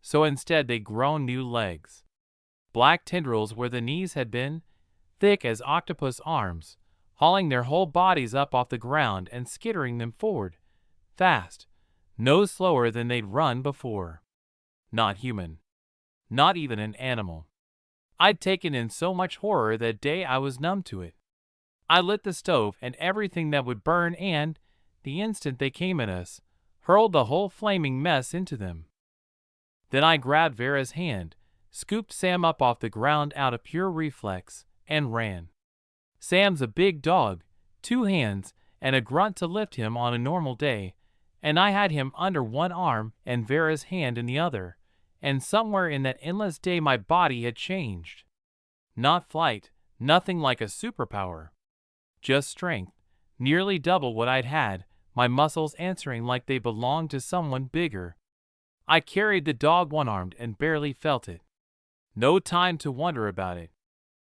So instead they'd grown new legs. Black tendrils where the knees had been, thick as octopus arms, hauling their whole bodies up off the ground and skittering them forward, fast, no slower than they'd run before. Not human. Not even an animal. I'd taken in so much horror that day I was numb to it. I lit the stove and everything that would burn and, the instant they came at us, hurled the whole flaming mess into them. Then I grabbed Vera's hand, scooped Sam up off the ground out of pure reflex, and ran. Sam's a big dog, 2 hands, and a grunt to lift him on a normal day, and I had him under one arm and Vera's hand in the other, and somewhere in that endless day my body had changed. Not flight, nothing like a superpower. Just strength, nearly double what I'd had, my muscles answering like they belonged to someone bigger. I carried the dog one-armed and barely felt it. No time to wonder about it.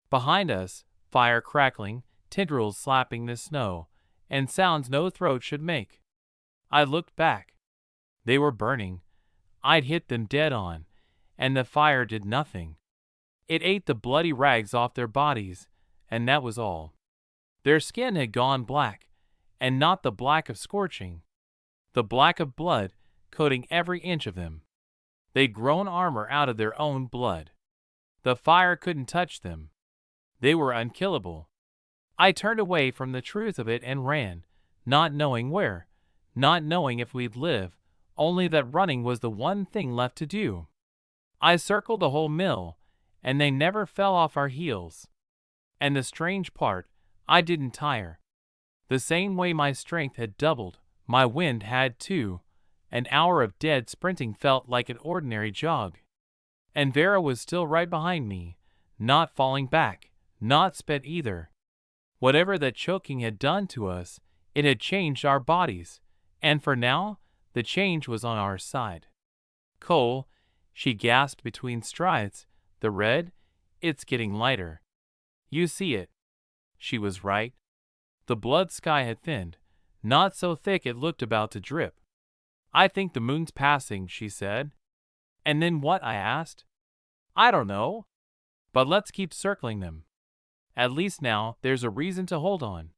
Behind us, fire crackling, tendrils slapping the snow, and sounds no throat should make. I looked back. They were burning. I'd hit them dead on, and the fire did nothing. It ate the bloody rags off their bodies, and that was all. Their skin had gone black, and not the black of scorching. The black of blood, coating every inch of them. They'd grown armor out of their own blood. The fire couldn't touch them. They were unkillable. I turned away from the truth of it and ran, not knowing where, not knowing if we'd live, only that running was the one thing left to do. I circled the whole mill, and they never fell off our heels. And the strange part, I didn't tire. The same way my strength had doubled, my wind had too. An hour of dead sprinting felt like an ordinary jog. And Vera was still right behind me, not falling back, not sped either. Whatever that choking had done to us, it had changed our bodies, and for now, the change was on our side. Cole, she gasped between strides, the red, it's getting lighter. You see it. She was right. The blood sky had thinned, not so thick it looked about to drip. I think the moon's passing, she said. And then what? I asked. I don't know. But let's keep circling them. At least now there's a reason to hold on.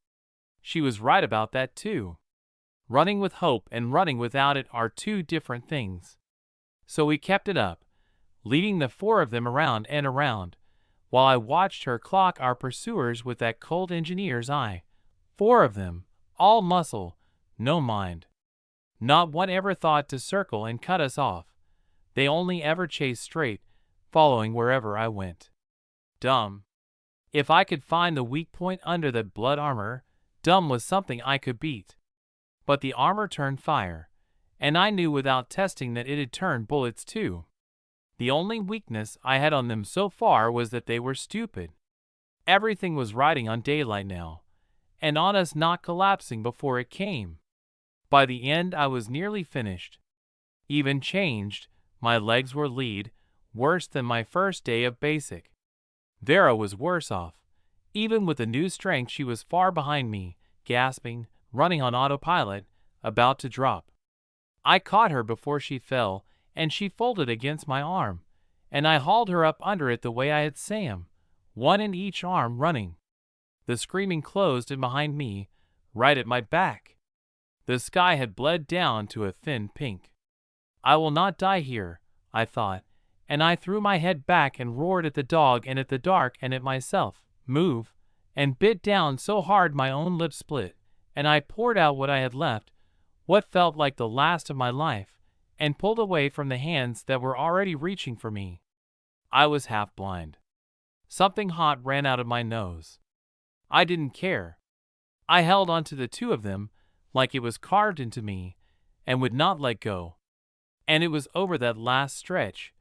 She was right about that too. Running with hope and running without it are two different things. So we kept it up, leading the 4 of them around and around, while I watched her clock our pursuers with that cold engineer's eye. 4 of them, all muscle, no mind. Not one ever thought to circle and cut us off. They only ever chased straight, following wherever I went. Dumb. If I could find the weak point under that blood armor, dumb was something I could beat. But the armor turned fire, and I knew without testing that it had turned bullets too. The only weakness I had on them so far was that they were stupid. Everything was riding on daylight now, and on us not collapsing before it came. By the end I was nearly finished. Even changed, my legs were lead, worse than my first day of basic. Vera was worse off. Even with the new strength she was far behind me, gasping, running on autopilot, about to drop. I caught her before she fell, and she folded against my arm, and I hauled her up under it the way I had Sam, one in each arm running. The screaming closed in behind me, right at my back. The sky had bled down to a thin pink. I will not die here, I thought, and I threw my head back and roared at the dog and at the dark and at myself, move, and bit down so hard my own lips split, and I poured out what I had left, what felt like the last of my life, and pulled away from the hands that were already reaching for me. I was half blind. Something hot ran out of my nose. I didn't care. I held onto the 2 of them like it was carved into me, and would not let go. And it was over that last stretch,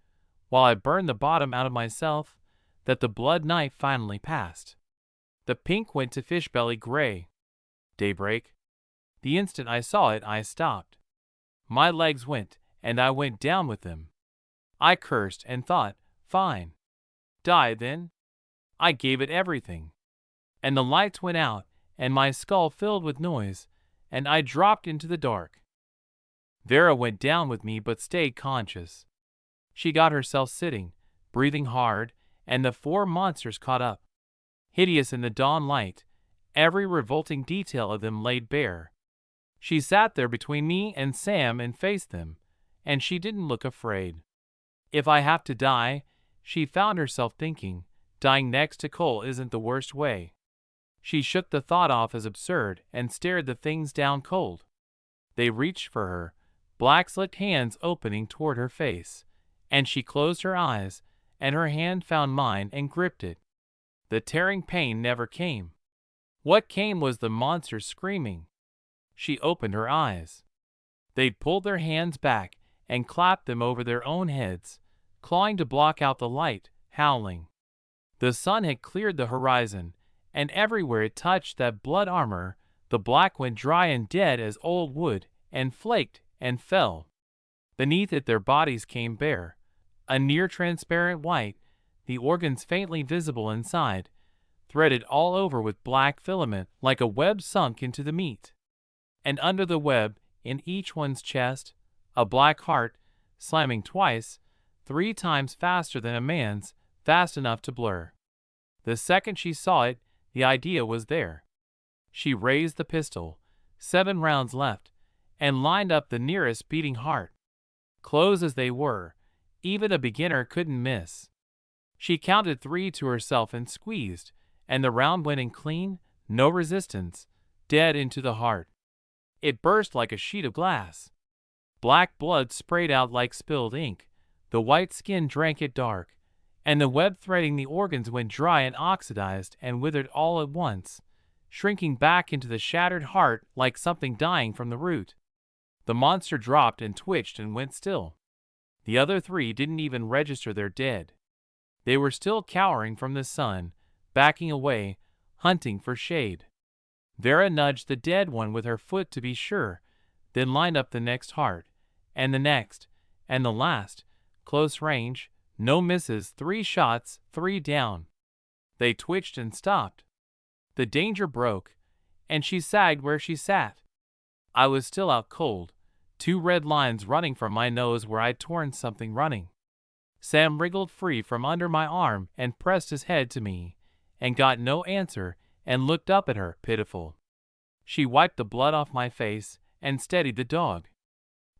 while I burned the bottom out of myself, that the blood knife finally passed. The pink went to fish-belly gray. Daybreak. The instant I saw it, I stopped. My legs went, and I went down with them. I cursed and thought, fine. Die then. I gave it everything. And the lights went out, and my skull filled with noise, and I dropped into the dark. Vera went down with me but stayed conscious. She got herself sitting, breathing hard, and the 4 monsters caught up. Hideous in the dawn light, every revolting detail of them laid bare. She sat there between me and Sam and faced them, and she didn't look afraid. If I have to die, she found herself thinking, dying next to Cole isn't the worst way. She shook the thought off as absurd and stared the things down cold. They reached for her, black slicked hands opening toward her face, and she closed her eyes, and her hand found mine and gripped it. The tearing pain never came. What came was the monster screaming. She opened her eyes. They'd pulled their hands back and clapped them over their own heads, clawing to block out the light, howling. The sun had cleared the horizon, and everywhere it touched that blood armor, the black went dry and dead as old wood, and flaked and fell. Beneath it their bodies came bare, a near transparent white, the organs faintly visible inside, threaded all over with black filament like a web sunk into the meat. And under the web, in each one's chest, a black heart, slamming twice, 3 times faster than a man's, fast enough to blur. The second she saw it, the idea was there. She raised the pistol, 7 rounds left, and lined up the nearest beating heart. Close as they were, even a beginner couldn't miss. She counted 3 to herself and squeezed, and the round went in clean, no resistance, dead into the heart. It burst like a sheet of glass. Black blood sprayed out like spilled ink, the white skin drank it dark, and the web threading the organs went dry and oxidized and withered all at once, shrinking back into the shattered heart like something dying from the root. The monster dropped and twitched and went still. The other 3 didn't even register their dead. They were still cowering from the sun, backing away, hunting for shade. Vera nudged the dead one with her foot to be sure, then lined up the next heart, and the last, close range, no misses, 3 shots, 3 down. They twitched and stopped. The danger broke, and she sagged where she sat. I was still out cold, 2 red lines running from my nose where I'd torn something running. Sam wriggled free from under my arm and pressed his head to me, and got no answer, and looked up at her, pitiful. She wiped the blood off my face and steadied the dog.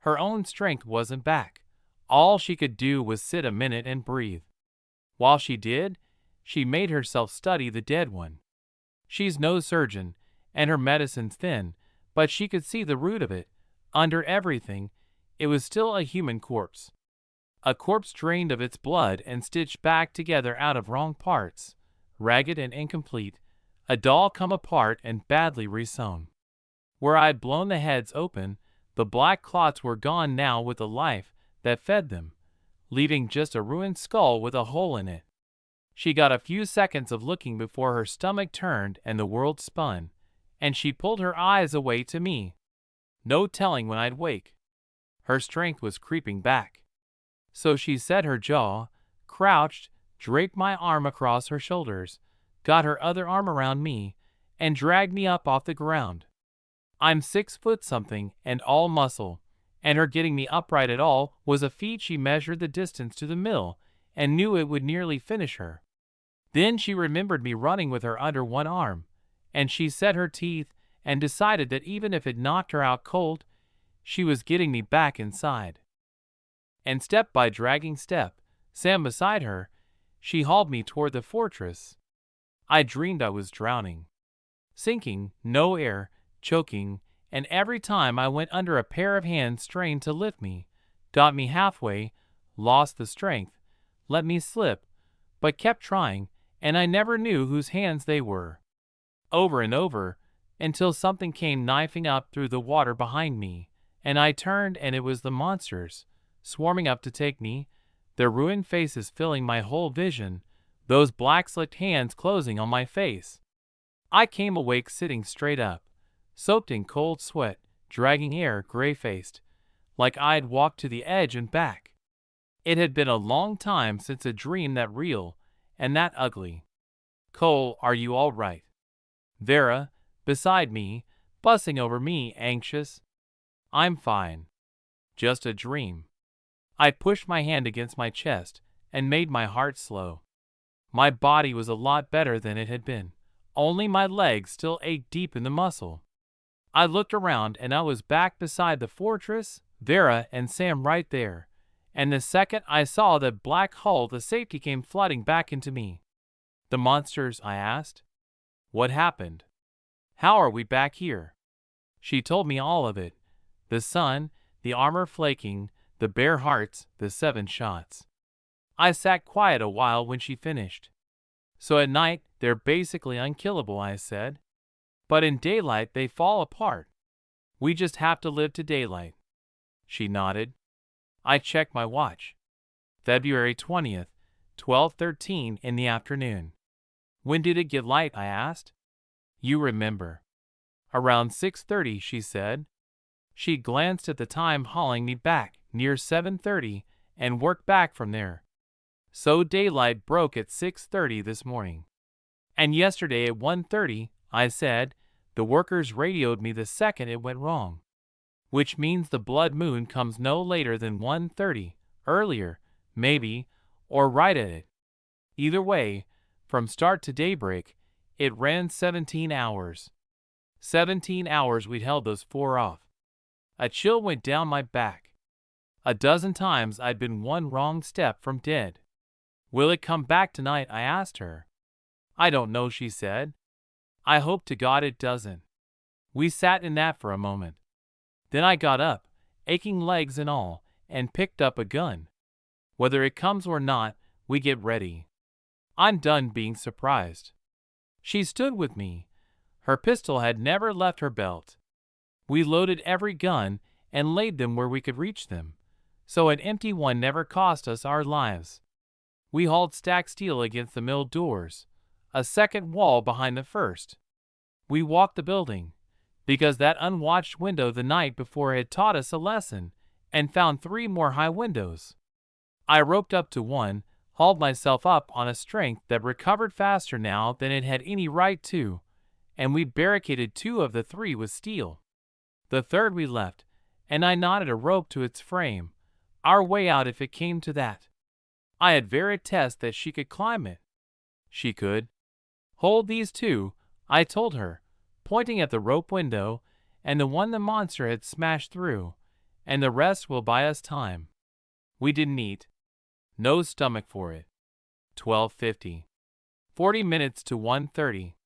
Her own strength wasn't back. All she could do was sit a minute and breathe. While she did, she made herself study the dead one. She's no surgeon, and her medicine's thin, but she could see the root of it. Under everything, it was still a human corpse. A corpse drained of its blood and stitched back together out of wrong parts, ragged and incomplete, a doll come apart and badly resewn. Where I'd blown the heads open, the black clots were gone now with the life that fed them, leaving just a ruined skull with a hole in it. She got a few seconds of looking before her stomach turned and the world spun, and she pulled her eyes away to me. No telling when I'd wake. Her strength was creeping back. So she set her jaw, crouched, draped my arm across her shoulders, got her other arm around me, and dragged me up off the ground. I'm 6 foot something and all muscle, and her getting me upright at all was a feat. She measured the distance to the mill and knew it would nearly finish her. Then she remembered me running with her under one arm, and she set her teeth and decided that even if it knocked her out cold, she was getting me back inside. And step by dragging step, Sam beside her, she hauled me toward the fortress. I dreamed I was drowning. Sinking, no air, choking, and every time I went under a pair of hands strained to lift me, got me halfway, lost the strength, let me slip, but kept trying, and I never knew whose hands they were. Over and over, until something came knifing up through the water behind me, and I turned and it was the monsters, swarming up to take me, their ruined faces filling my whole vision, those black slicked hands closing on my face. I came awake sitting straight up, soaked in cold sweat, dragging air, gray-faced, like I'd walked to the edge and back. It had been a long time since a dream that real and that ugly. Cole, are you all right? Vera, beside me, bussing over me, anxious. I'm fine. Just a dream. I pushed my hand against my chest and made my heart slow. My body was a lot better than it had been, only my legs still ached deep in the muscle. I looked around and I was back beside the fortress, Vera and Sam right there, and the second I saw that black hull the safety came flooding back into me. The monsters, I asked. What happened? How are we back here? She told me all of it. The sun, the armor flaking, the bare hearts, the 7 shots. I sat quiet a while when she finished. So at night, they're basically unkillable, I said. But in daylight they fall apart. We just have to live to daylight." She nodded. I checked my watch. February 20th, 12:13 in the afternoon. "When did it get light?" I asked. "You remember." "Around 6:30, she said. She glanced at the time, hauling me back near 7:30 and worked back from there. So daylight broke at 6:30 this morning. "And yesterday at 1:30, I said. The workers radioed me the second it went wrong. Which means the blood moon comes no later than 1:30, earlier, maybe, or right at it. Either way, from start to daybreak, it ran 17 hours. 17 hours we'd held those 4 off. A chill went down my back. A dozen times I'd been one wrong step from dead. "Will it come back tonight?" I asked her. "I don't know," she said. "I hope to God it doesn't." We sat in that for a moment. Then I got up, aching legs and all, and picked up a gun. "Whether it comes or not, we get ready. I'm done being surprised." She stood with me. Her pistol had never left her belt. We loaded every gun and laid them where we could reach them, so an empty one never cost us our lives. We hauled stacked steel against the mill doors, a second wall behind the first. We walked the building, because that unwatched window the night before had taught us a lesson, and found 3 more high windows. I roped up to one, hauled myself up on a strength that recovered faster now than it had any right to, and we barricaded 2 of the 3 with steel. The third we left, and I knotted a rope to its frame, our way out if it came to that. I had Veritest that she could climb it. She could. "Hold these 2, I told her, pointing at the rope window and the one the monster had smashed through, "and the rest will buy us time." We didn't eat. No stomach for it. 12:50. 40 minutes to 1:30.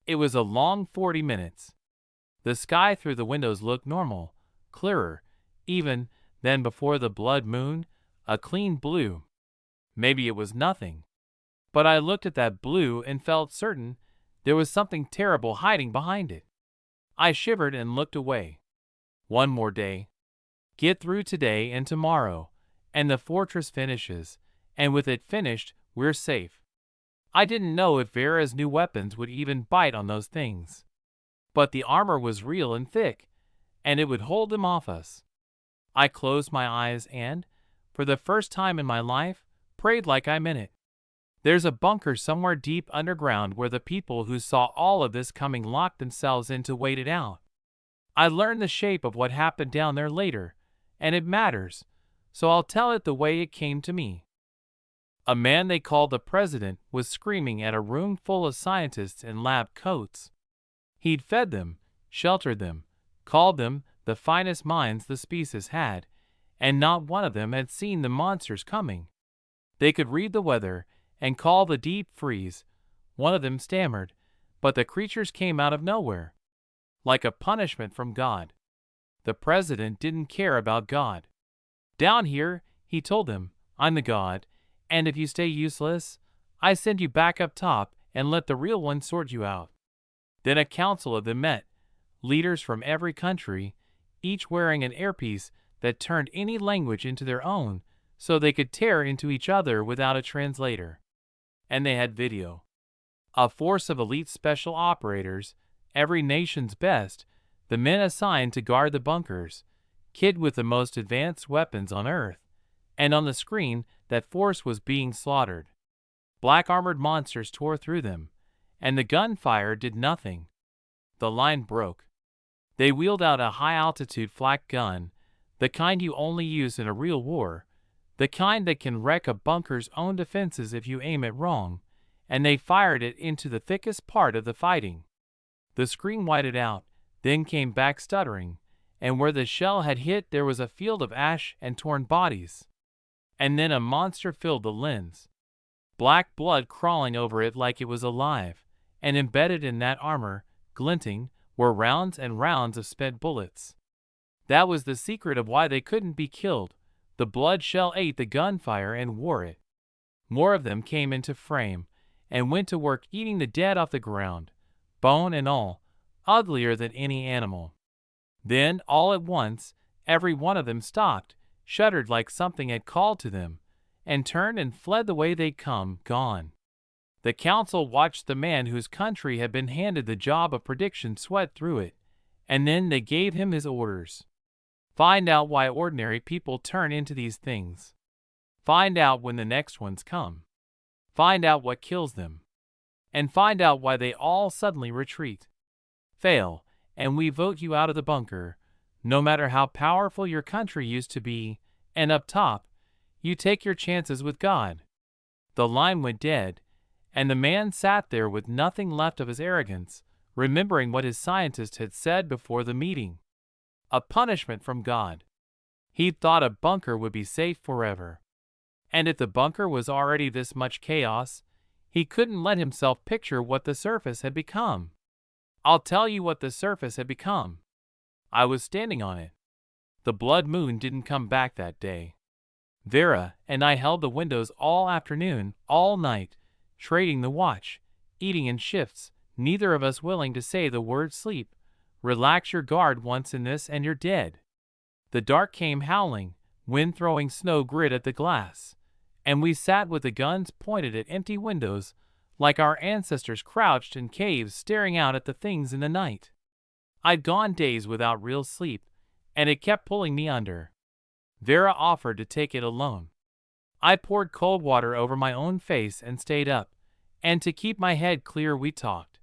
It was a long 40 minutes. The sky through the windows looked normal, clearer, even, than before the blood moon, a clean blue. Maybe it was nothing. But I looked at that blue and felt certain there was something terrible hiding behind it. I shivered and looked away. One more day. Get through today and tomorrow, and the fortress finishes, and with it finished, we're safe. I didn't know if Vera's new weapons would even bite on those things. But the armor was real and thick, and it would hold them off us. I closed my eyes and, for the first time in my life, prayed like I meant it. There's a bunker somewhere deep underground where the people who saw all of this coming locked themselves in to wait it out. I learned the shape of what happened down there later, and it matters, so I'll tell it the way it came to me. A man they called the president was screaming at a room full of scientists in lab coats. He'd fed them, sheltered them, called them the finest minds the species had, and not one of them had seen the monsters coming. They could read the weather and call the deep freeze. One of them stammered, but the creatures came out of nowhere, like a punishment from God. The president didn't care about God. "Down here," he told them, "I'm the God, and if you stay useless, I send you back up top and let the real one sort you out." Then a council of them met, leaders from every country, each wearing an earpiece that turned any language into their own, so they could tear into each other without a translator. And they had video. A force of elite special operators, every nation's best, the men assigned to guard the bunkers, kid with the most advanced weapons on Earth, and on the screen that force was being slaughtered. Black armored monsters tore through them, and the gunfire did nothing. The line broke. They wheeled out a high-altitude flak gun, the kind you only use in a real war, the kind that can wreck a bunker's own defenses if you aim it wrong, and they fired it into the thickest part of the fighting. The screen whited out, then came back stuttering, and where the shell had hit there was a field of ash and torn bodies. And then a monster filled the lens. Black blood crawling over it like it was alive, and embedded in that armor, glinting, were rounds and rounds of spent bullets. That was the secret of why they couldn't be killed. The blood shell ate the gunfire and wore it. More of them came into frame, and went to work eating the dead off the ground, bone and all, uglier than any animal. Then, all at once, every one of them stopped, shuddered like something had called to them, and turned and fled the way they'd come, gone. The council watched the man whose country had been handed the job of prediction sweat through it, and then they gave him his orders. Find out why ordinary people turn into these things. Find out when the next ones come. Find out what kills them. And find out why they all suddenly retreat. Fail, and we vote you out of the bunker, no matter how powerful your country used to be, and up top, you take your chances with God. The line went dead, and the man sat there with nothing left of his arrogance, remembering what his scientist had said before the meeting. A punishment from God. He'd thought a bunker would be safe forever. And if the bunker was already this much chaos, he couldn't let himself picture what the surface had become. I'll tell you what the surface had become. I was standing on it. The blood moon didn't come back that day. Vera and I held the windows all afternoon, all night, trading the watch, eating in shifts, neither of us willing to say the word sleep. Relax your guard once in this and you're dead. The dark came howling, wind throwing snow grit at the glass, and we sat with the guns pointed at empty windows, like our ancestors crouched in caves staring out at the things in the night. I'd gone days without real sleep, and it kept pulling me under. Vera offered to take it alone. I poured cold water over my own face and stayed up, and to keep my head clear we talked.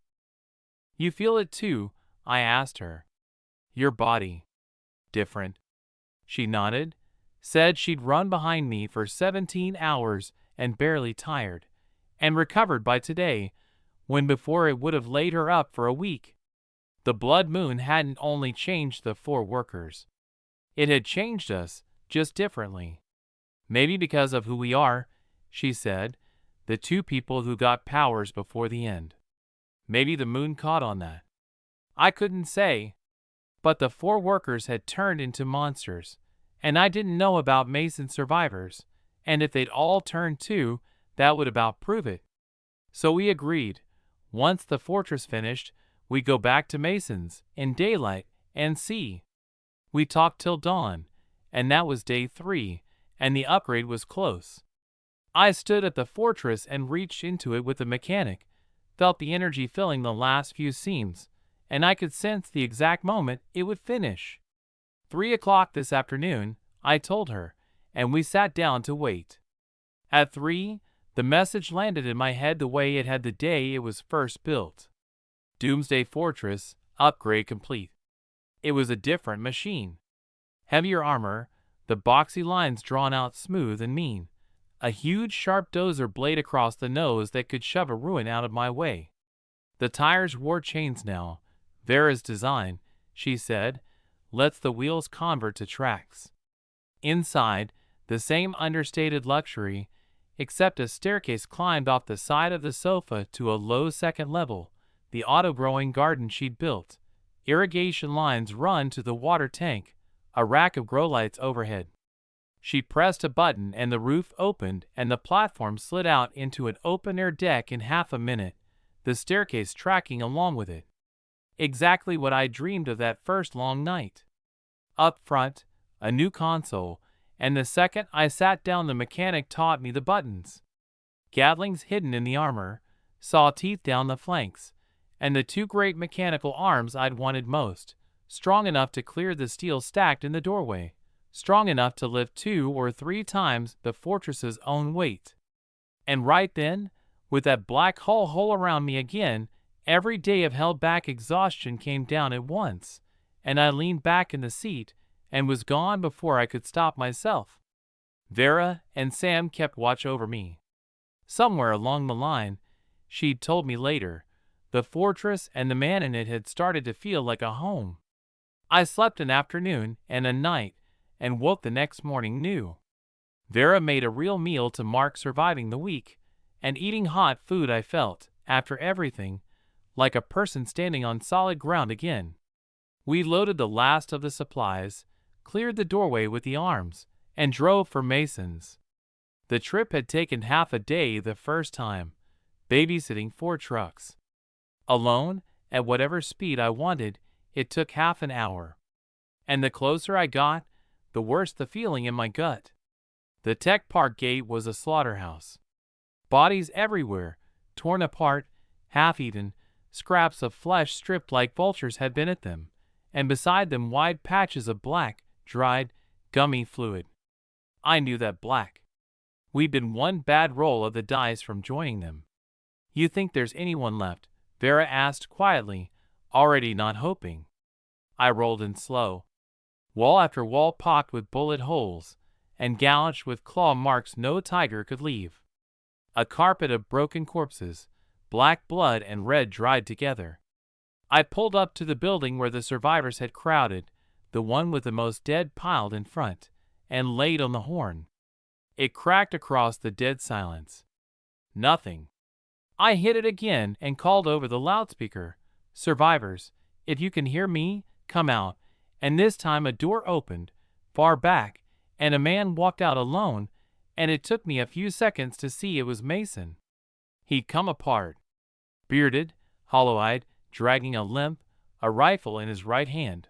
You feel it too? I asked her. Your body. Different. She nodded, said she'd run behind me for 17 hours and barely tired, and recovered by today, when before it would have laid her up for a week. The blood moon hadn't only changed the 4 workers. It had changed us, just differently. Maybe because of who we are, she said, the 2 people who got powers before the end. Maybe the moon caught on that. I couldn't say. But the 4 workers had turned into monsters, and I didn't know about Mason survivors, and if they'd all turned too, that would about prove it. So we agreed, once the fortress finished, we'd go back to Mason's, in daylight, and see. We talked till dawn, and that was day 3, and the upgrade was close. I stood at the fortress and reached into it with the mechanic, felt the energy filling the last few seams, and I could sense the exact moment it would finish. 3 o'clock this afternoon, I told her, and we sat down to wait. At 3, the message landed in my head the way it had the day it was first built. Doomsday Fortress, upgrade complete. It was a different machine. Heavier armor, the boxy lines drawn out smooth and mean, a huge sharp dozer blade across the nose that could shove a ruin out of my way. The tires wore chains now. Vera's design, she said, lets the wheels convert to tracks. Inside, the same understated luxury, except a staircase climbed off the side of the sofa to a low second level, the auto-growing garden she'd built. Irrigation lines run to the water tank, a rack of grow lights overhead. She pressed a button and the roof opened and the platform slid out into an open-air deck in half a minute, the staircase tracking along with it. Exactly what I dreamed of that first long night. Up front, a new console, and the second I sat down the mechanic taught me the buttons. Gatlings hidden in the armor, saw teeth down the flanks, and the 2 great mechanical arms I'd wanted most, strong enough to clear the steel stacked in the doorway, strong enough to lift 2 or 3 times the fortress's own weight. And right then, with that black hole around me again, every day of held-back exhaustion came down at once, and I leaned back in the seat and was gone before I could stop myself. Vera and Sam kept watch over me. Somewhere along the line, she'd told me later, the fortress and the man in it had started to feel like a home. I slept an afternoon and a night, and woke the next morning new. Vera made a real meal to mark surviving the week, and eating hot food I felt, after everything, like a person standing on solid ground again. We loaded the last of the supplies, cleared the doorway with the arms, and drove for Mason's. The trip had taken half a day the first time, babysitting 4 trucks. Alone, at whatever speed I wanted, it took half an hour. And the closer I got, the worse the feeling in my gut. The tech park gate was a slaughterhouse. Bodies everywhere, torn apart, half-eaten, scraps of flesh stripped like vultures had been at them, and beside them wide patches of black, dried, gummy fluid. I knew that black. We'd been one bad roll of the dice from joining them. You think there's anyone left? Vera asked quietly, already not hoping. I rolled in slow. Wall after wall pocked with bullet holes, and gouged with claw marks no tiger could leave. A carpet of broken corpses, black blood and red dried together. I pulled up to the building where the survivors had crowded, the one with the most dead piled in front, and laid on the horn. It cracked across the dead silence. Nothing. I hit it again and called over the loudspeaker, "Survivors, if you can hear me, come out," and this time a door opened, far back, and a man walked out alone, and it took me a few seconds to see it was Mason. He'd come apart. Bearded, hollow-eyed, dragging a limp, a rifle in his right hand.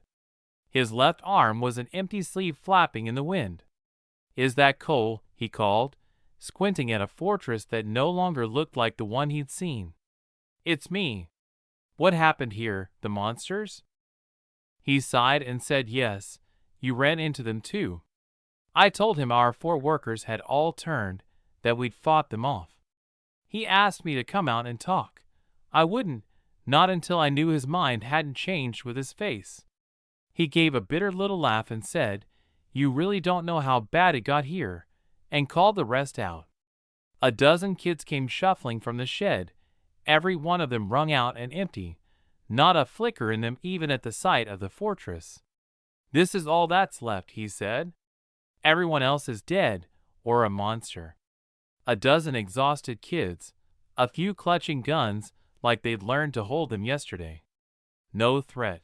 His left arm was an empty sleeve flapping in the wind. "Is that Cole?" he called, squinting at a fortress that no longer looked like the one he'd seen. "It's me. What happened here, the monsters?" He sighed and said yes, you ran into them too. I told him our 4 workers had all turned, that we'd fought them off. He asked me to come out and talk. I wouldn't, not until I knew his mind hadn't changed with his face. He gave a bitter little laugh and said, "You really don't know how bad it got here," and called the rest out. A dozen kids came shuffling from the shed, every one of them wrung out and empty, not a flicker in them even at the sight of the fortress. "This is all that's left," he said. "Everyone else is dead, or a monster." A dozen exhausted kids, a few clutching guns like they'd learned to hold them yesterday. No threat.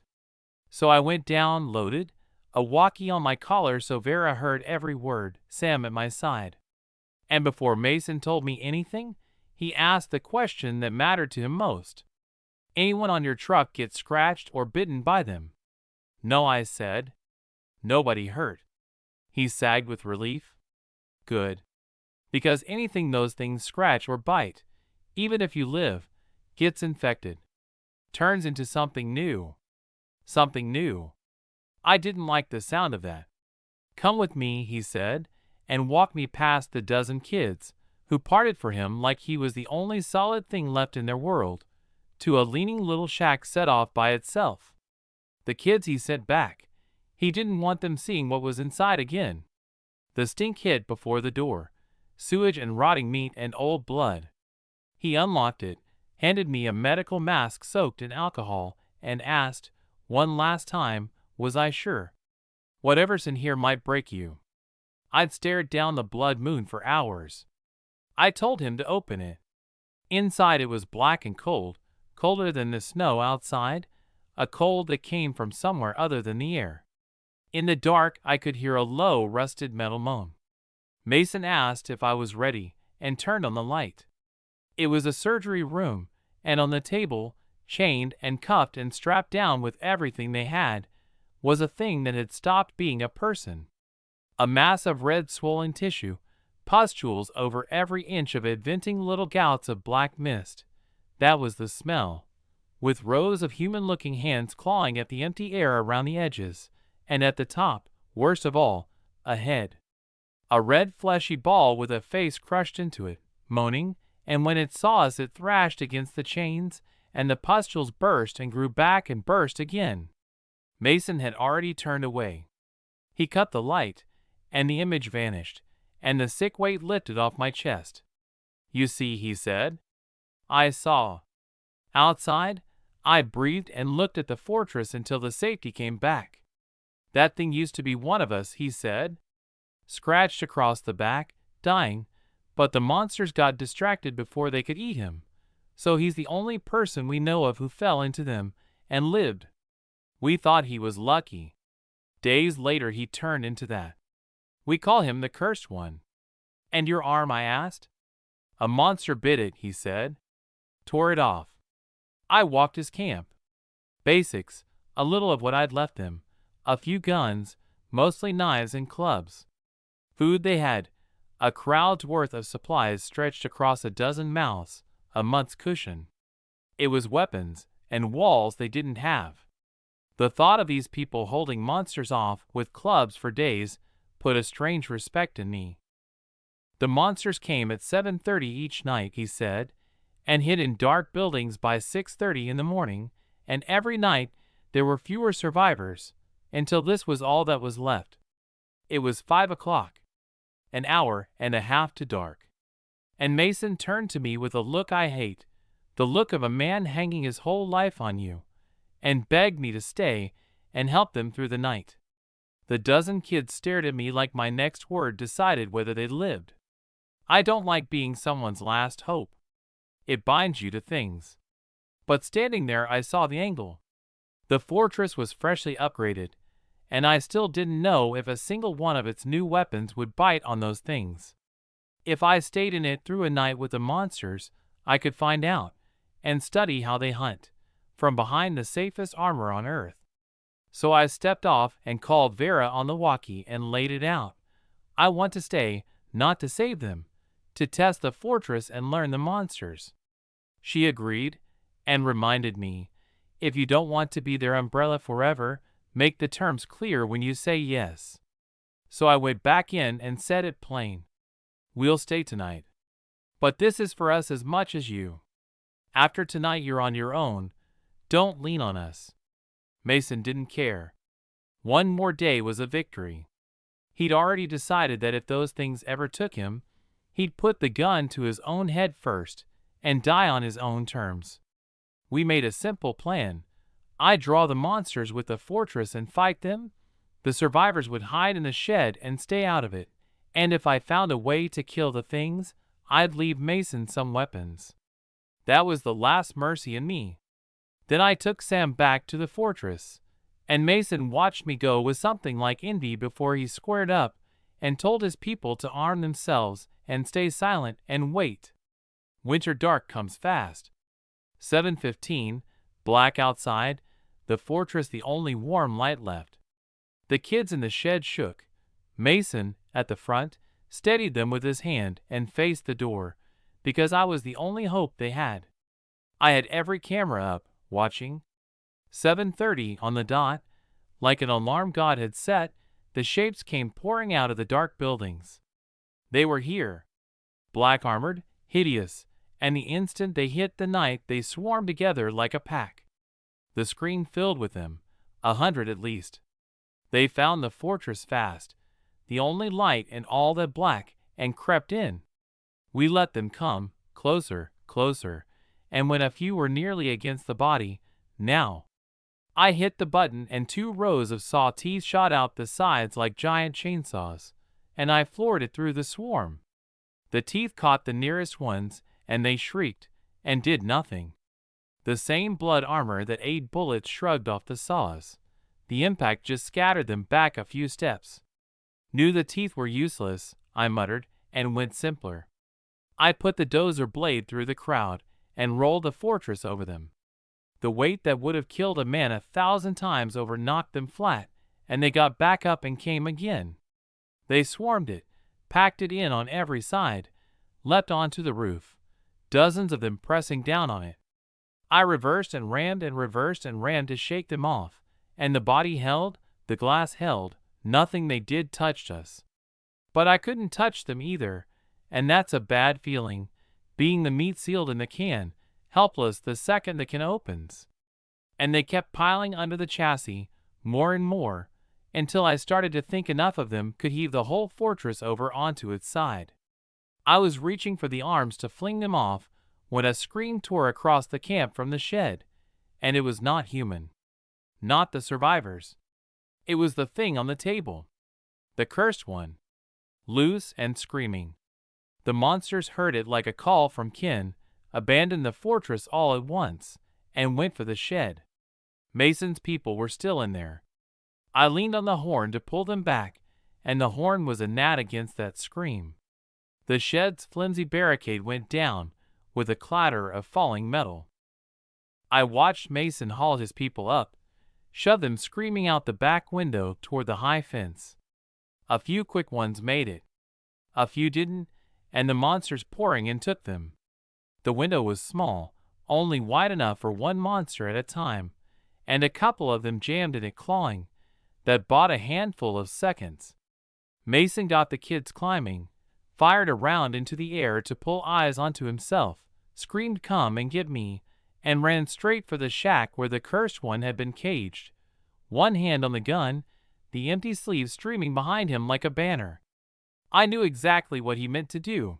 So I went down loaded, a walkie on my collar so Vera heard every word, Sam at my side. And before Mason told me anything, he asked the question that mattered to him most. "Anyone on your truck get scratched or bitten by them?" "No," I said. "Nobody hurt." He sagged with relief. "Good. Because anything those things scratch or bite, even if you live, gets infected. Turns into something new. Something new." I didn't like the sound of that. "Come with me," he said, and walked me past the dozen kids, who parted for him like he was the only solid thing left in their world, to a leaning little shack set off by itself. The kids he sent back. He didn't want them seeing what was inside again. The stink hit before the door, sewage and rotting meat and old blood. He unlocked it, handed me a medical mask soaked in alcohol, and asked, one last time, was I sure? "Whatever's in here might break you." I'd stared down the blood moon for hours. I told him to open it. Inside it was black and cold, colder than the snow outside, a cold that came from somewhere other than the air. In the dark I could hear a low, rusted metal moan. Mason asked if I was ready, and turned on the light. It was a surgery room, and on the table, chained and cuffed and strapped down with everything they had, was a thing that had stopped being a person. A mass of red swollen tissue, pustules over every inch of it venting little gouts of black mist. That was the smell. With rows of human-looking hands clawing at the empty air around the edges, and at the top, worst of all, a head. A red fleshy ball with a face crushed into it, moaning, and when it saw us it thrashed against the chains, and the pustules burst and grew back and burst again. Mason had already turned away. He cut the light, and the image vanished, and the sick weight lifted off my chest. "You see," he said. I saw. Outside, I breathed and looked at the fortress until the safety came back. "That thing used to be one of us," he said. "Scratched across the back, dying, but the monsters got distracted before they could eat him. So he's the only person we know of who fell into them and lived. We thought he was lucky. Days later he turned into that. We call him the Cursed One." "And your arm?" I asked. "A monster bit it," he said. "Tore it off. I walked his camp. Basics, a little of what I'd left them, a few guns, mostly knives and clubs. Food they had, a crowd's worth of supplies stretched across a dozen mouths, a month's cushion. It was weapons and walls they didn't have. The thought of these people holding monsters off with clubs for days put a strange respect in me. The monsters came at 7:30 each night, he said, and hid in dark buildings by 6:30 in the morning, and every night there were fewer survivors, until this was all that was left. It was 5 o'clock, an hour and a half to dark. And Mason turned to me with a look I hate, the look of a man hanging his whole life on you, and begged me to stay and help them through the night. The dozen kids stared at me like my next word decided whether they lived. I don't like being someone's last hope. It binds you to things. But standing there I saw the angle. The fortress was freshly upgraded, and I still didn't know if a single one of its new weapons would bite on those things. If I stayed in it through a night with the monsters, I could find out, and study how they hunt, from behind the safest armor on Earth. So I stepped off and called Vera on the walkie and laid it out. I want to stay, not to save them, to test the fortress and learn the monsters. She agreed, and reminded me, if you don't want to be their umbrella forever, make the terms clear when you say yes. So I went back in and said it plain. We'll stay tonight. But this is for us as much as you. After tonight you're on your own. Don't lean on us. Mason didn't care. One more day was a victory. He'd already decided that if those things ever took him, he'd put the gun to his own head first and die on his own terms. We made a simple plan. I'd draw the monsters with the fortress and fight them. The survivors would hide in the shed and stay out of it. And if I found a way to kill the things, I'd leave Mason some weapons. That was the last mercy in me. Then I took Sam back to the fortress, and Mason watched me go with something like envy before he squared up and told his people to arm themselves and stay silent and wait. Winter dark comes fast. 7:15, black outside, the fortress the only warm light left. The kids in the shed shook. Mason, at the front, steadied them with his hand and faced the door, because I was the only hope they had. I had every camera up, watching. 7:30 on the dot, like an alarm God had set, the shapes came pouring out of the dark buildings. They were here. Black-armored, hideous, and the instant they hit the night they swarmed together like a pack. The screen filled with them, 100 at least. They found the fortress fast, the only light in all that black, and crept in. We let them come, closer, closer, and when a few were nearly against the body, now. I hit the button and 2 rows of saw teeth shot out the sides like giant chainsaws, and I floored it through the swarm. The teeth caught the nearest ones, and they shrieked, and did nothing. The same blood armor that 8 bullets shrugged off the saws. The impact just scattered them back a few steps. Knew the teeth were useless, I muttered, and went simpler. I put the dozer blade through the crowd, and rolled the fortress over them. The weight that would have killed a man 1,000 times over knocked them flat, and they got back up and came again. They swarmed it, packed it in on every side, leapt onto the roof, dozens of them pressing down on it. I reversed and rammed and reversed and rammed to shake them off, and the body held, the glass held, nothing they did touched us. But I couldn't touch them either, and that's a bad feeling, being the meat sealed in the can, helpless the second the can opens. And they kept piling under the chassis, more and more, until I started to think enough of them could heave the whole fortress over onto its side. I was reaching for the arms to fling them off when a scream tore across the camp from the shed, and it was not human. Not the survivors. It was the thing on the table. The cursed one. Loose and screaming. The monsters heard it like a call from kin, abandoned the fortress all at once, and went for the shed. Mason's people were still in there. I leaned on the horn to pull them back, and the horn was a gnat against that scream. The shed's flimsy barricade went down with a clatter of falling metal. I watched Mason haul his people up, shove them screaming out the back window toward the high fence. A few quick ones made it. A few didn't, and the monsters pouring in took them. The window was small, only wide enough for one monster at a time, and a couple of them jammed in it clawing. That bought a handful of seconds. Mason got the kids climbing, fired a round into the air to pull eyes onto himself, screamed "Come and get me," and ran straight for the shack where the cursed one had been caged. One hand on the gun, the empty sleeve streaming behind him like a banner. I knew exactly what he meant to do.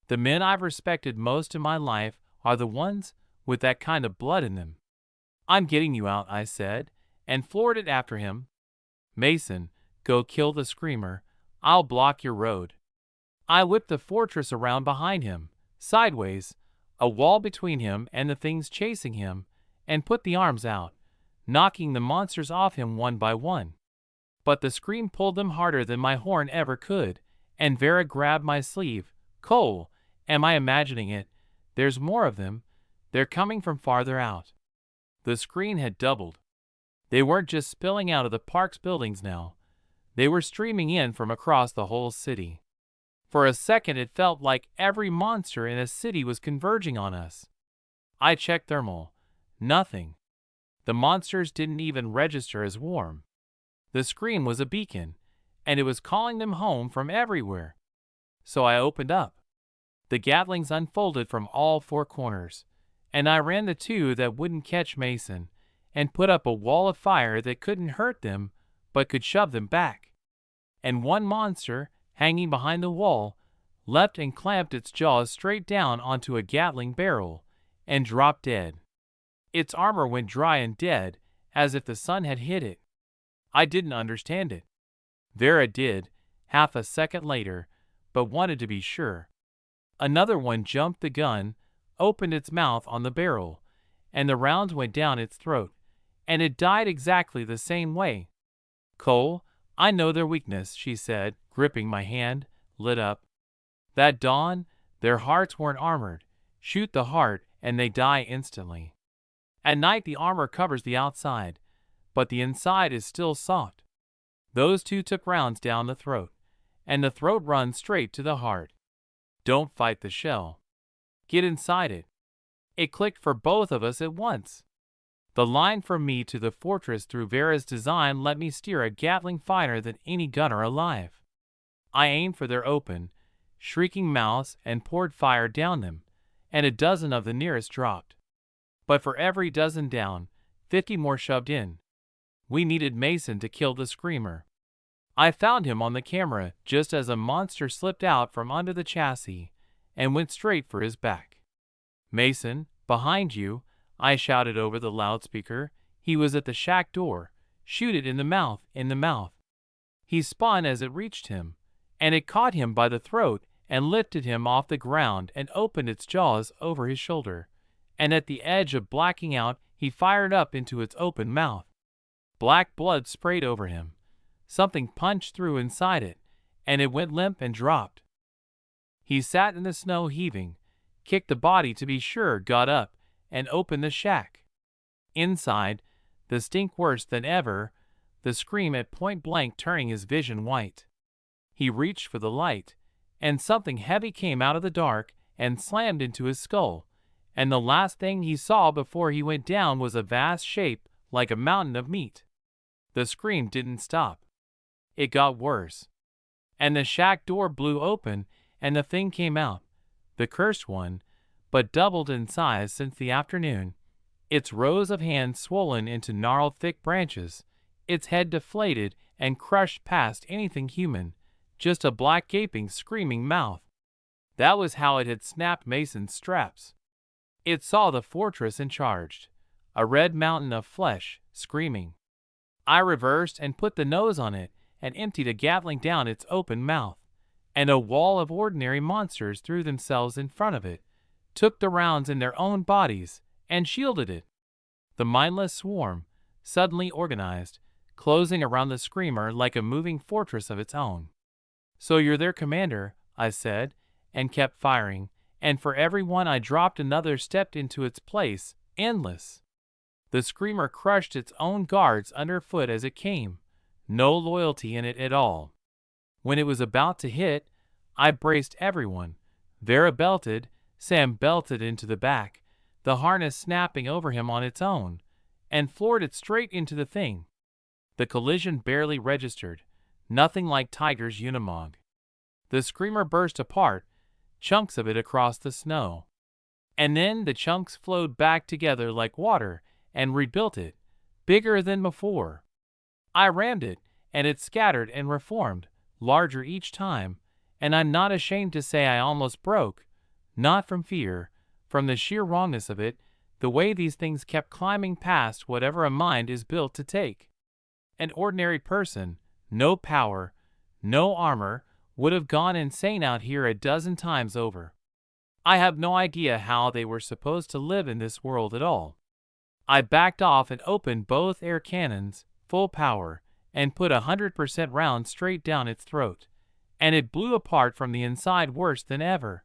The men I've respected most in my life are the ones with that kind of blood in them. "I'm getting you out," I said, and floored it after him. "Mason, go kill the screamer. I'll block your road." I whipped the fortress around behind him, sideways, a wall between him and the things chasing him, and put the arms out, knocking the monsters off him one by one. But the scream pulled them harder than my horn ever could, and Vera grabbed my sleeve. "Cole, am I imagining it? There's more of them. They're coming from farther out." The screen had doubled. They weren't just spilling out of the park's buildings now. They were streaming in from across the whole city. For a second it felt like every monster in a city was converging on us. I checked thermal. Nothing. The monsters didn't even register as warm. The screen was a beacon, and it was calling them home from everywhere. So I opened up. The Gatlings unfolded from all four corners, and I ran the two that wouldn't catch Mason, and put up a wall of fire that couldn't hurt them but could shove them back. And one monster, hanging behind the wall, leapt and clamped its jaws straight down onto a Gatling barrel, and dropped dead. Its armor went dry and dead, as if the sun had hit it. I didn't understand it. Vera did, half a second later, but wanted to be sure. Another one jumped the gun, opened its mouth on the barrel, and the rounds went down its throat, and it died exactly the same way. "Cole, I know their weakness," she said, gripping my hand, lit up. "That dawn, their hearts weren't armored. Shoot the heart, and they die instantly. At night the armor covers the outside, but the inside is still soft." Those two took rounds down the throat, and the throat runs straight to the heart. Don't fight the shell. Get inside it. It clicked for both of us at once. The line from me to the fortress through Vera's design let me steer a Gatling finer than any gunner alive. I aimed for their open, shrieking mouths and poured fire down them, and a dozen of the nearest dropped. But for every dozen down, 50 more shoved in. We needed Mason to kill the screamer. I found him on the camera just as a monster slipped out from under the chassis and went straight for his back. "Mason, behind you," I shouted over the loudspeaker. He was at the shack door. "Shoot it in the mouth, in the mouth." He spun as it reached him, and it caught him by the throat and lifted him off the ground and opened its jaws over his shoulder. And at the edge of blacking out, he fired up into its open mouth. Black blood sprayed over him. Something punched through inside it, and it went limp and dropped. He sat in the snow heaving, kicked the body to be sure, got up, and opened the shack. Inside, the stink worse than ever, the scream at point blank turning his vision white. He reached for the light, and something heavy came out of the dark and slammed into his skull, and the last thing he saw before he went down was a vast shape like a mountain of meat. The scream didn't stop. It got worse. And the shack door blew open, and the thing came out, the cursed one, but doubled in size since the afternoon, its rows of hands swollen into gnarled thick branches, its head deflated and crushed past anything human, just a black gaping screaming mouth. That was how it had snapped Mason's straps. It saw the fortress and charged, a red mountain of flesh, screaming. I reversed and put the nose on it and emptied a Gatling down its open mouth, and a wall of ordinary monsters threw themselves in front of it, took the rounds in their own bodies, and shielded it. The mindless swarm, suddenly organized, closing around the screamer like a moving fortress of its own. "So you're their commander," I said, and kept firing, and for every one I dropped another stepped into its place, Endless. The screamer crushed its own guards underfoot as it came. No loyalty in it at all. When it was about to hit, I braced everyone. Vera belted, Sam belted into the back, the harness snapping over him on its own, and floored it straight into the thing. The collision barely registered, nothing like Tiger's Unimog. The screamer burst apart, chunks of it across the snow. And then the chunks flowed back together like water and rebuilt it, bigger than before. I rammed it, and it scattered and reformed, larger each time, and I'm not ashamed to say I almost broke, not from fear, from the sheer wrongness of it, the way these things kept climbing past whatever a mind is built to take. An ordinary person, no power, no armor, would have gone insane out here a dozen times over. I have no idea how they were supposed to live in this world at all. I backed off and opened both air cannons, full power, and put 100% round straight down its throat, and it blew apart from the inside worse than ever,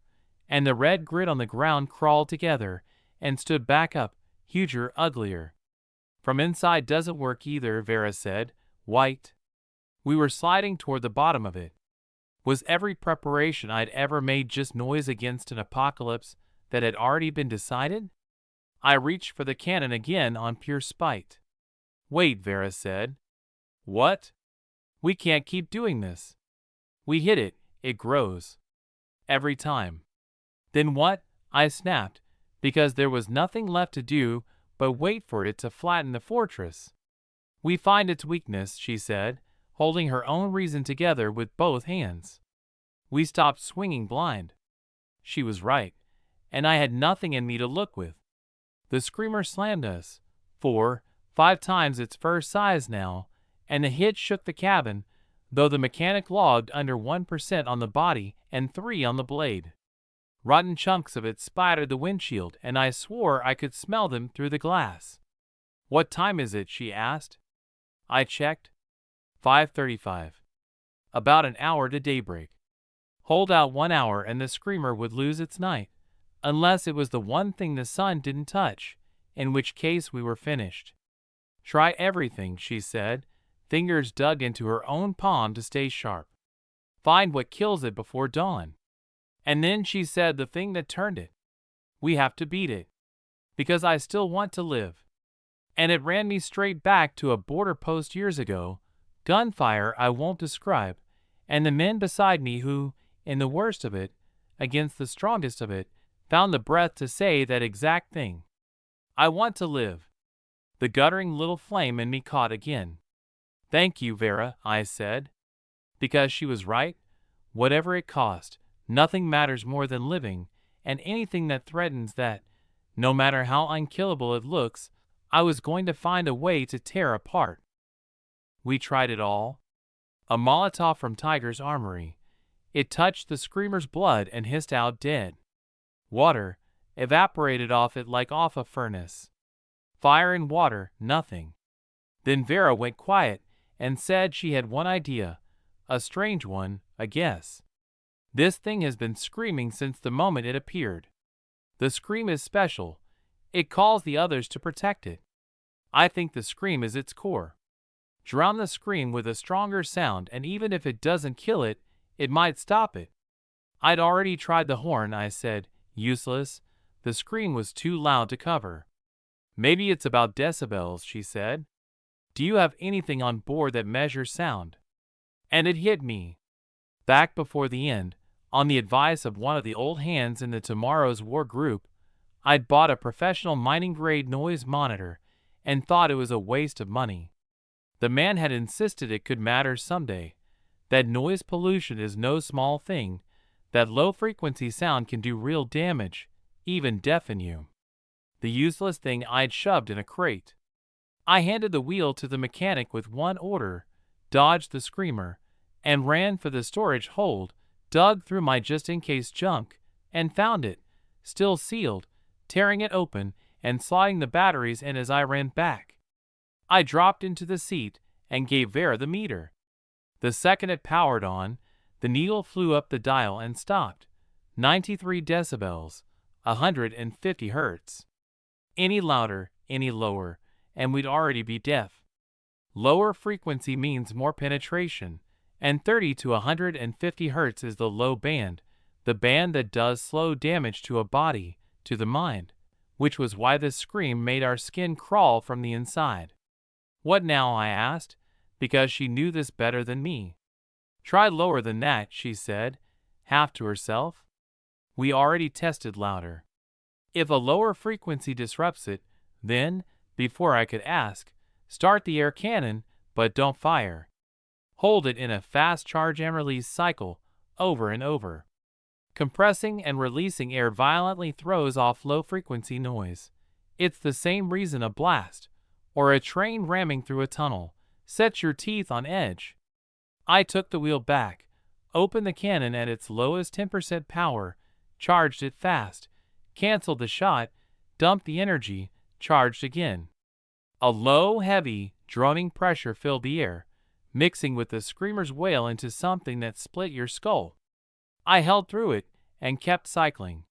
and the red grit on the ground crawled together and stood back up, huger, uglier. From inside doesn't work either, Vera said, white. We were sliding toward the bottom of it. Was every preparation I'd ever made just noise against an apocalypse that had already been decided? I reached for the cannon again on pure spite. Wait, Vera said. What? We can't keep doing this. We hit it, it grows. Every time. Then what? I snapped, because there was nothing left to do but wait for it to flatten the fortress. We find its weakness, she said, holding her own reason together with both hands. We stopped swinging blind. She was right, and I had nothing in me to look with. The screamer slammed us, 4, 5 times its first size now, and the hit shook the cabin, though the mechanic logged under 1% on the body and 3 on the blade. Rotten chunks of it spattered the windshield, and I swore I could smell them through the glass. What time is it? She asked. I checked. 5:35. About an hour to daybreak. Hold out 1 hour and the screamer would lose its night, unless it was the one thing the sun didn't touch, in which case we were finished. Try everything, she said, fingers dug into her own palm to stay sharp. Find what kills it before dawn. And then she said the thing that turned it. We have to beat it. Because I still want to live. And it ran me straight back to a border post years ago, gunfire I won't describe, and the men beside me who, in the worst of it, against the strongest of it, found the breath to say that exact thing. I want to live. The guttering little flame in me caught again. Thank you, Vera, I said. Because she was right. Whatever it cost, nothing matters more than living, and anything that threatens that, no matter how unkillable it looks, I was going to find a way to tear apart. We tried it all. A Molotov from Tiger's armory. It touched the screamer's blood and hissed out dead. Water evaporated off it like off a furnace. Fire and water, nothing. Then Vera went quiet and said she had one idea, a strange one, I guess. This thing has been screaming since the moment it appeared. The scream is special. It calls the others to protect it. I think the scream is its core. Drown the scream with a stronger sound, and even if it doesn't kill it, it might stop it. I'd already tried the horn, I said. Useless. The scream was too loud to cover. Maybe it's about decibels, she said. Do you have anything on board that measures sound? And it hit me. Back before the end, on the advice of one of the old hands in the Tomorrow's War group, I'd bought a professional mining-grade noise monitor and thought it was a waste of money. The man had insisted it could matter someday, that noise pollution is no small thing, that low-frequency sound can do real damage, even deafen you. The useless thing I'd shoved in a crate. I handed the wheel to the mechanic with one order, dodged the screamer, and ran for the storage hold, dug through my just-in-case junk, and found it, still sealed, tearing it open and sliding the batteries in as I ran back. I dropped into the seat and gave Vera the meter. The second it powered on, the needle flew up the dial and stopped. 93 decibels, 150 hertz. Any louder, any lower, and we'd already be deaf. Lower frequency means more penetration, and 30 to 150 Hz is the low band, the band that does slow damage to a body, to the mind, which was why this scream made our skin crawl from the inside. What now? I asked, because she knew this better than me. Try lower than that, she said, half to herself. We already tested louder. If a lower frequency disrupts it, then, before I could ask, start the air cannon, but don't fire. Hold it in a fast charge and release cycle, over and over. Compressing and releasing air violently throws off low-frequency noise. It's the same reason a blast, or a train ramming through a tunnel, sets your teeth on edge. I took the wheel back, opened the cannon at its lowest 10% power, charged it fast, canceled the shot, dumped the energy, charged again. A low, heavy, droning pressure filled the air, mixing with the screamer's wail into something that split your skull. I held through it and kept cycling.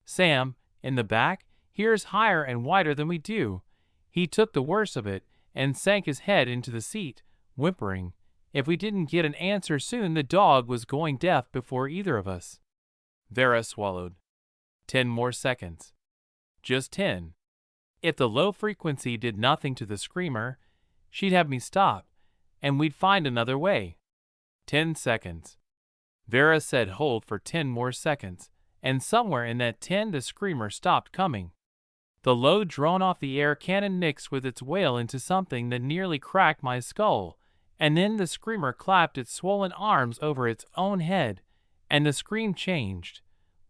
Sam, in the back, hears higher and wider than we do. He took the worst of it and sank his head into the seat, whimpering. If we didn't get an answer soon, the dog was going deaf before either of us. Vera swallowed. 10 more seconds. Just 10. If the low frequency did nothing to the screamer, she'd have me stop, and we'd find another way. 10 seconds. Vera said hold for 10 more seconds, and somewhere in that 10 the screamer stopped coming. The low drone off the air cannon mixed with its wail into something that nearly cracked my skull, and then the screamer clapped its swollen arms over its own head, and the scream changed,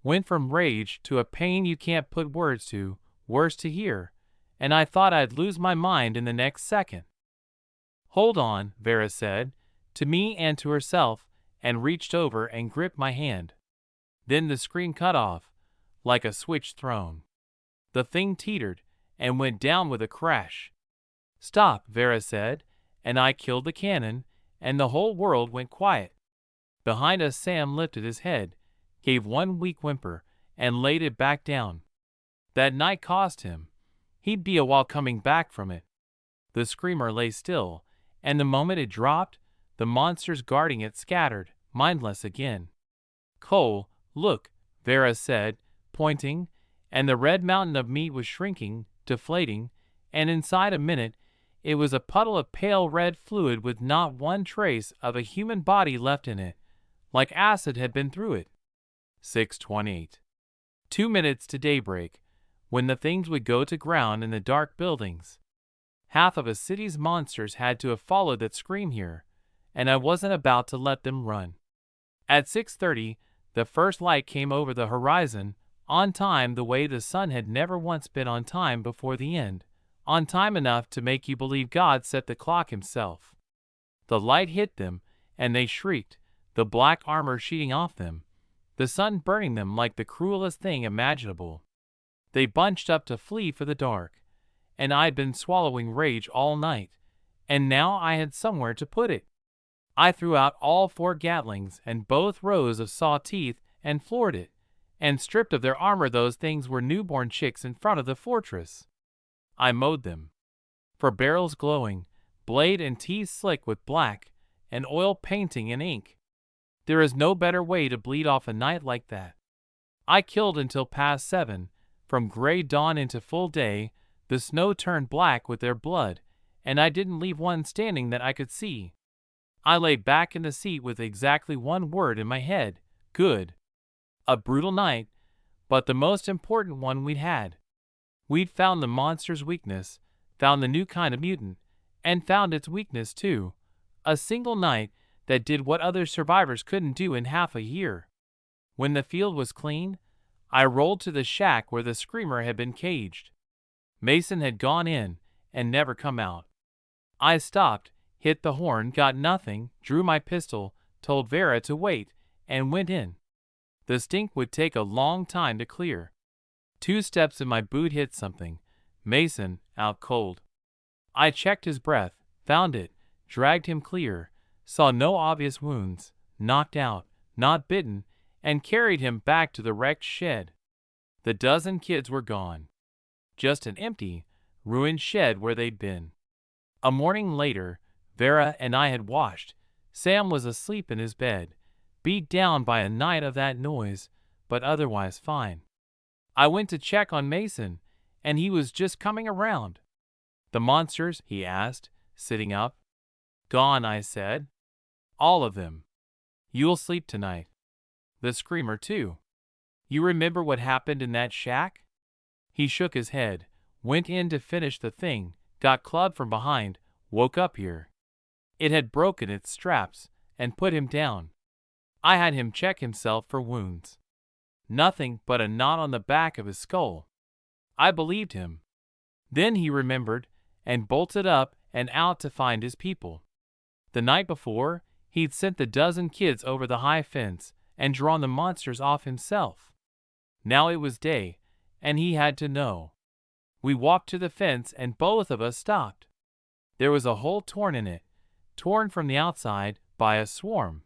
went from rage to a pain you can't put words to, worse to hear, and I thought I'd lose my mind in the next second. Hold on, Vera said, to me and to herself, and reached over and gripped my hand. Then the scream cut off, like a switch thrown. The thing teetered and went down with a crash. Stop, Vera said, and I killed the cannon, and the whole world went quiet. Behind us Sam lifted his head, gave one weak whimper, and laid it back down. That night cost him. He'd be a while coming back from it. The screamer lay still, and the moment it dropped, the monsters guarding it scattered, mindless again. Cole, look, Vera said, pointing, and the red mountain of meat was shrinking, deflating, and inside a minute, it was a puddle of pale red fluid with not one trace of a human body left in it, like acid had been through it. 6:28. 2 minutes to daybreak, when the things would go to ground in the dark buildings. Half of a city's monsters had to have followed that scream here, and I wasn't about to let them run. At 6:30, the first light came over the horizon, on time the way the sun had never once been on time before the end, on time enough to make you believe God set the clock himself. The light hit them, and they shrieked, the black armor sheeting off them, the sun burning them like the cruelest thing imaginable. They bunched up to flee for the dark, and I'd been swallowing rage all night, and now I had somewhere to put it. I threw out all 4 Gatlings and both rows of saw teeth and floored it, and stripped of their armor. Those things were newborn chicks in front of the fortress. I mowed them. For barrels glowing, blade and teeth slick with black, and oil painting and ink. There is no better way to bleed off a night like that. I killed until past 7, from gray dawn into full day. The snow turned black with their blood, and I didn't leave one standing that I could see. I lay back in the seat with exactly one word in my head: good. A brutal night, but the most important one we'd had. We'd found the monster's weakness, found the new kind of mutant, and found its weakness too. A single night that did what other survivors couldn't do in half a year. When the field was clean, I rolled to the shack where the screamer had been caged. Mason had gone in and never come out. I stopped, hit the horn, got nothing, drew my pistol, told Vera to wait, and went in. The stink would take a long time to clear. 2 steps and my boot hit something. Mason, out cold. I checked his breath, found it, dragged him clear, saw no obvious wounds, knocked out, not bitten, and carried him back to the wrecked shed. The dozen kids were gone. just an empty, ruined shed where they'd been. A morning later, Vera and I had washed. Sam was asleep in his bed, beat down by a night of that noise, but otherwise fine. I went to check on Mason, and he was just coming around. "The monsters?" he asked, sitting up. "Gone," I said. "All of them. You'll sleep tonight. The screamer, too. You remember what happened in that shack?" He shook his head, went in to finish the thing, got clubbed from behind, woke up here. It had broken its straps, and put him down. I had him check himself for wounds. Nothing but a knot on the back of his skull. I believed him. Then he remembered, and bolted up and out to find his people. The night before, he'd sent the dozen kids over the high fence and drawn the monsters off himself. Now it was day, and he had to know. We walked to the fence and both of us stopped. There was a hole torn in it, torn from the outside by a swarm.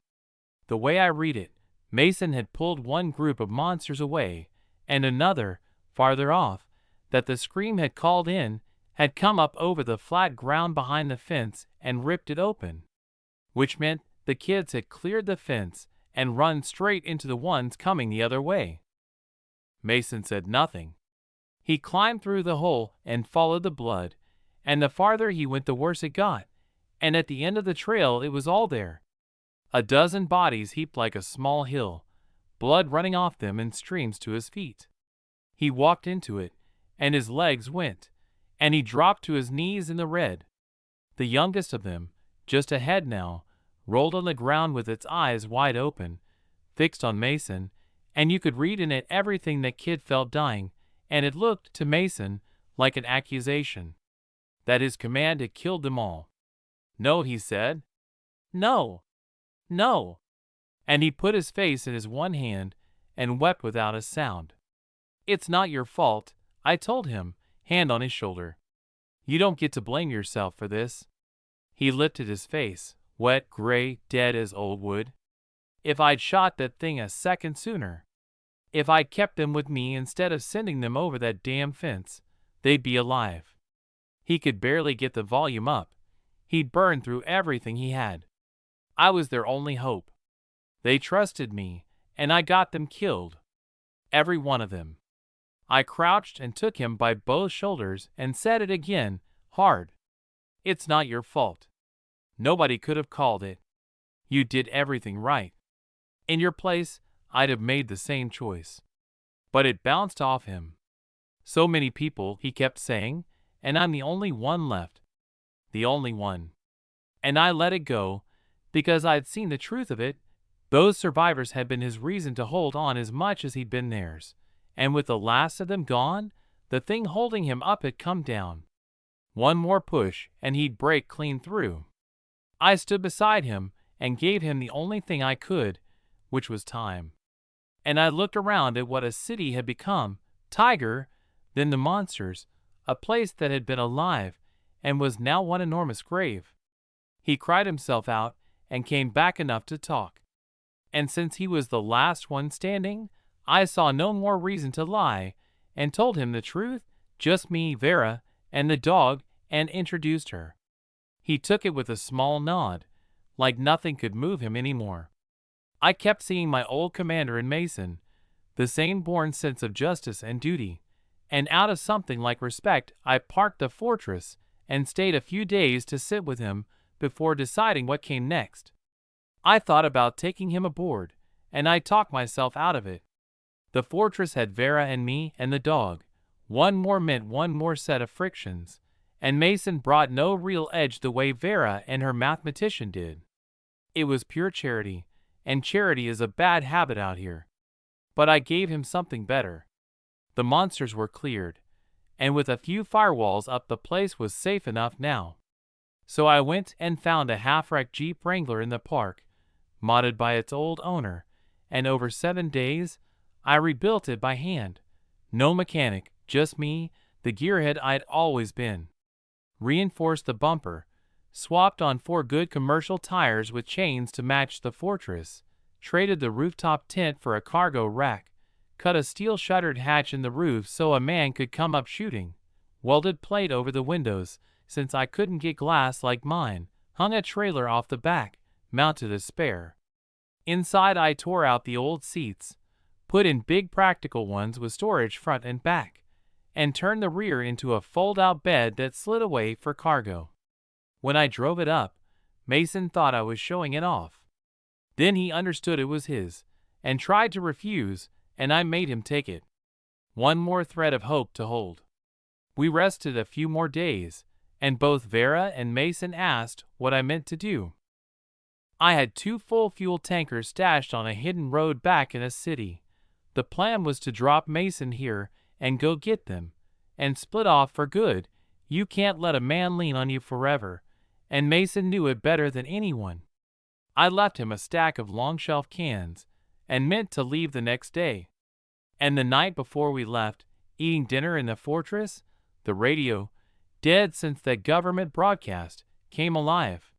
The way I read it, Mason had pulled one group of monsters away, and another, farther off, that the scream had called in, had come up over the flat ground behind the fence and ripped it open. Which meant the kids had cleared the fence and run straight into the ones coming the other way. Mason said nothing. He climbed through the hole and followed the blood, and the farther he went the worse it got, and at the end of the trail it was all there. A dozen bodies heaped like a small hill, blood running off them in streams to his feet. He walked into it, and his legs went, and he dropped to his knees in the red. The youngest of them, just ahead now, rolled on the ground with its eyes wide open, fixed on Mason, and you could read in it everything that kid felt dying, and it looked to Mason like an accusation. That his command had killed them all. "No," he said. "No. No." And he put his face in his one hand and wept without a sound. "It's not your fault," I told him, hand on his shoulder. "You don't get to blame yourself for this." He lifted his face, wet, gray, dead as old wood. "If I'd shot that thing a second sooner, if I'd kept them with me instead of sending them over that damn fence, they'd be alive." He could barely get the volume up. He'd burned through everything he had. I was their only hope. They trusted me, and I got them killed. Every one of them. I crouched and took him by both shoulders and said it again, hard. "It's not your fault. Nobody could have called it. You did everything right. In your place, I'd have made the same choice." But it bounced off him. "So many people," he kept saying, "and I'm the only one left. The only one." And I let it go, because I'd seen the truth of it. Those survivors had been his reason to hold on as much as he'd been theirs, and with the last of them gone, the thing holding him up had come down. One more push and he'd break clean through. I stood beside him and gave him the only thing I could, which was time. And I looked around at what a city had become, Tiger, then the monsters, a place that had been alive and was now one enormous grave. He cried himself out and came back enough to talk. And since he was the last one standing, I saw no more reason to lie, and told him the truth, just me, Vera, and the dog, and introduced her. He took it with a small nod, like nothing could move him anymore. I kept seeing my old commander in Mason, the same born sense of justice and duty, and out of something like respect I parked the fortress and stayed a few days to sit with him before deciding what came next. I thought about taking him aboard, and I talked myself out of it. The fortress had Vera and me and the dog. One more meant one more set of frictions, and Mason brought no real edge the way Vera and her mathematician did. It was pure charity, and charity is a bad habit out here. But I gave him something better. The monsters were cleared, and with a few firewalls up the place was safe enough now. So I went and found a half-wrecked Jeep Wrangler in the park, modded by its old owner, and over 7 days, I rebuilt it by hand. No mechanic, just me, the gearhead I'd always been. Reinforced the bumper, swapped on 4 good commercial tires with chains to match the fortress, traded the rooftop tent for a cargo rack, cut a steel-shuttered hatch in the roof so a man could come up shooting, welded plate over the windows, since I couldn't get glass like mine, hung a trailer off the back, mounted a spare. Inside I tore out the old seats, put in big practical ones with storage front and back, and turned the rear into a fold-out bed that slid away for cargo. When I drove it up, Mason thought I was showing it off. Then he understood it was his, and tried to refuse, and I made him take it. One more thread of hope to hold. We rested a few more days, and both Vera and Mason asked what I meant to do. I had 2 full fuel tankers stashed on a hidden road back in a city. The plan was to drop Mason here and go get them, and split off for good. You can't let a man lean on you forever, and Mason knew it better than anyone. I left him a stack of long-shelf cans, and meant to leave the next day. And the night before we left, eating dinner in the fortress, the radio, dead since that government broadcast, came alive.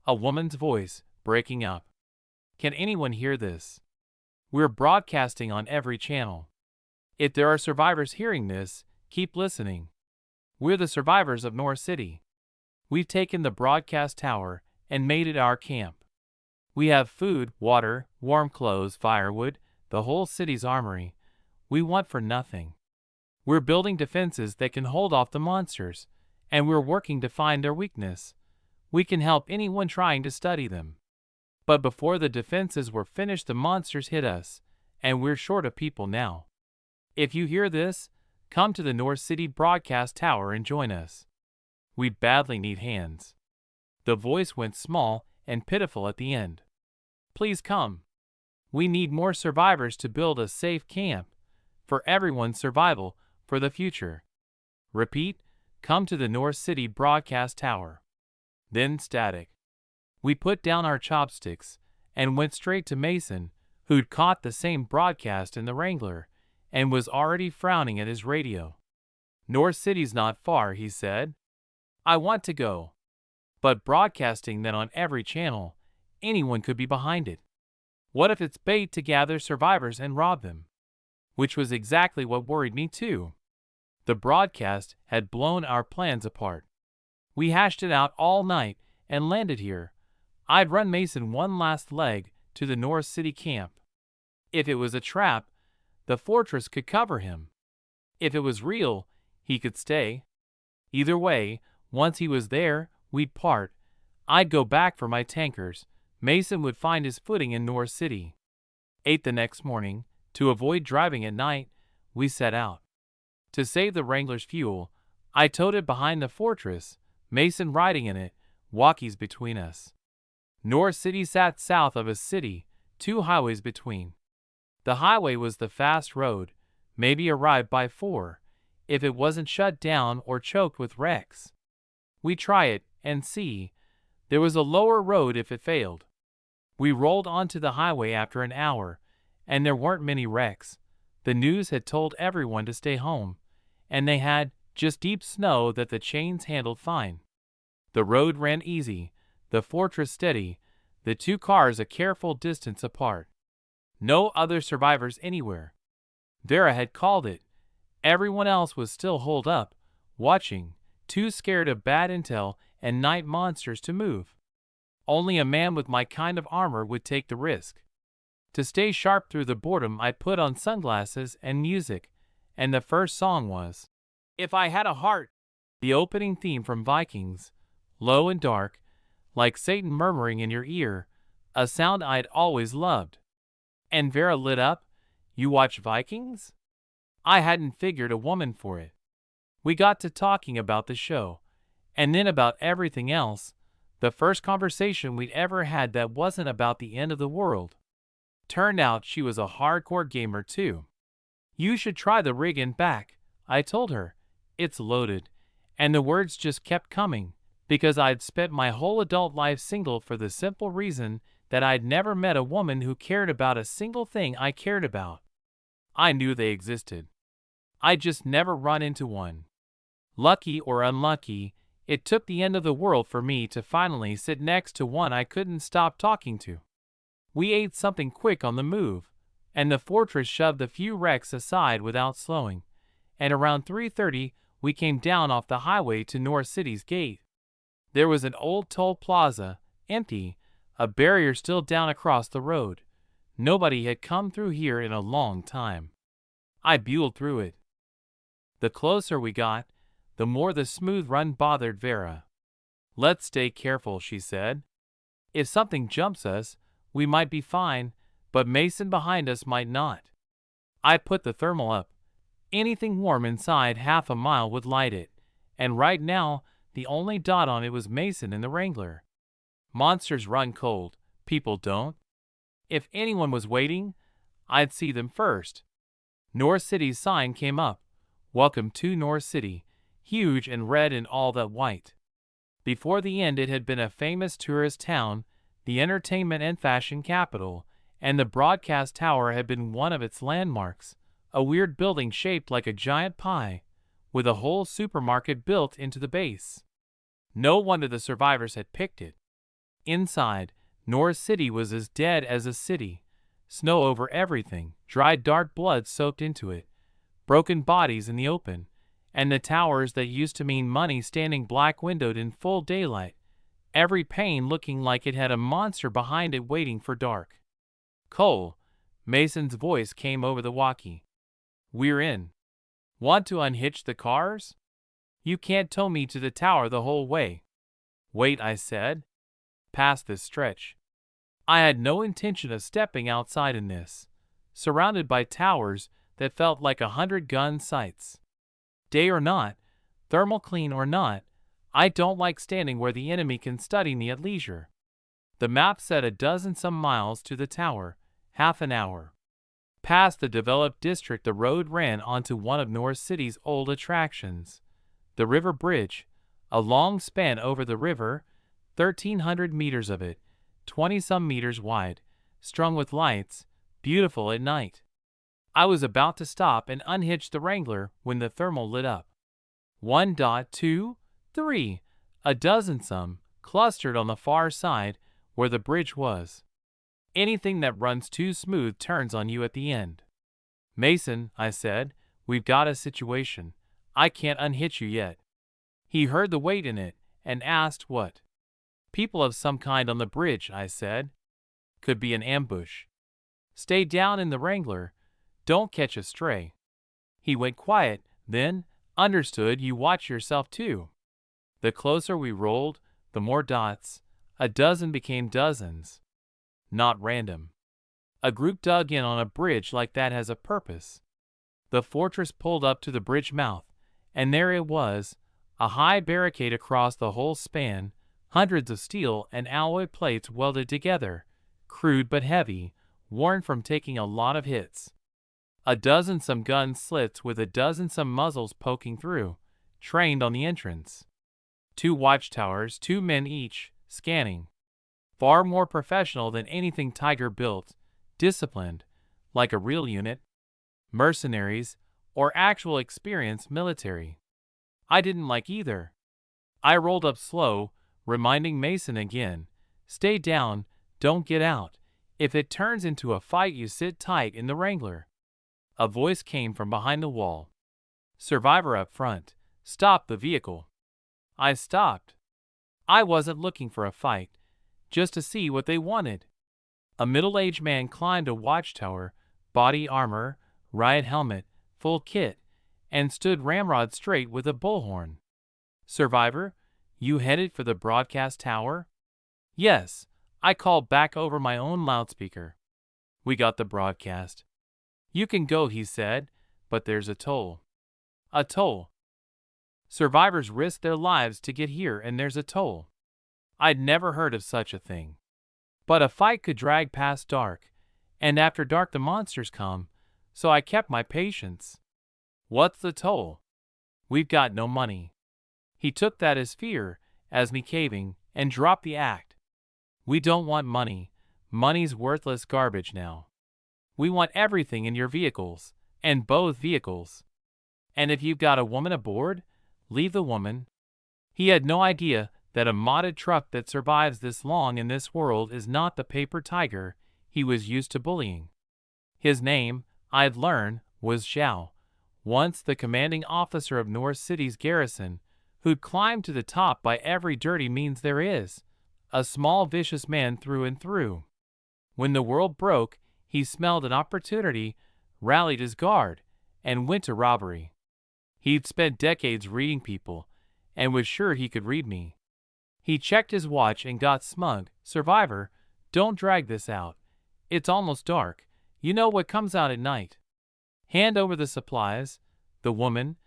A woman's voice, breaking up. Can anyone hear this? We're broadcasting on every channel. If there are survivors hearing this, keep listening. We're the survivors of North City. We've taken the broadcast tower and made it our camp. We have food, water, warm clothes, firewood, the whole city's armory. We want for nothing. We're building defenses that can hold off the monsters, and we're working to find their weakness. We can help anyone trying to study them. But before the defenses were finished, the monsters hit us, and we're short of people now. If you hear this, come to the North City broadcast tower and join us. We badly need hands. The voice went small and pitiful at the end. Please come. We need more survivors to build a safe camp, for everyone's survival, for the future. Repeat, come to the North City broadcast tower. Then static. We put down our chopsticks and went straight to Mason, who'd caught the same broadcast in the Wrangler, and was already frowning at his radio. North City's not far, he said. I want to go. But broadcasting that on every channel, anyone could be behind it. What if it's bait to gather survivors and rob them? Which was exactly what worried me too. The broadcast had blown our plans apart. We hashed it out all night and landed here. I'd run Mason one last leg to the North City camp. If it was a trap, the fortress could cover him. If it was real, he could stay. Either way, once he was there, we'd part. I'd go back for my tankers. Mason would find his footing in North City. 8 the next morning, to avoid driving at night, we set out. To save the Wrangler's fuel, I towed it behind the fortress, Mason riding in it, walkies between us. North City sat south of a city, 2 highways between. The highway was the fast road, maybe arrived by 4, if it wasn't shut down or choked with wrecks. We try it and see. There was a lower road if it failed. We rolled onto the highway after an hour, and there weren't many wrecks. The news had told everyone to stay home, and they had just deep snow that the chains handled fine. The road ran easy, the fortress steady, the 2 cars a careful distance apart. No other survivors anywhere. Vera had called it. Everyone else was still holed up, watching, too scared of bad intel and night monsters to move. Only a man with my kind of armor would take the risk. To stay sharp through the boredom, I put on sunglasses and music, and the first song was If I Had a Heart, the opening theme from Vikings, low and dark, like Satan murmuring in your ear, a sound I'd always loved. And Vera lit up. You watch Vikings? I hadn't figured a woman for it. We got to talking about the show, and then about everything else, the first conversation we'd ever had that wasn't about the end of the world. Turned out she was a hardcore gamer too. You should try the rig and back, I told her. It's loaded. And the words just kept coming, because I'd spent my whole adult life single for the simple reason that I'd never met a woman who cared about a single thing I cared about. I knew they existed. I'd just never run into one. Lucky or unlucky, it took the end of the world for me to finally sit next to one I couldn't stop talking to. We ate something quick on the move, and the fortress shoved a few wrecks aside without slowing, and around 3:30 we came down off the highway to North City's gate. There was an old toll plaza, empty, a barrier still down across the road. Nobody had come through here in a long time. I buelled through it. The closer we got, the more the smooth run bothered Vera. "Let's stay careful," she said. "If something jumps us, we might be fine, but Mason behind us might not." I put the thermal up. Anything warm inside half a mile would light it, and right now the only dot on it was Mason and the Wrangler. Monsters run cold, people don't. If anyone was waiting, I'd see them first. North City's sign came up. "Welcome to North City," huge and red in all that white. Before the end it had been a famous tourist town, the entertainment and fashion capital, and the broadcast tower had been one of its landmarks, a weird building shaped like a giant pie, with a whole supermarket built into the base. No wonder the survivors had picked it. Inside, North City was as dead as a city. Snow over everything, dried dark blood soaked into it, broken bodies in the open, and the towers that used to mean money standing black-windowed in full daylight, every pane looking like it had a monster behind it waiting for dark. "Cole," Mason's voice came over the walkie. "We're in. Want to unhitch the cars? You can't tow me to the tower the whole way." "Wait," I said. "Past this stretch." I had no intention of stepping outside in this, surrounded by towers that felt like 100-gun sights. Day or not, thermal clean or not, I don't like standing where the enemy can study me at leisure. The map said a dozen some miles to the tower, half an hour. Past the developed district the road ran onto one of North City's old attractions, the River Bridge, a long span over the river, 1,300 meters of it, 20-some meters wide, strung with lights, beautiful at night. I was about to stop and unhitch the Wrangler when the thermal lit up. 1 dot 2, 3, a dozen some, clustered on the far side where the bridge was. Anything that runs too smooth turns on you at the end. "Mason," I said, "we've got a situation. I can't unhitch you yet." He heard the weight in it and asked what. "People of some kind on the bridge," I said. "Could be an ambush. Stay down in the Wrangler. Don't catch a stray." He went quiet, then, "Understood, you watch yourself too." The closer we rolled, the more dots. A dozen became dozens. Not random. A group dug in on a bridge like that has a purpose. The fortress pulled up to the bridge mouth, and there it was, a high barricade across the whole span, hundreds of steel and alloy plates welded together, crude but heavy, worn from taking a lot of hits. A dozen some gun slits with a dozen some muzzles poking through, trained on the entrance. 2 watchtowers, 2 men each, scanning. Far more professional than anything Tiger built, disciplined, like a real unit. Mercenaries, or actual experienced military. I didn't like either. I rolled up slow, reminding Mason again, "Stay down, don't get out. If it turns into a fight you sit tight in the Wrangler." A voice came from behind the wall. "Survivor up front, stop the vehicle." I stopped. I wasn't looking for a fight, just to see what they wanted. A middle-aged man climbed a watchtower, body armor, riot helmet, full kit, and stood ramrod straight with a bullhorn. "Survivor, you headed for the broadcast tower?" "Yes," I called back over my own loudspeaker. "We got the broadcast." "You can go," he said, "but there's a toll." "A toll?" "Survivors risk their lives to get here and there's a toll." I'd never heard of such a thing. But a fight could drag past dark, and after dark the monsters come, so I kept my patience. "What's the toll?" "We've got no money." He took that as fear, as me caving, and dropped the act. "We don't want money. Money's worthless garbage now. We want everything in your vehicles, and both vehicles. And if you've got a woman aboard, leave the woman." He had no idea that a modded truck that survives this long in this world is not the paper tiger he was used to bullying. His name, I'd learned, was Zhao, once the commanding officer of North City's garrison, who'd climbed to the top by every dirty means there is, a small vicious man through and through. When the world broke, he smelled an opportunity, rallied his guard, and went to robbery. He'd spent decades reading people, and was sure he could read me. He checked his watch and got smug. "Survivor, don't drag this out. It's almost dark. You know what comes out at night. Hand over the supplies, the woman,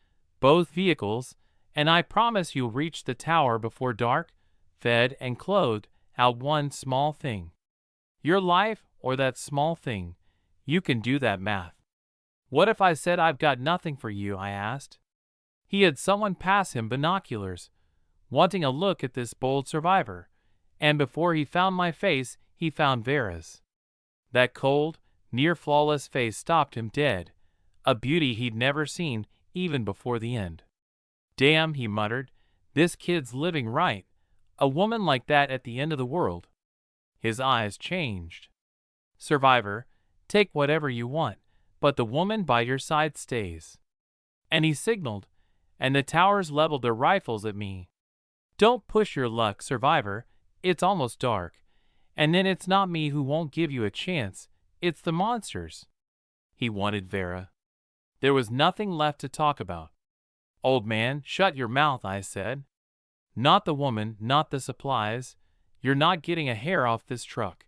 both vehicles, and I promise you'll reach the tower before dark, fed and clothed out one small thing. Your life or that small thing. You can do that math." "What if I said I've got nothing for you?" I asked. He had someone pass him binoculars, wanting a look at this bold survivor, and before he found my face, he found Vera's. That cold, near-flawless face stopped him dead, a beauty he'd never seen even before the end. "Damn," he muttered, "this kid's living right. A woman like that at the end of the world." His eyes changed. "Survivor, take whatever you want, but the woman by your side stays." And he signaled, and the towers leveled their rifles at me. "Don't push your luck, Survivor. It's almost dark. And then it's not me who won't give you a chance, it's the monsters." He wanted Vera. There was nothing left to talk about. "Old man, shut your mouth," I said. "Not the woman, not the supplies. You're not getting a hair off this truck."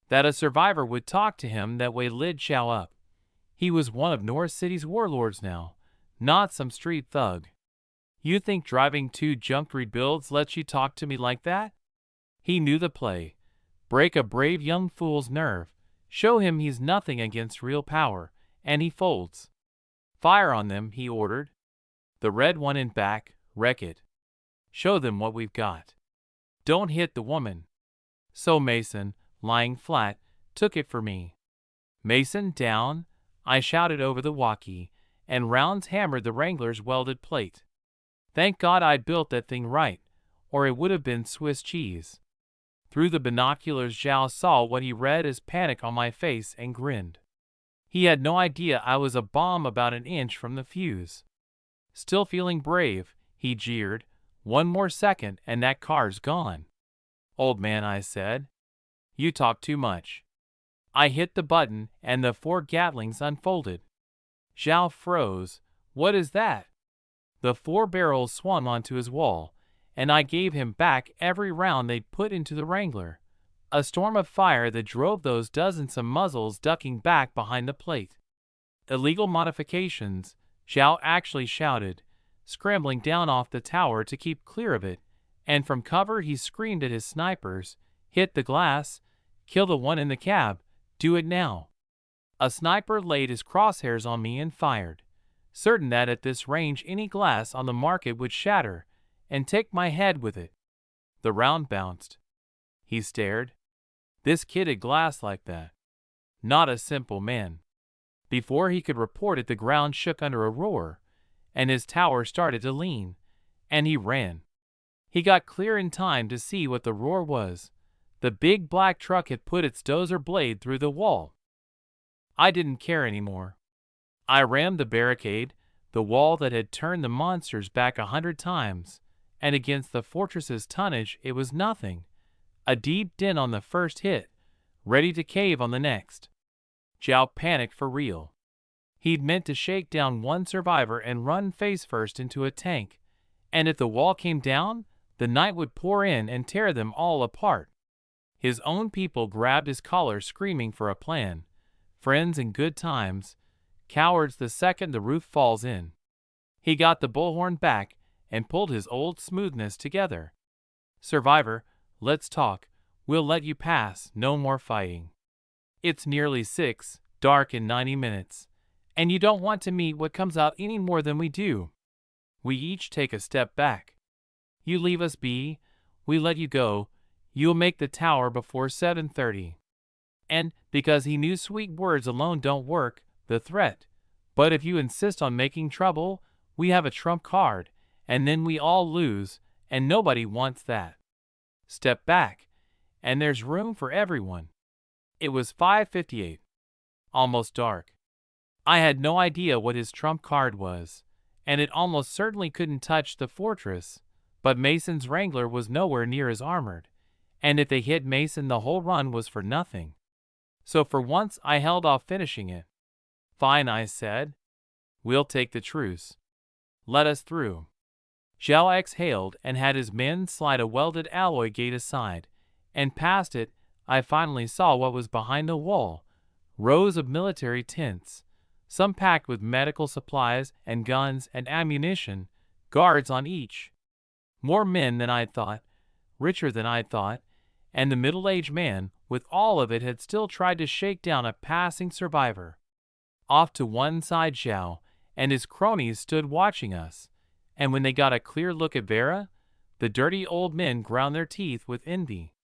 That a survivor would talk to him that way lit Xiao up. He was one of North City's warlords now, not some street thug. "You think driving 2 junk rebuilds lets you talk to me like that?" He knew the play. Break a brave young fool's nerve, show him he's nothing against real power, and he folds. "Fire on them," he ordered. "The red one in back, wreck it. Show them what we've got. Don't hit the woman." So Mason, lying flat, took it for me. "Mason, down," I shouted over the walkie, and rounds hammered the Wrangler's welded plate. Thank God I'd built that thing right, or it would have been Swiss cheese. Through the binoculars Zhao saw what he read as panic on my face and grinned. He had no idea I was a bomb about an inch from the fuse. "Still feeling brave," he jeered. "One more second and that car's gone." "Old man," I said, "you talk too much." I hit the button and the 4 Gatlings unfolded. Zhao froze. "What is that?" The 4 barrels swung onto his wall, and I gave him back every round they'd put into the Wrangler. A storm of fire that drove those dozens of muzzles ducking back behind the plate. "Illegal modifications," Zhao actually shouted, scrambling down off the tower to keep clear of it, and from cover he screamed at his snipers, "Hit the glass, kill the one in the cab, do it now." A sniper laid his crosshairs on me and fired, certain that at this range any glass on the market would shatter and take my head with it. The round bounced. He stared. This kid had glass like that. Not a simple man. Before he could report it, the ground shook under a roar, and his tower started to lean, and he ran. He got clear in time to see what the roar was. The big black truck had put its dozer blade through the wall. I didn't care anymore. I rammed the barricade, the wall that had turned the monsters back 100 times, and against the fortress's tonnage it was nothing. A deep dent on the first hit, ready to cave on the next. Zhao panicked for real. He'd meant to shake down one survivor and run face first into a tank, and if the wall came down, the night would pour in and tear them all apart. His own people grabbed his collar screaming for a plan. Friends in good times, cowards the second the roof falls in. He got the bullhorn back and pulled his old smoothness together. "Survivor, let's talk. We'll let you pass, no more fighting. It's nearly 6, dark in 90 minutes, and you don't want to meet what comes out any more than we do. We each take a step back. You leave us be, we let you go, you'll make the tower before 7:30. And, because he knew sweet words alone don't work, the threat. But if you insist on making trouble, we have a trump card, and then we all lose, and nobody wants that. Step back, and there's room for everyone." It was 5:58. Almost dark. I had no idea what his trump card was, and it almost certainly couldn't touch the fortress, but Mason's Wrangler was nowhere near as armored, and if they hit Mason the whole run was for nothing. So for once I held off finishing it. Fine, I said. We'll take the truce. Let us through. Zhao exhaled and had his men slide a welded alloy gate aside, and past it I finally saw what was behind the wall, rows of military tents, some packed with medical supplies and guns and ammunition, guards on each. More men than I'd thought, richer than I'd thought, and the middle-aged man, with all of it, had still tried to shake down a passing survivor. Off to one side Zhao and his cronies stood watching us, and when they got a clear look at Vera, the dirty old men ground their teeth with envy.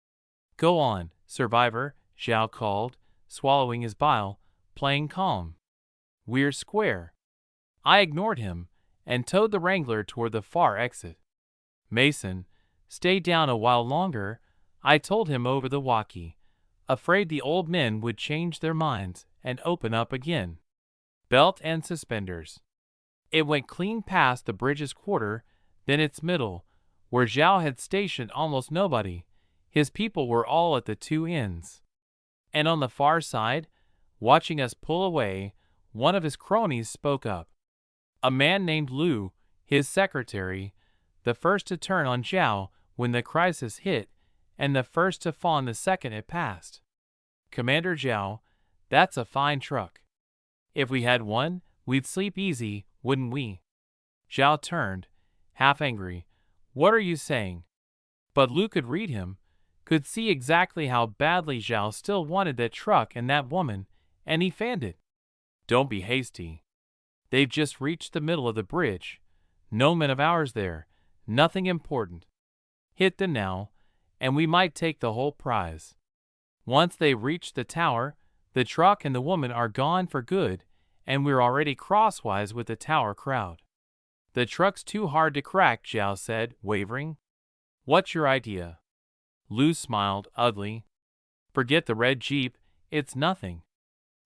Go on, survivor, Zhao called, swallowing his bile, playing calm. We're square. I ignored him and towed the Wrangler toward the far exit. Mason, stay down a while longer, I told him over the walkie, afraid the old men would change their minds and open up again. Belt and suspenders. It went clean past the bridge's quarter, then its middle, where Zhao had stationed almost nobody. His people were all at the two ends. And on the far side, watching us pull away, one of his cronies spoke up. A man named Lu, his secretary, the first to turn on Zhao when the crisis hit, and the first to fawn the second it passed. Commander Zhao, that's a fine truck. If we had one, we'd sleep easy, wouldn't we? Zhao turned, half angry. What are you saying? But Lu could read him, could see exactly how badly Zhao still wanted that truck and that woman, and he fanned it. Don't be hasty. They've just reached the middle of the bridge. No men of ours there. Nothing important. Hit them now, and we might take the whole prize. Once they reach the tower, the truck and the woman are gone for good, and we're already crosswise with the tower crowd. The truck's too hard to crack, Zhao said, wavering. What's your idea? Lu smiled, ugly. Forget the red Jeep, it's nothing.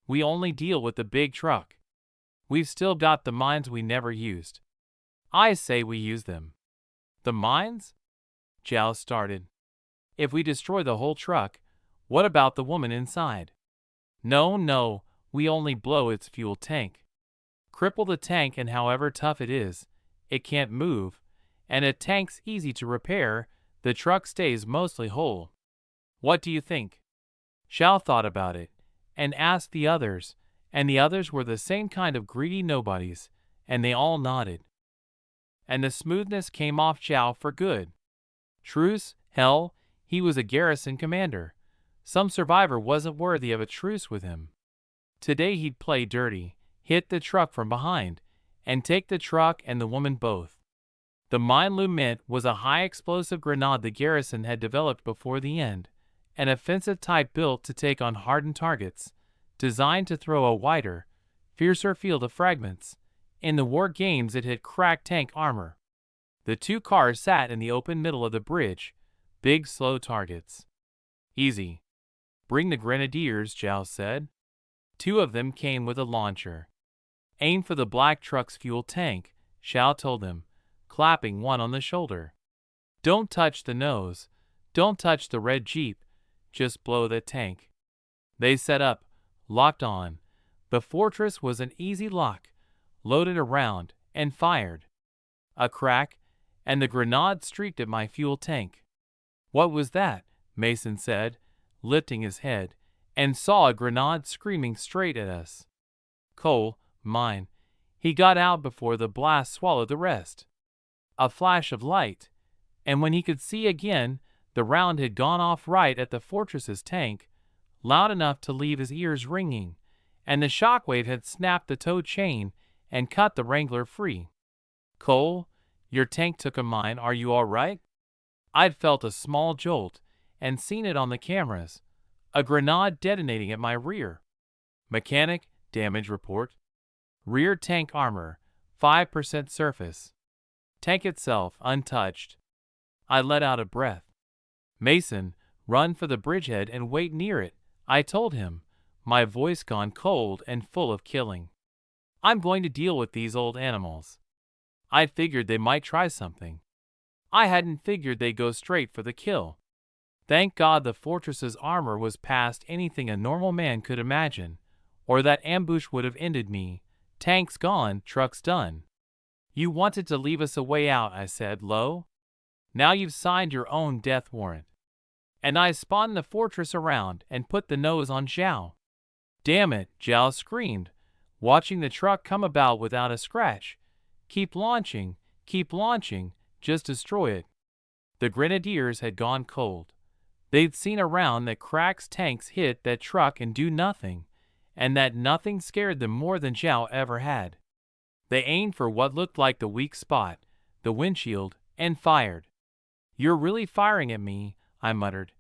We only deal with the big truck. We've still got the mines we never used. I say we use them. The mines? Zhao started. If we destroy the whole truck, what about the woman inside? No, we only blow its fuel tank. Cripple the tank, and however tough it is, it can't move, and a tank's easy to repair, the truck stays mostly whole. What do you think? Zhao thought about it, and asked the others, and the others were the same kind of greedy nobodies, and they all nodded. And the smoothness came off Zhao for good. Truce? Hell, he was a garrison commander. Some survivor wasn't worthy of a truce with him. Today he'd play dirty, hit the truck from behind, and take the truck and the woman both. The mine Lu meant was a high-explosive grenade the garrison had developed before the end, an offensive type built to take on hardened targets, designed to throw a wider, fiercer field of fragments. In the war games it had cracked tank armor. The two cars sat in the open middle of the bridge, big slow targets. Easy. Bring the grenadiers, Zhao said. Two of them came with a launcher. Aim for the black truck's fuel tank, Zhao told them, clapping one on the shoulder. Don't touch the nose. Don't touch the red Jeep. Just blow the tank. They set up, locked on. The fortress was an easy lock, loaded a round, and fired. A crack, and the grenade streaked at my fuel tank. What was that? Mason said, lifting his head, and saw a grenade screaming straight at us. Cole, mine. He got out before the blast swallowed the rest. A flash of light, and when he could see again, the round had gone off right at the fortress's tank, loud enough to leave his ears ringing, and the shockwave had snapped the tow chain and cut the Wrangler free. Cole, your tank took a mine, are you all right? I'd felt a small jolt and seen it on the cameras, a grenade detonating at my rear. Mechanic, damage report. Rear tank armor, 5% surface. Tank itself untouched. I let out a breath. Mason, run for the bridgehead and wait near it, I told him, my voice gone cold and full of killing. I'm going to deal with these old animals. I figured they might try something. I hadn't figured they'd go straight for the kill. Thank God the fortress's armor was past anything a normal man could imagine, or that ambush would have ended me. Tanks gone, trucks done. You wanted to leave us a way out, I said low. Now you've signed your own death warrant. And I spun the fortress around and put the nose on Zhao. Damn it, Zhao screamed, watching the truck come about without a scratch. Keep launching, just destroy it. The grenadiers had gone cold. They'd seen a round that Crack's tanks hit that truck and do nothing, and that nothing scared them more than Zhao ever had. They aimed for what looked like the weak spot, the windshield, and fired. You're really firing at me, I muttered,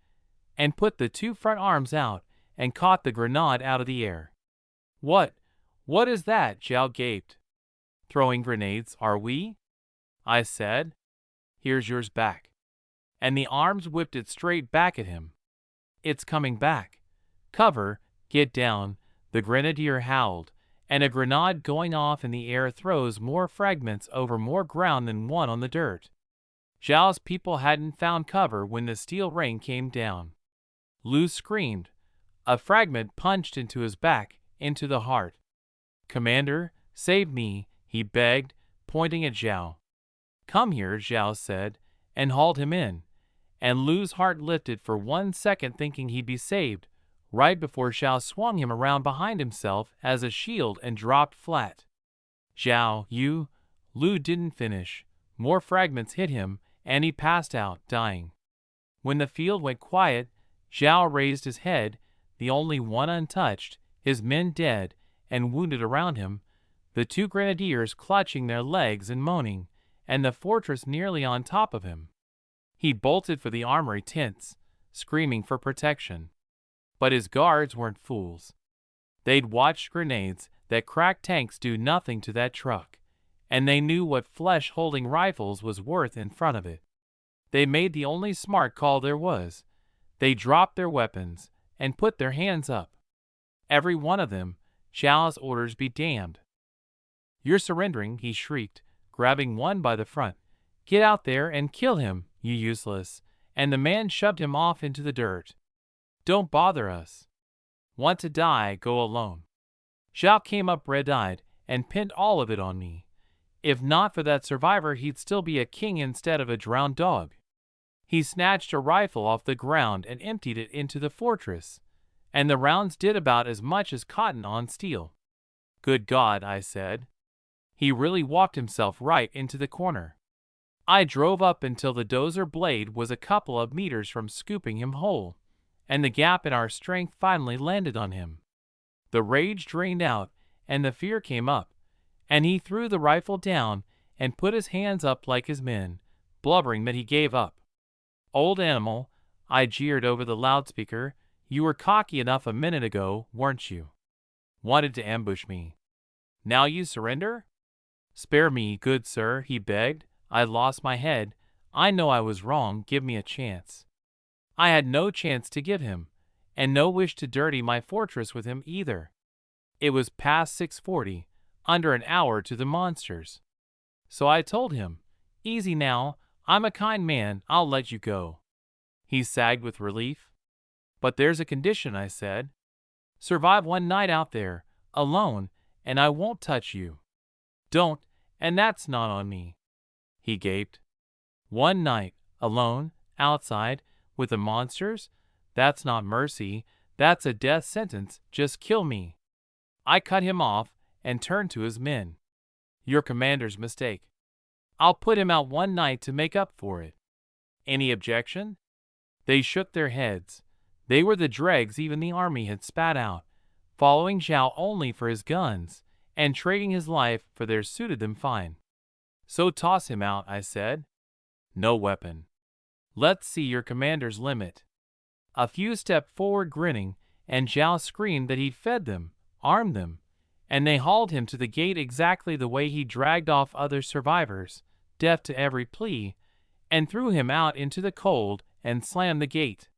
and put the two front arms out and caught the grenade out of the air. What is that? Zhao gaped. Throwing grenades, are we? I said. Here's yours back. And the arms whipped it straight back at him. It's coming back. Cover, get down, the grenadier howled, and a grenade going off in the air throws more fragments over more ground than one on the dirt. Zhao's people hadn't found cover when the steel rain came down. Lu screamed. A fragment punched into his back, into the heart. Commander, save me, he begged, pointing at Zhao. Come here, Zhao said, and hauled him in. And Lu's heart lifted for 1 second thinking he'd be saved, right before Zhao swung him around behind himself as a shield and dropped flat. Zhao, you... Lu didn't finish. More fragments hit him, and he passed out, dying. When the field went quiet, Zhao raised his head, the only one untouched, his men dead and wounded around him, the two grenadiers clutching their legs and moaning, and the fortress nearly on top of him. He bolted for the armory tents, screaming for protection. But his guards weren't fools. They'd watched grenades that cracked tanks do nothing to that truck, and they knew what flesh-holding rifles was worth in front of it. They made the only smart call there was. They dropped their weapons and put their hands up. Every one of them, Zhao's orders be damned. You're surrendering, he shrieked, grabbing one by the front. Get out there and kill him, you useless, and the man shoved him off into the dirt. Don't bother us. Want to die, go alone. Zhao came up red-eyed and pinned all of it on me. If not for that survivor, he'd still be a king instead of a drowned dog. He snatched a rifle off the ground and emptied it into the fortress, and the rounds did about as much as cotton on steel. Good God, I said. He really walked himself right into the corner. I drove up until the dozer blade was a couple of meters from scooping him whole, and the gap in our strength finally landed on him. The rage drained out, and the fear came up, and he threw the rifle down and put his hands up like his men, blubbering that he gave up. Old animal, I jeered over the loudspeaker, you were cocky enough a minute ago, weren't you? Wanted to ambush me. Now you surrender? Spare me, good sir, he begged. I lost my head. I know I was wrong, give me a chance. I had no chance to give him, and no wish to dirty my fortress with him either. It was past 6:40, under an hour to the monsters. So I told him, easy now, I'm a kind man, I'll let you go. He sagged with relief. But there's a condition, I said. Survive one night out there, alone, and I won't touch you. Don't, and that's not on me. He gaped. One night, alone, outside, with the monsters? That's not mercy, that's a death sentence, just kill me. I cut him off and turned to his men. Your commander's mistake. I'll put him out one night to make up for it. Any objection? They shook their heads. They were the dregs even the army had spat out, following Zhao only for his guns, and trading his life for theirs suited them fine. So toss him out, I said. No weapon. Let's see your commander's limit. A few stepped forward grinning, and Zhao screamed that he'd fed them, armed them, and they hauled him to the gate exactly the way he dragged off other survivors, deaf to every plea, and threw him out into the cold and slammed the gate.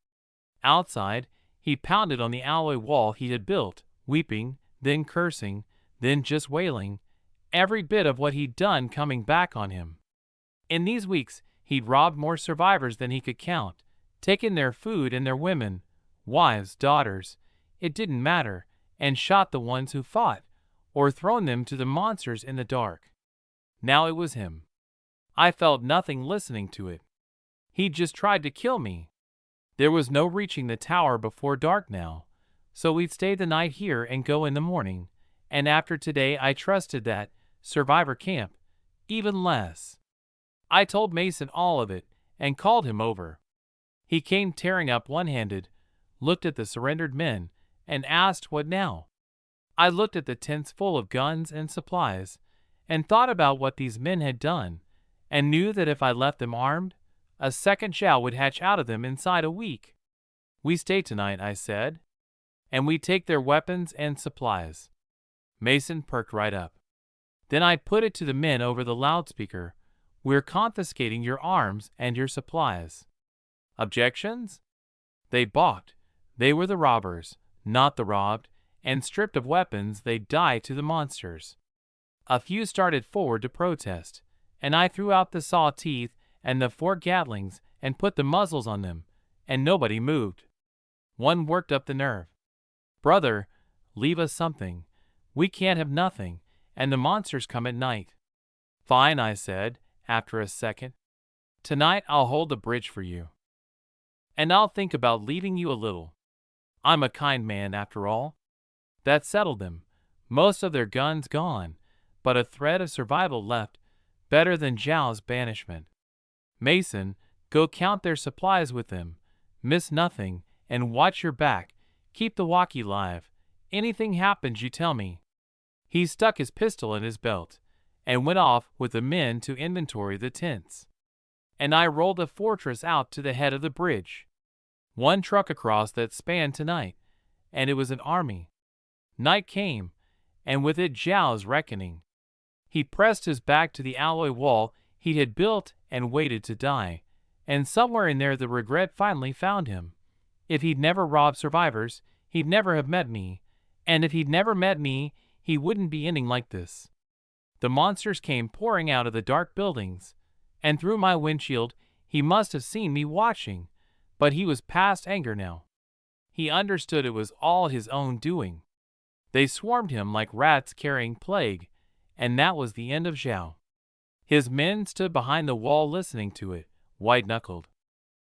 Outside, he pounded on the alloy wall he had built, weeping, then cursing, then just wailing, every bit of what he'd done coming back on him. In these weeks, he'd robbed more survivors than he could count, taken their food and their women, wives, daughters, it didn't matter, and shot the ones who fought, or thrown them to the monsters in the dark. Now it was him. I felt nothing listening to it. He'd just tried to kill me. There was no reaching the tower before dark now, so we'd stay the night here and go in the morning, and after today I trusted that survivor camp even less. I told Mason all of it and called him over. He came tearing up one-handed, looked at the surrendered men, and asked what now. I looked at the tents full of guns and supplies, and thought about what these men had done, and knew that if I left them armed, a second Zhao would hatch out of them inside a week. We stay tonight, I said, and we take their weapons and supplies. Mason perked right up. Then I put it to the men over the loudspeaker. We're confiscating your arms and your supplies. Objections? They balked. They were the robbers, not the robbed, and stripped of weapons they'd die to the monsters. A few started forward to protest, and I threw out the saw teeth and the 4 Gatlings and put the muzzles on them, and nobody moved. One worked up the nerve. Brother, leave us something. We can't have nothing, and the monsters come at night. Fine, I said, after a second. Tonight I'll hold the bridge for you. And I'll think about leaving you a little. I'm a kind man, after all. That settled them. Most of their guns gone, but a thread of survival left, better than Zhao's banishment. Mason, go count their supplies with them. Miss nothing, and watch your back. Keep the walkie live. Anything happens, you tell me. He stuck his pistol in his belt, and went off with the men to inventory the tents. And I rolled the fortress out to the head of the bridge. 1 truck across that spanned tonight, and it was an army. Night came, and with it Zhao's reckoning. He pressed his back to the alloy wall he had built and waited to die, and somewhere in there the regret finally found him. If he'd never robbed survivors, he'd never have met me, and if he'd never met me, he wouldn't be ending like this. The monsters came pouring out of the dark buildings, and through my windshield he must have seen me watching, but he was past anger now. He understood it was all his own doing. They swarmed him like rats carrying plague, and that was the end of Zhao. His men stood behind the wall listening to it, white-knuckled.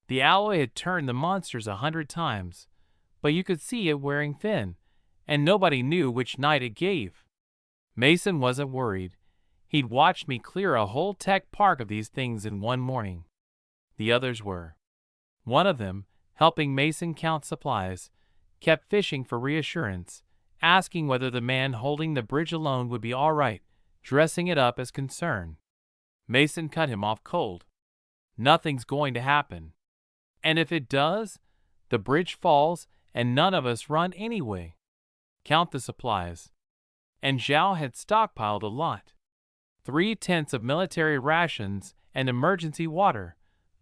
The alloy had turned the monsters 100 times, but you could see it wearing thin, and nobody knew which night it gave. Mason wasn't worried. He'd watched me clear a whole tech park of these things in one morning. The others were. One of them, helping Mason count supplies, kept fishing for reassurance, asking whether the man holding the bridge alone would be all right, dressing it up as concern. Mason cut him off cold. Nothing's going to happen. And if it does, the bridge falls and none of us run anyway. Count the supplies. And Zhao had stockpiled a lot. 3 tents of military rations and emergency water,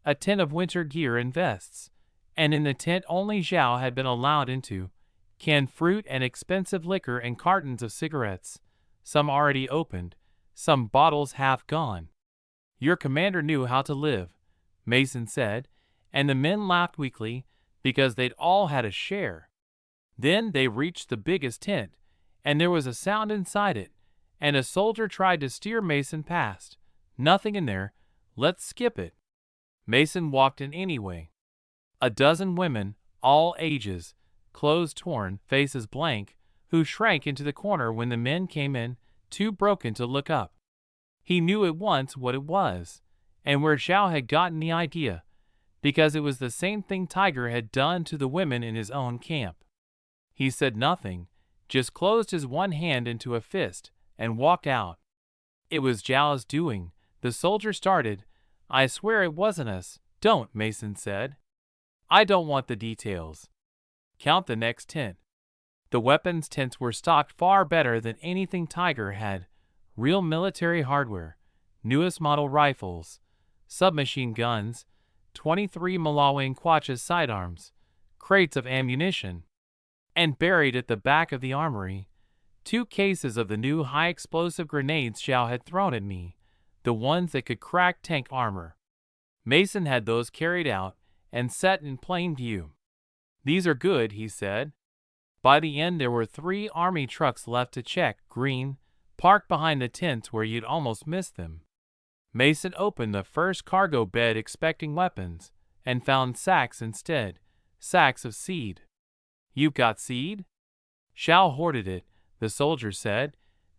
a tent of winter gear and vests, and in the tent only Zhao had been allowed into, canned fruit and expensive liquor and cartons of cigarettes, some already opened, some bottles half gone. Your commander knew how to live, Mason said, and the men laughed weakly because they'd all had a share. Then they reached the biggest tent, and there was a sound inside it, and a soldier tried to steer Mason past. Nothing in there. Let's skip it. Mason walked in anyway. A dozen women, all ages, clothes torn, faces blank, who shrank into the corner when the men came in, too broken to look up. He knew at once what it was, and where Zhao had gotten the idea, because it was the same thing Tiger had done to the women in his own camp. He said nothing, just closed his one hand into a fist, and walked out. It was Zhao's doing. The soldier started. I swear it wasn't us. Don't, Mason said. I don't want the details. Count the next tent. The weapons tents were stocked far better than anything Tiger had. Real military hardware, newest model rifles, submachine guns, 23 Malawi and Quachas sidearms, crates of ammunition. And buried at the back of the armory, 2 cases of the new high-explosive grenades Zhao had thrown at me, the ones that could crack tank armor. Mason had those carried out and set in plain view. "These are good," he said. By the end there were 3 army trucks left to check, green, parked behind the tents where you'd almost missed them. Mason opened the first cargo bed expecting weapons, and found sacks instead, sacks of seed. "You've got seed?" "Zhao hoarded it," the soldier said,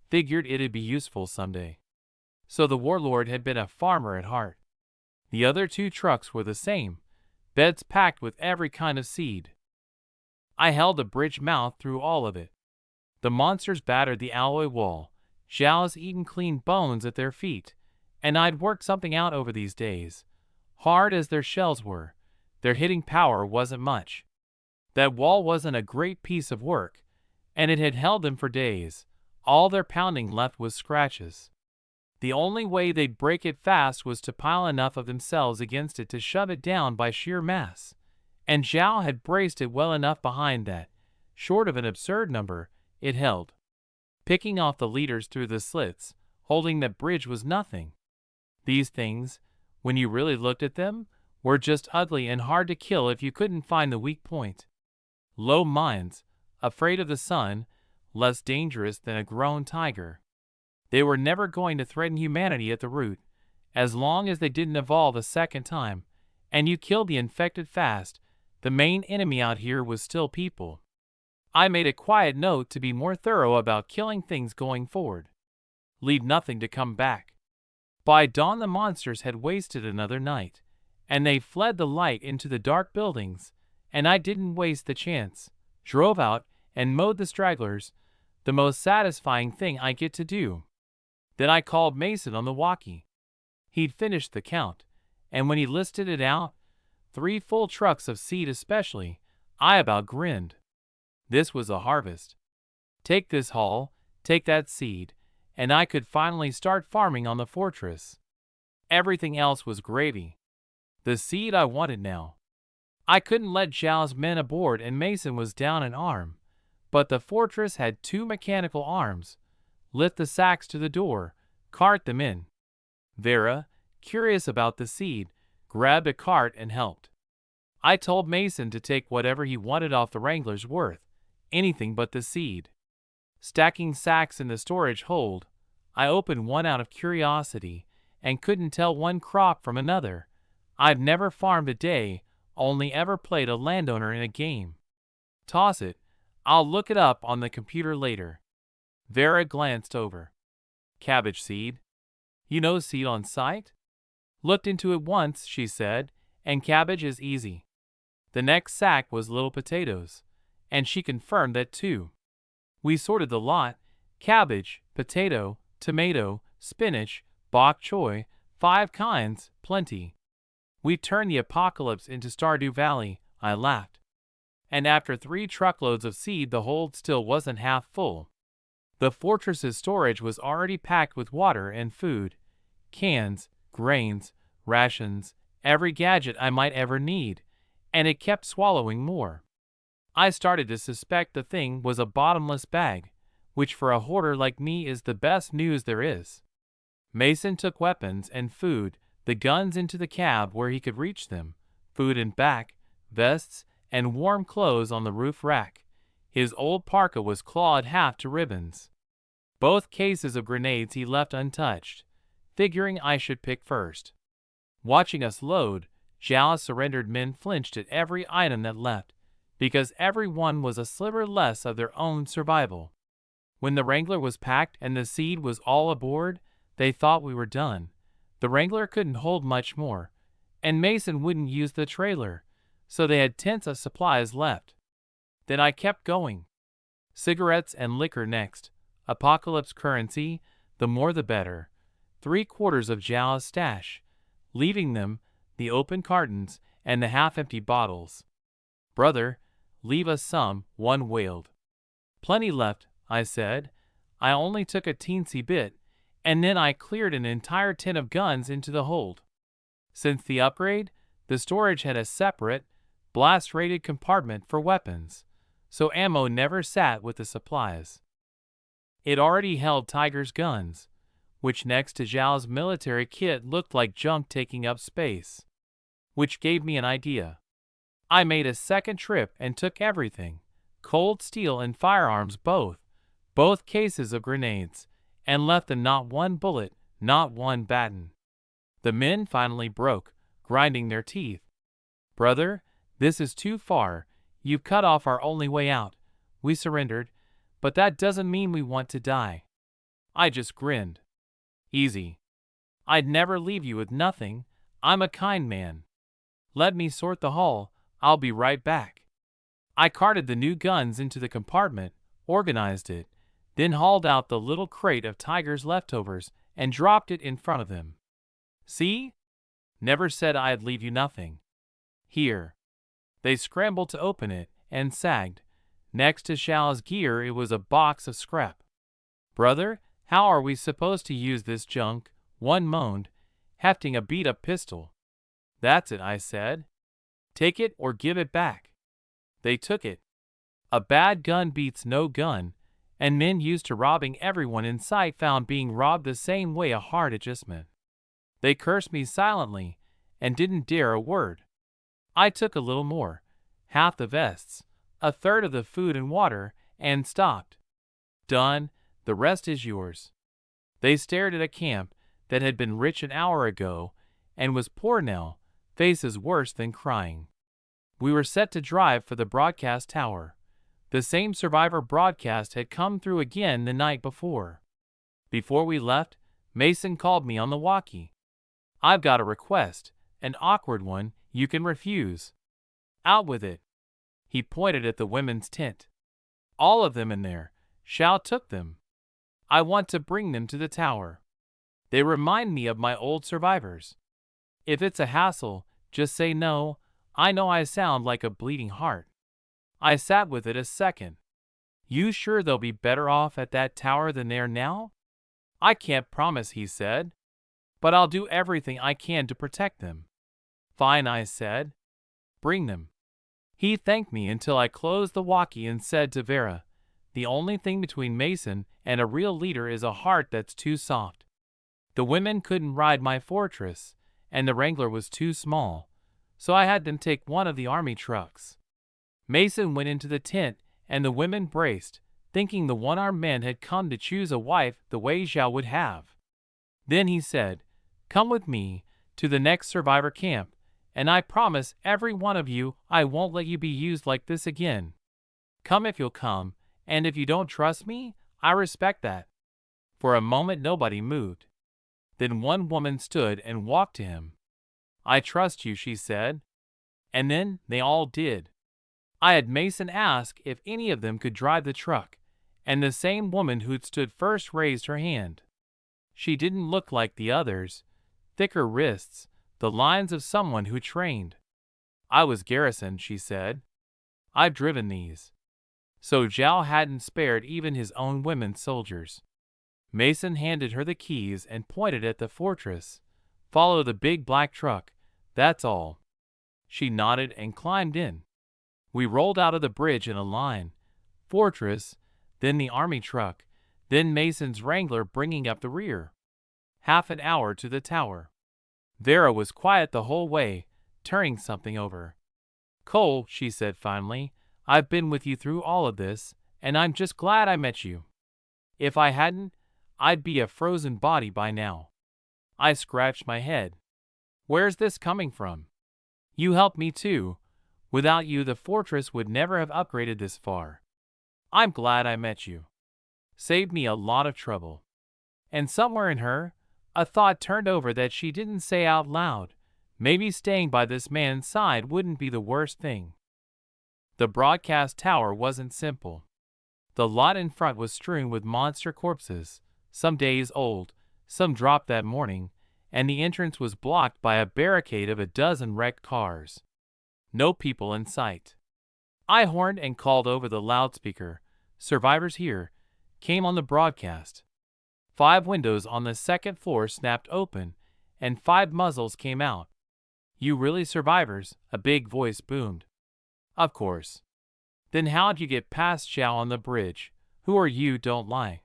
"figured it'd be useful someday." So the warlord had been a farmer at heart. The other 2 trucks were the same, beds packed with every kind of seed. I held a bridge mouth through all of it. The monsters battered the alloy wall, Zhao's eaten clean bones at their feet, and I'd worked something out over these days. Hard as their shells were, their hitting power wasn't much. That wall wasn't a great piece of work, and it had held them for days. All their pounding left was scratches. The only way they'd break it fast was to pile enough of themselves against it to shove it down by sheer mass. And Zhao had braced it well enough behind that, short of an absurd number, it held. Picking off the leaders through the slits, holding that bridge was nothing. These things, when you really looked at them, were just ugly and hard to kill if you couldn't find the weak point. Low minds, afraid of the sun, less dangerous than a grown tiger. They were never going to threaten humanity at the root, as long as they didn't evolve a second time, and you killed the infected fast. The main enemy out here was still people. I made a quiet note to be more thorough about killing things going forward. Leave nothing to come back. By dawn the monsters had wasted another night, and they fled the light into the dark buildings, and I didn't waste the chance. Drove out and mowed the stragglers, the most satisfying thing I get to do. Then I called Mason on the walkie. He'd finished the count, and when he listed it out, 3 full trucks of seed especially, I about grinned. This was a harvest. Take this haul, take that seed, and I could finally start farming on the fortress. Everything else was gravy. The seed I wanted now. I couldn't let Zhao's men aboard and Mason was down an arm, but the fortress had 2 mechanical arms. Lift the sacks to the door, cart them in. Vera, curious about the seed, grabbed a cart and helped. I told Mason to take whatever he wanted off the Wrangler's worth, anything but the seed. Stacking sacks in the storage hold, I opened one out of curiosity and couldn't tell one crop from another. I've never farmed a day, only ever played a landowner in a game. Toss it, I'll look it up on the computer later. Vera glanced over. Cabbage seed. You know seed on site? Looked into it once, she said, and cabbage is easy. The next sack was little potatoes, and she confirmed that too. We sorted the lot, cabbage, potato, tomato, spinach, bok choy, 5 kinds, plenty. We turned the apocalypse into Stardew Valley, I laughed. And after 3 truckloads of seed the hold still wasn't half full. The fortress's storage was already packed with water and food, cans, grains, rations, every gadget I might ever need, and it kept swallowing more. I started to suspect the thing was a bottomless bag, which for a hoarder like me is the best news there is. Mason took weapons and food, the guns into the cab where he could reach them, food in back, vests, and warm clothes on the roof rack. His old parka was clawed half to ribbons. Both cases of grenades he left untouched, figuring I should pick first. Watching us load, Zhao's surrendered men flinched at every item that left, because every one was a sliver less of their own survival. When the Wrangler was packed and the seed was all aboard, they thought we were done. The Wrangler couldn't hold much more, and Mason wouldn't use the trailer, so they had tents of supplies left. Then I kept going. Cigarettes and liquor next. Apocalypse currency, the more the better. 3/4 of Zhao's stash. Leaving them, the open cartons, and the half-empty bottles. Brother, leave us some, one wailed. Plenty left, I said. I only took a teensy bit, and then I cleared an entire tin of guns into the hold. Since the upgrade, the storage had a separate, blast-rated compartment for weapons, so ammo never sat with the supplies. It already held Tiger's guns, which next to Zhao's military kit looked like junk taking up space. Which gave me an idea. I made a second trip and took everything, cold steel and firearms both cases of grenades, and left them not one bullet, not one baton. The men finally broke, grinding their teeth. "Brother, this is too far. You've cut off our only way out." We surrendered, but that doesn't mean we want to die. I just grinned. "Easy. I'd never leave you with nothing. I'm a kind man. Let me sort the hull. I'll be right back." I carted the new guns into the compartment, organized it, then hauled out the little crate of Tiger's leftovers and dropped it in front of them. "See? Never said I'd leave you nothing. Here." They scrambled to open it and sagged. Next to Zhao's gear it was a box of scrap. "Brother, how are we supposed to use this junk?" one moaned, hefting a beat-up pistol. "That's it," I said. "Take it or give it back." They took it. A bad gun beats no gun, and men used to robbing everyone in sight found being robbed the same way a hard adjustment. They cursed me silently and didn't dare a word. I took a little more, half the vests, a third of the food and water, and stopped. "Done, the rest is yours." They stared at a camp that had been rich an hour ago and was poor now, faces worse than crying. We were set to drive for the broadcast tower. The same survivor broadcast had come through again the night before. Before we left, Mason called me on the walkie. "I've got a request, an awkward one you can refuse. Out with it." He pointed at the women's tent. "All of them in there. Zhao took them. I want to bring them to the tower. They remind me of my old survivors. If it's a hassle, just say no. I know I sound like a bleeding heart." I sat with it a second. "You sure they'll be better off at that tower than they are now?" "I can't promise," he said. "But I'll do everything I can to protect them." "Fine," I said. "Bring them." He thanked me until I closed the walkie and said to Vera, "The only thing between Mason and a real leader is a heart that's too soft. The women couldn't ride my fortress, and the Wrangler was too small, so I had them take one of the army trucks." Mason went into the tent, and the women braced, thinking the one-armed man had come to choose a wife the way Zhao would have. Then he said, "Come with me to the next survivor camp, and I promise every one of you I won't let you be used like this again. Come if you'll come, and if you don't trust me, I respect that." For a moment nobody moved. Then one woman stood and walked to him. "I trust you," she said. And then they all did. I had Mason ask if any of them could drive the truck, and the same woman who'd stood first raised her hand. She didn't look like the others, thicker wrists, the lines of someone who trained. "I was Garrison," she said. "I've driven these." So Zhao hadn't spared even his own women soldiers. Mason handed her the keys and pointed at the fortress. "Follow the big black truck, that's all." She nodded and climbed in. We rolled out of the bridge in a line. Fortress, then the army truck, then Mason's Wrangler bringing up the rear. Half an hour to the tower. Vera was quiet the whole way, turning something over. "Cole," she said finally, "I've been with you through all of this, and I'm just glad I met you. If I hadn't, I'd be a frozen body by now." I scratched my head. "Where's this coming from? You helped me too. Without you, the fortress would never have upgraded this far. I'm glad I met you. Saved me a lot of trouble." And somewhere in her, a thought turned over that she didn't say out loud. Maybe staying by this man's side wouldn't be the worst thing. The broadcast tower wasn't simple. The lot in front was strewn with monster corpses, some days old, some dropped that morning, and the entrance was blocked by a barricade of a dozen wrecked cars. No people in sight. I horned and called over the loudspeaker, "Survivors here," came on the broadcast. 5 windows on the second floor snapped open, and 5 muzzles came out. "You really survivors?" a big voice boomed. "Of course." "Then how'd you get past Zhao on the bridge? Who are you, don't lie."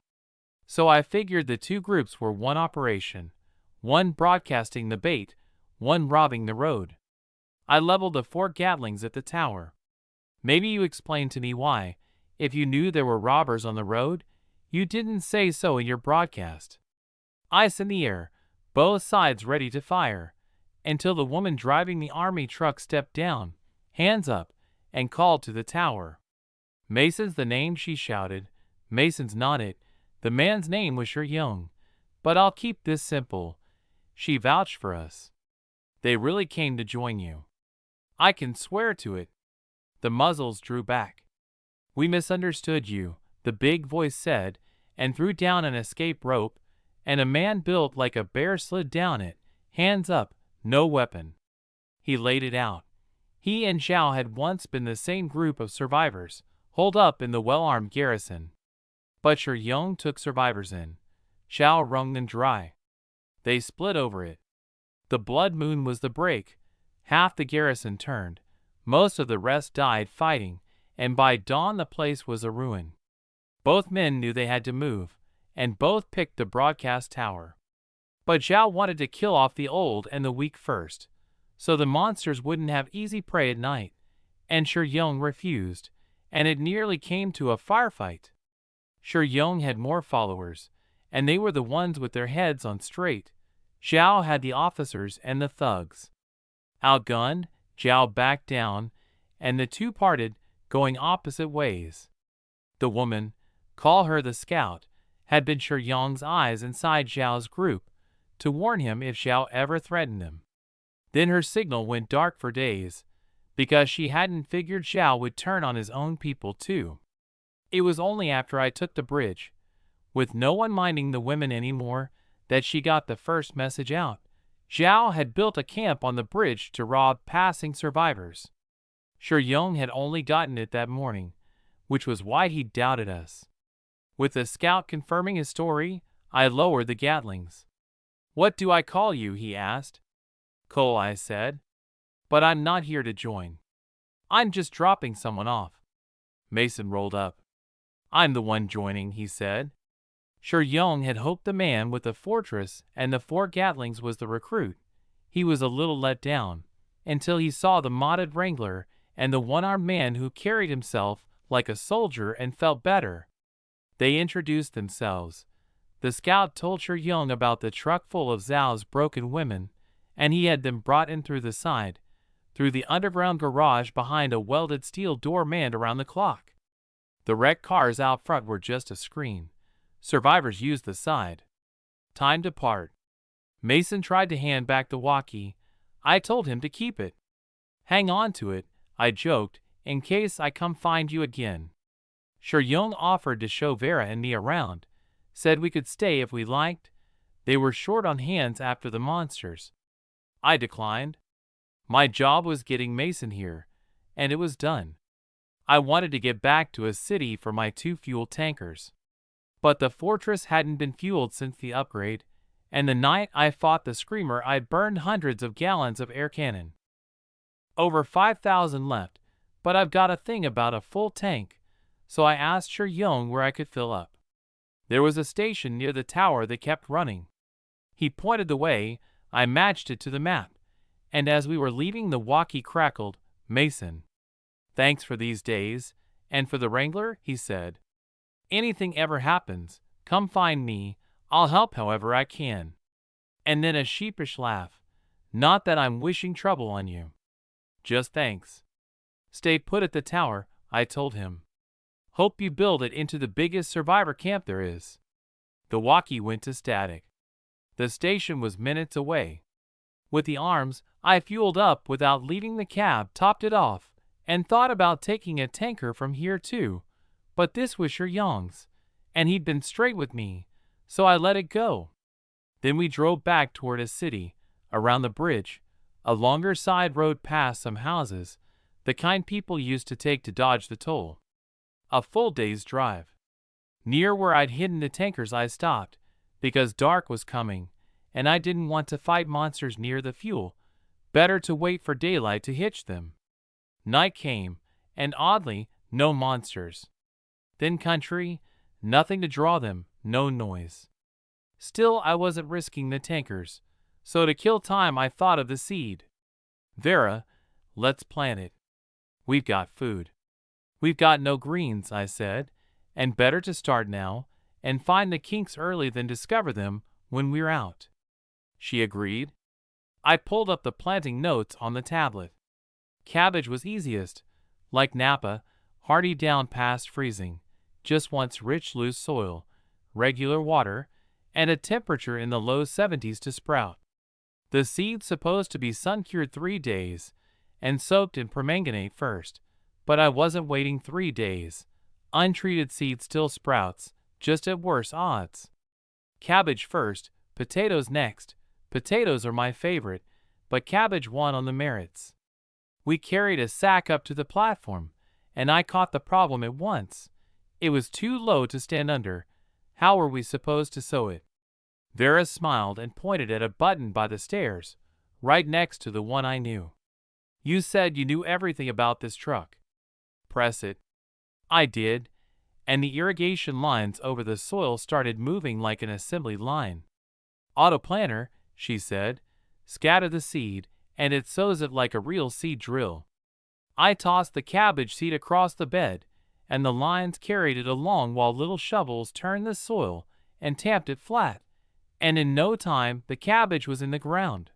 So I figured the two groups were one operation, one broadcasting the bait, one robbing the road. I leveled the 4 Gatlings at the tower. Maybe you explain to me why, if you knew there were robbers on the road, you didn't say so in your broadcast. Ice in the air, both sides ready to fire, until the woman driving the army truck stepped down, hands up, and called to the tower. Mason's the name, she shouted. Mason's not it. The man's name was Sure Young. But I'll keep this simple. She vouched for us. They really came to join you. I can swear to it. The muzzles drew back. We misunderstood you, the big voice said, and threw down an escape rope, and a man built like a bear slid down it, hands up, no weapon. He laid it out. He and Zhao had once been the same group of survivors, holed up in the well-armed garrison. But Sure Young took survivors in. Zhao wrung them dry. They split over it. The blood moon was the break. Half the garrison turned. Most of the rest died fighting, and by dawn the place was a ruin. Both men knew they had to move, and both picked the broadcast tower. But Zhao wanted to kill off the old and the weak first, so the monsters wouldn't have easy prey at night, and Sure Young refused, and it nearly came to a firefight. Sure Young had more followers, and they were the ones with their heads on straight. Zhao had the officers and the thugs. Outgunned, Zhao backed down, and the two parted, going opposite ways. The woman, call her the scout, had been Sure Young's eyes inside Zhao's group, to warn him if Zhao ever threatened them. Then her signal went dark for days, because she hadn't figured Zhao would turn on his own people too. It was only after I took the bridge, with no one minding the women anymore, that she got the first message out. Zhao had built a camp on the bridge to rob passing survivors. Sure Young had only gotten it that morning, which was why he doubted us. With the scout confirming his story, I lowered the Gatlings. "What do I call you?" he asked. "Cole," I said. "But I'm not here to join. I'm just dropping someone off." Mason rolled up. "I'm the one joining," he said. Sure Young had hoped the man with the fortress and the 4 Gatlings was the recruit. He was a little let down, until he saw the modded wrangler and the one-armed man who carried himself like a soldier and felt better. They introduced themselves. The scout told Sure Young about the truck full of Zhao's broken women, and he had them brought in through the side, through the underground garage behind a welded steel door manned around the clock. The wrecked cars out front were just a screen. Survivors used the side. Time to part. Mason tried to hand back the walkie. I told him to keep it. "Hang on to it," I joked, "in case I come find you again." Sure Young offered to show Vera and me around, said we could stay if we liked. They were short on hands after the monsters. I declined. My job was getting Mason here, and it was done. I wanted to get back to a city for my 2 fuel tankers. But the fortress hadn't been fueled since the upgrade, and the night I fought the Screamer I'd burned hundreds of gallons of air cannon. Over 5,000 left, but I've got a thing about a full tank, so I asked Sure Young where I could fill up. There was a station near the tower that kept running. He pointed the way, I matched it to the map, and as we were leaving the walkie crackled, "Mason. Thanks for these days, and for the Wrangler," he said. "Anything ever happens, come find me, I'll help however I can." And then a sheepish laugh. "Not that I'm wishing trouble on you. Just thanks." "Stay put at the tower," I told him. "Hope you build it into the biggest survivor camp there is." The walkie went to static. The station was minutes away. With the arms, I fueled up without leaving the cab, topped it off, and thought about taking a tanker from here too. But this was Sure Young's, and he'd been straight with me, so I let it go. Then we drove back toward a city, around the bridge, a longer side road past some houses, the kind people used to take to dodge the toll. A full day's drive. Near where I'd hidden the tankers I stopped, because dark was coming, and I didn't want to fight monsters near the fuel. Better to wait for daylight to hitch them. Night came, and oddly, no monsters. Then country, nothing to draw them, no noise. Still, I wasn't risking the tankers, so to kill time I thought of the seed. Vera, let's plant it. We've got food. We've got no greens, I said, and better to start now and find the kinks early than discover them when we're out. She agreed. I pulled up the planting notes on the tablet. Cabbage was easiest, like Napa, hardy down past freezing, just wants rich loose soil, regular water, and a temperature in the low 70s to sprout. The seed's supposed to be sun-cured 3 days and soaked in permanganate first, but I wasn't waiting 3 days. Untreated seed still sprouts, just at worse odds. Cabbage first, potatoes next. Potatoes are my favorite, but cabbage won on the merits. We carried a sack up to the platform, and I caught the problem at once. It was too low to stand under. How were we supposed to sew it? Vera smiled and pointed at a button by the stairs, right next to the one I knew. You said you knew everything about this truck. Press it. I did, and the irrigation lines over the soil started moving like an assembly line. Autoplanter, she said, scatter the seed, and it sows it like a real seed drill. I tossed the cabbage seed across the bed, and the lines carried it along while little shovels turned the soil and tamped it flat, and in no time the cabbage was in the ground.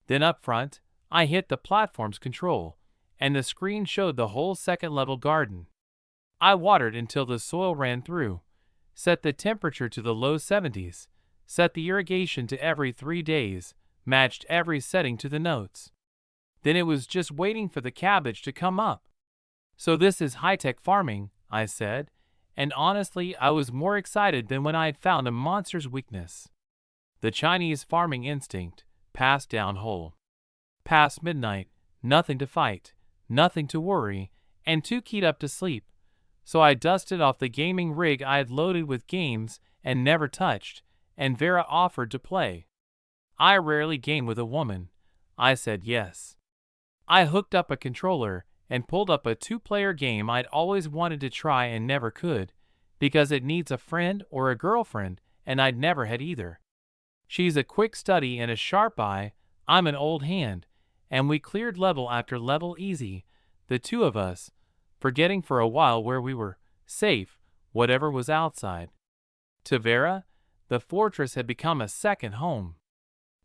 Then up front, I hit the platform's control, and the screen showed the whole second-level garden. I watered until the soil ran through, set the temperature to the low 70s, set the irrigation to every 3 days, matched every setting to the notes. Then it was just waiting for the cabbage to come up. So this is high-tech farming, I said, and honestly I was more excited than when I had found a monster's weakness. The Chinese farming instinct, passed down whole. Past midnight, nothing to fight, nothing to worry, and too keyed up to sleep. So I dusted off the gaming rig I had loaded with games and never touched, and Vera offered to play. I rarely game with a woman. I said yes. I hooked up a controller and pulled up a 2-player game I'd always wanted to try and never could, because it needs a friend or a girlfriend, and I'd never had either. She's a quick study and a sharp eye, I'm an old hand, and we cleared level after level easy, the two of us, forgetting for a while where we were, safe, whatever was outside. To Vera, the fortress had become a second home.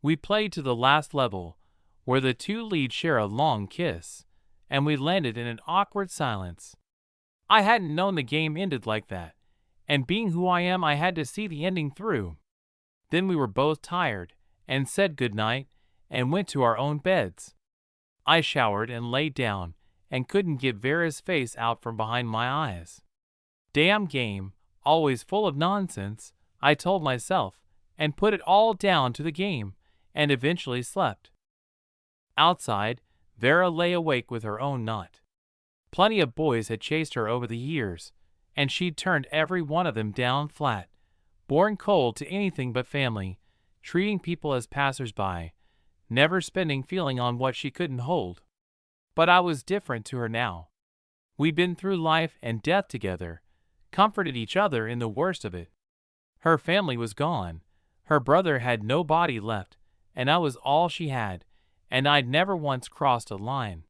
We played to the last level, where the two leads share a long kiss, and we landed in an awkward silence. I hadn't known the game ended like that, and being who I am I had to see the ending through. Then we were both tired, and said goodnight, and went to our own beds. I showered and laid down, and couldn't get Vera's face out from behind my eyes. Damn game, always full of nonsense, I told myself, and put it all down to the game, and eventually slept. Outside, Vera lay awake with her own knot. Plenty of boys had chased her over the years, and she'd turned every one of them down flat, born cold to anything but family, treating people as passers-by, never spending feeling on what she couldn't hold. But I was different to her now. We'd been through life and death together, comforted each other in the worst of it. Her family was gone, her brother had no body left, and I was all she had, and I'd never once crossed a line.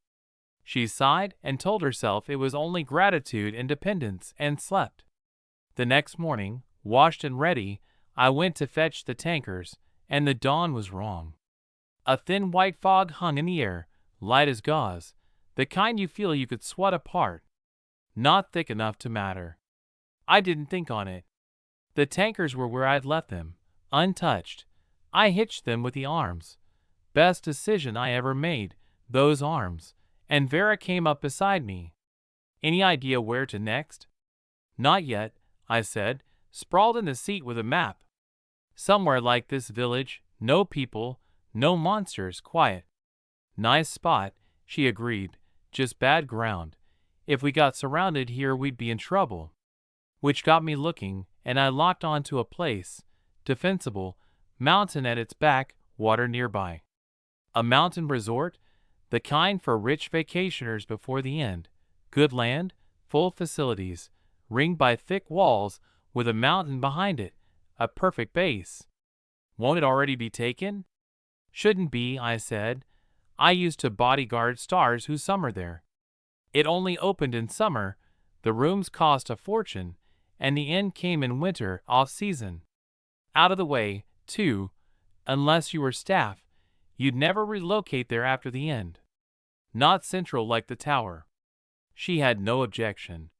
She sighed and told herself it was only gratitude and dependence, and slept. The next morning, washed and ready, I went to fetch the tankers, and the dawn was wrong. A thin white fog hung in the air, light as gauze, the kind you feel you could sweat apart. Not thick enough to matter. I didn't think on it. The tankers were where I'd left them, untouched. I hitched them with the arms. Best decision I ever made, those arms, and Vera came up beside me. Any idea where to next? Not yet, I said, sprawled in the seat with a map. Somewhere like this village, no people, no monsters, quiet. Nice spot, she agreed, just bad ground. If we got surrounded here we'd be in trouble. Which got me looking, and I locked onto a place, defensible, mountain at its back, water nearby. A mountain resort, the kind for rich vacationers before the end. Good land, full facilities, ringed by thick walls, with a mountain behind it, a perfect base. Won't it already be taken? Shouldn't be, I said. I used to bodyguard stars who summer there. It only opened in summer, the rooms cost a fortune, and the inn came in winter off-season. Out of the way, too, unless you were staff, you'd never relocate there after the end. Not central like the tower. She had no objection.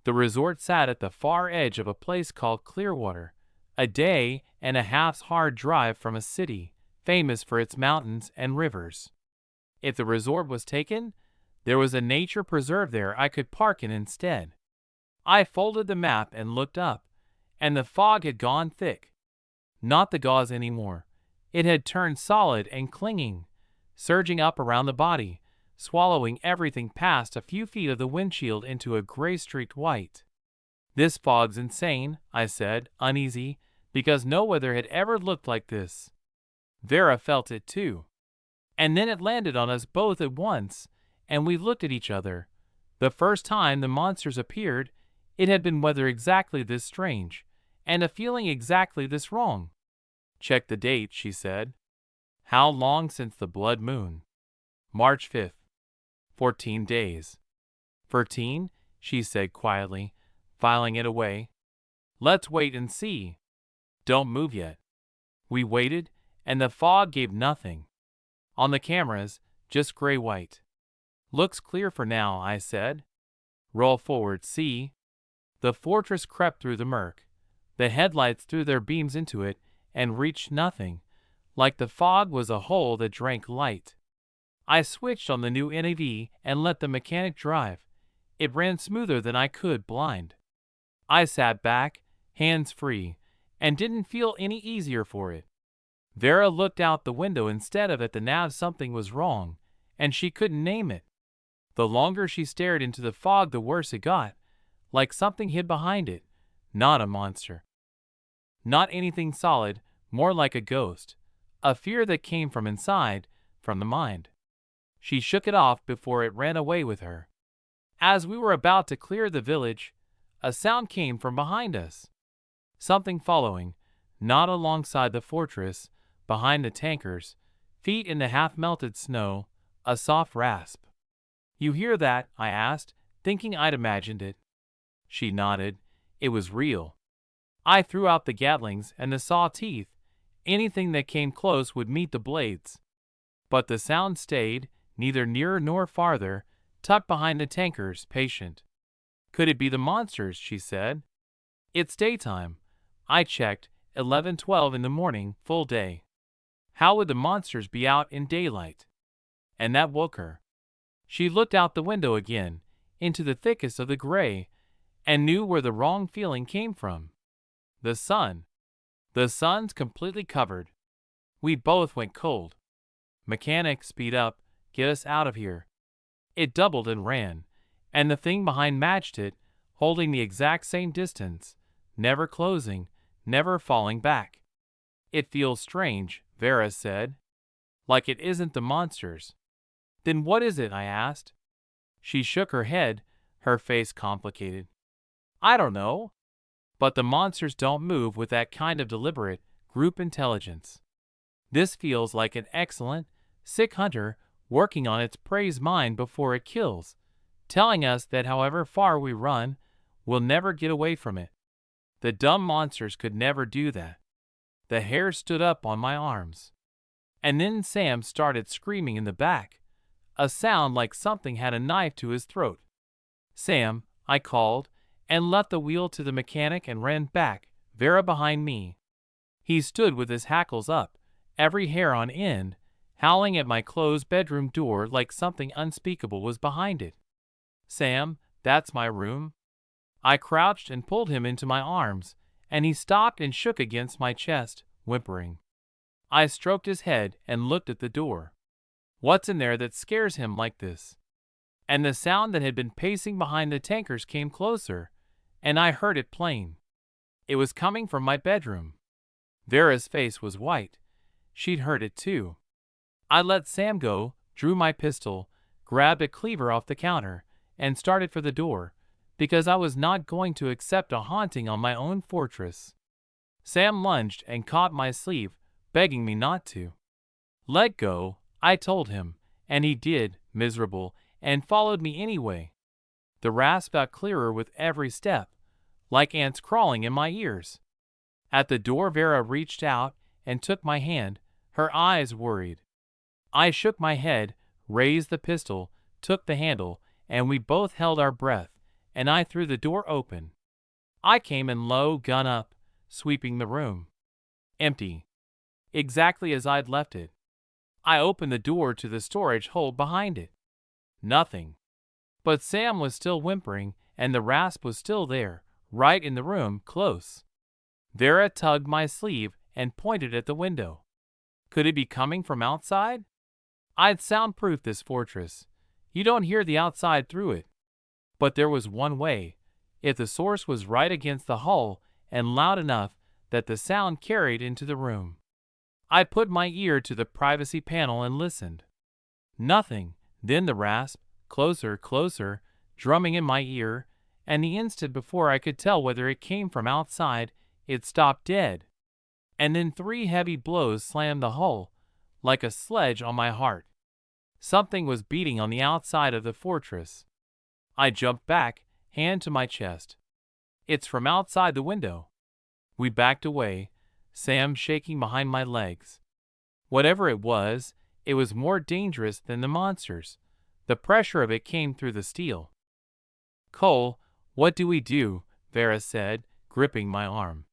The resort sat at the far edge of a place called Clearwater, a day and a half's hard drive from a city famous for its mountains and rivers. If the resort was taken, there was a nature preserve there I could park in instead. I folded the map and looked up, and the fog had gone thick. Not the gauze anymore. It had turned solid and clinging, surging up around the body, swallowing everything past a few feet of the windshield into a gray-streaked white. This fog's insane, I said, uneasy, because no weather had ever looked like this. Vera felt it too. And then it landed on us both at once, and we looked at each other. The first time the monsters appeared, it had been weather exactly this strange, and a feeling exactly this wrong. Check the date, she said. How long since the blood moon? March 5th. 14 days. 14, she said quietly, filing it away. Let's wait and see. Don't move yet. We waited, and the fog gave nothing. On the cameras, just gray-white. Looks clear for now, I said. Roll forward, see. The fortress crept through the murk. The headlights threw their beams into it and reached nothing, like the fog was a hole that drank light. I switched on the new NAV and let the mechanic drive. It ran smoother than I could blind. I sat back, hands free, and didn't feel any easier for it. Vera looked out the window instead of at the nav. Something was wrong, and she couldn't name it. The longer she stared into the fog, the worse it got, like something hid behind it, not a monster. Not anything solid, more like a ghost, a fear that came from inside, from the mind. She shook it off before it ran away with her. As we were about to clear the village, a sound came from behind us. Something following, not alongside the fortress, behind the tankers, feet in the half-melted snow, a soft rasp. You hear that? I asked, thinking I'd imagined it. She nodded. It was real. I threw out the Gatlings and the saw teeth. Anything that came close would meet the blades. But the sound stayed, neither nearer nor farther, tucked behind the tankers, patient. Could it be the monsters? She said. It's daytime. I checked, 11:12 in the morning, full day. How would the monsters be out in daylight? And that woke her. She looked out the window again, into the thickest of the gray, and knew where the wrong feeling came from. The sun. The sun's completely covered. We both went cold. Mechanic, speed up, get us out of here. It doubled and ran, and the thing behind matched it, holding the exact same distance, never closing, never falling back. It feels strange, Vera said. Like it isn't the monsters. Then what is it? I asked. She shook her head, her face complicated. I don't know. But the monsters don't move with that kind of deliberate, group intelligence. This feels like an excellent, sick hunter working on its prey's mind before it kills, telling us that however far we run, we'll never get away from it. The dumb monsters could never do that. The hair stood up on my arms. And then Sam started screaming in the back, a sound like something had a knife to his throat. Sam, I called, and left the wheel to the mechanic and ran back, Vera behind me. He stood with his hackles up, every hair on end, howling at my closed bedroom door like something unspeakable was behind it. Sam, that's my room. I crouched and pulled him into my arms, and he stopped and shook against my chest, whimpering. I stroked his head and looked at the door. What's in there that scares him like this? And the sound that had been pacing behind the tankers came closer, and I heard it plain. It was coming from my bedroom. Vera's face was white. She'd heard it too. I let Sam go, drew my pistol, grabbed a cleaver off the counter, and started for the door, because I was not going to accept a haunting on my own fortress. Sam lunged and caught my sleeve, begging me not to. Let go, I told him, and he did, miserable, and followed me anyway. The rasp got clearer with every step, like ants crawling in my ears. At the door, Vera reached out and took my hand, her eyes worried. I shook my head, raised the pistol, took the handle, and we both held our breath, and I threw the door open. I came in low, gun up, sweeping the room. Empty. Exactly as I'd left it. I opened the door to the storage hold behind it. Nothing. But Sam was still whimpering, and the rasp was still there, right in the room, close. Vera tugged my sleeve and pointed at the window. Could it be coming from outside? I'd soundproofed this fortress. You don't hear the outside through it. But there was one way. If the source was right against the hull and loud enough that the sound carried into the room. I put my ear to the privacy panel and listened. Nothing. Then the rasp, closer, closer, drumming in my ear, and the instant before I could tell whether it came from outside, it stopped dead. And then 3 heavy blows slammed the hull, like a sledge on my heart. Something was beating on the outside of the fortress. I jumped back, hand to my chest. It's from outside the window. We backed away, Sam shaking behind my legs. Whatever it was more dangerous than the monsters. The pressure of it came through the steel. Cole, what do we do? Vera said, gripping my arm.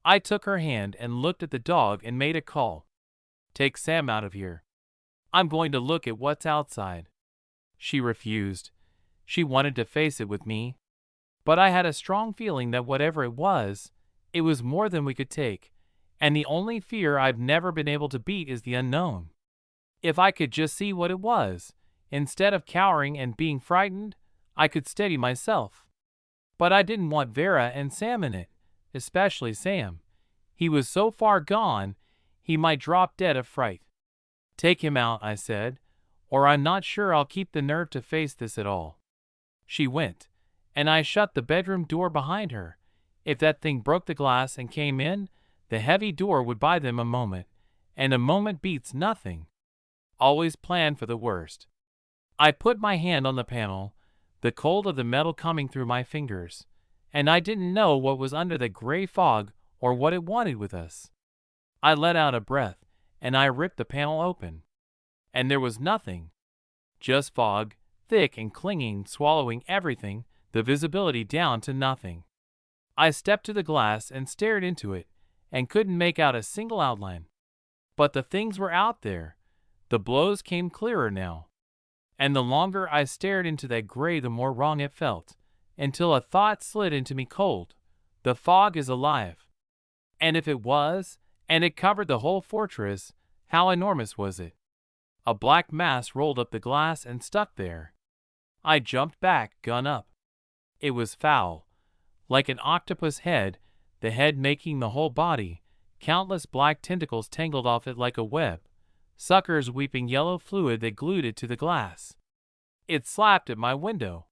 I took her hand and looked at the dog and made a call. Take Sam out of here. I'm going to look at what's outside. She refused. She wanted to face it with me. But I had a strong feeling that whatever it was more than we could take, and the only fear I've never been able to beat is the unknown. If I could just see what it was, instead of cowering and being frightened, I could steady myself. But I didn't want Vera and Sam in it, especially Sam. He was so far gone, he might drop dead of fright. Take him out, I said, or I'm not sure I'll keep the nerve to face this at all. She went, and I shut the bedroom door behind her. If that thing broke the glass and came in, the heavy door would buy them a moment, and a moment beats nothing. Always plan for the worst. I put my hand on the panel, the cold of the metal coming through my fingers, and I didn't know what was under the gray fog or what it wanted with us. I let out a breath, and I ripped the panel open. And there was nothing. Just fog, thick and clinging, swallowing everything, the visibility down to nothing. I stepped to the glass and stared into it, and couldn't make out a single outline. But the things were out there. The blows came clearer now. And the longer I stared into that gray, the more wrong it felt, until a thought slid into me cold. The fog is alive. And if it was, and it covered the whole fortress, how enormous was it? A black mass rolled up the glass and stuck there. I jumped back, gun up. It was foul. Like an octopus head, the head making the whole body, countless black tentacles tangled off it like a web, suckers weeping yellow fluid that glued it to the glass. It slapped at my window.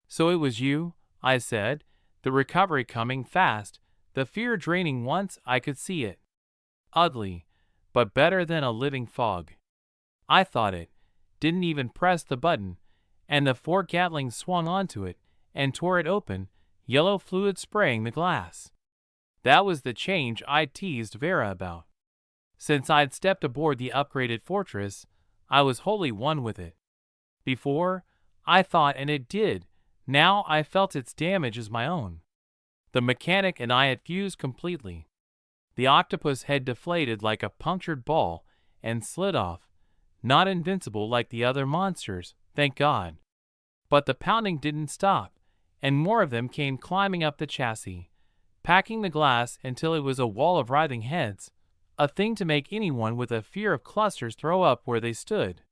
So it was you, I said, the recovery coming fast, the fear draining once I could see it. Ugly, but better than a living fog. I thought it, didn't even press the button, and the 4 Gatlings swung onto it and tore it open, yellow fluid spraying the glass. That was the change I'd teased Vera about. Since I'd stepped aboard the upgraded fortress, I was wholly one with it. Before, I thought, and it did. Now I felt its damage as my own. The mechanic and I had fused completely. The octopus head deflated like a punctured ball and slid off, not invincible like the other monsters, thank God. But the pounding didn't stop, and more of them came climbing up the chassis, packing the glass until it was a wall of writhing heads, a thing to make anyone with a fear of clusters throw up where they stood.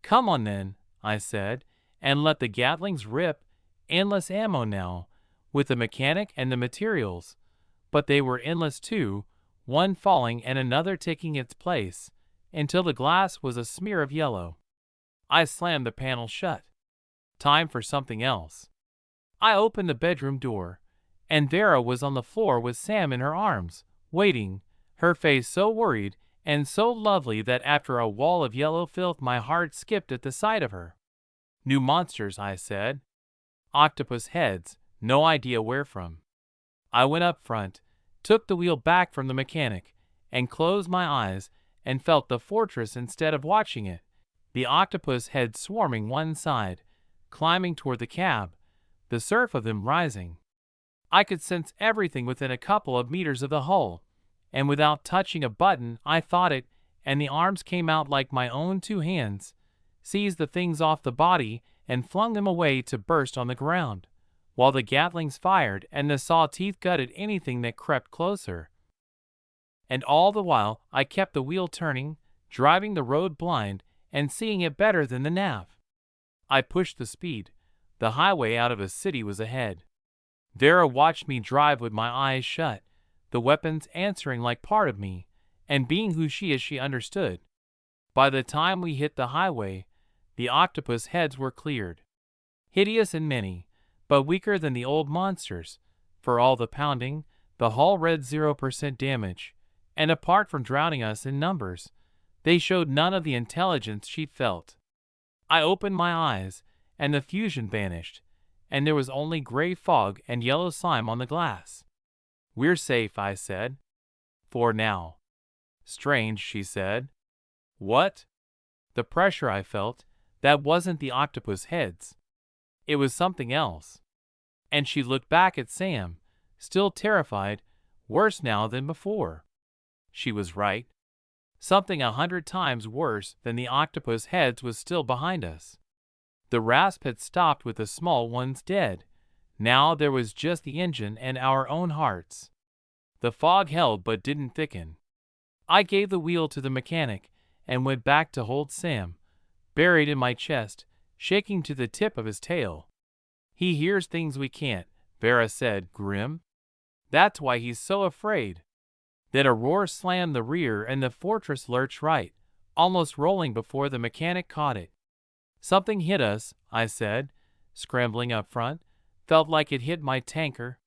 Come on then, I said, and let the Gatlings rip. Endless ammo now, with the mechanic and the materials. But they were endless too, one falling and another taking its place, until the glass was a smear of yellow. I slammed the panel shut. Time for something else. I opened the bedroom door, and Vera was on the floor with Sam in her arms, waiting, her face so worried and so lovely that after a wall of yellow filth my heart skipped at the sight of her. New monsters, I said. Octopus heads, no idea where from. I went up front, took the wheel back from the mechanic, and closed my eyes and felt the fortress instead of watching it. The octopus heads swarming one side, climbing toward the cab, the surf of them rising. I could sense everything within a couple of meters of the hull, and without touching a button I thought it, and the arms came out like my own two hands, seized the things off the body and flung them away to burst on the ground, while the Gatlings fired and the saw teeth gutted anything that crept closer. And all the while I kept the wheel turning, driving the road blind and seeing it better than the nav. I pushed the speed. The highway out of a city was ahead. Vera watched me drive with my eyes shut, the weapons answering like part of me, and being who she is she understood. By the time we hit the highway, the octopus heads were cleared. Hideous and many, but weaker than the old monsters. For all the pounding, the hull read 0% damage, and apart from drowning us in numbers, they showed none of the intelligence she felt. I opened my eyes, and the fusion vanished, and there was only gray fog and yellow slime on the glass. "We're safe," I said. "For now." "Strange," she said. "What?" The pressure I felt, that wasn't the octopus heads. It was something else. And she looked back at Sam, still terrified, worse now than before. She was right. Something 100 times worse than the octopus heads was still behind us. The rasp had stopped with the small ones dead. Now there was just the engine and our own hearts. The fog held but didn't thicken. I gave the wheel to the mechanic and went back to hold Sam, buried in my chest, shaking to the tip of his tail. "He hears things we can't," Vera said, grim. "That's why he's so afraid." Then a roar slammed the rear and the fortress lurched right, almost rolling before the mechanic caught it. "Something hit us," I said, scrambling up front. "Felt like it hit my tanker."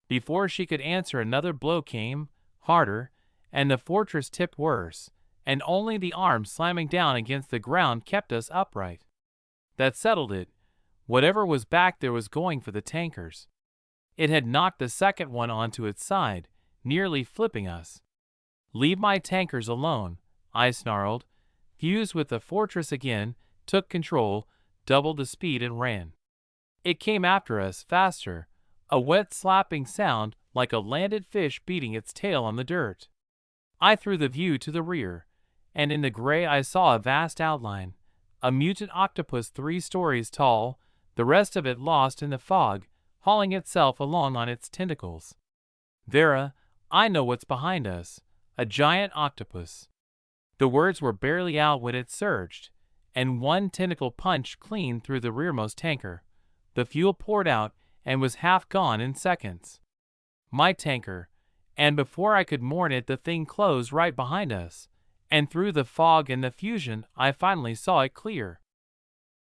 Before she could answer, another blow came, harder, and the fortress tipped worse, and only the arms slamming down against the ground kept us upright. That settled it. Whatever was back there was going for the tankers. It had knocked the second one onto its side, nearly flipping us. "Leave my tankers alone," I snarled, fused with the fortress again, took control, doubled the speed and ran. It came after us, faster, a wet slapping sound like a landed fish beating its tail on the dirt. I threw the view to the rear, and in the gray I saw a vast outline, a mutant octopus 3 stories tall, the rest of it lost in the fog, hauling itself along on its tentacles. "Vera, I know what's behind us. A giant octopus." The words were barely out when it surged, and one tentacle punched clean through the rearmost tanker. The fuel poured out and was half gone in seconds. My tanker, and before I could mourn it the thing closed right behind us, and through the fog and the fusion I finally saw it clear.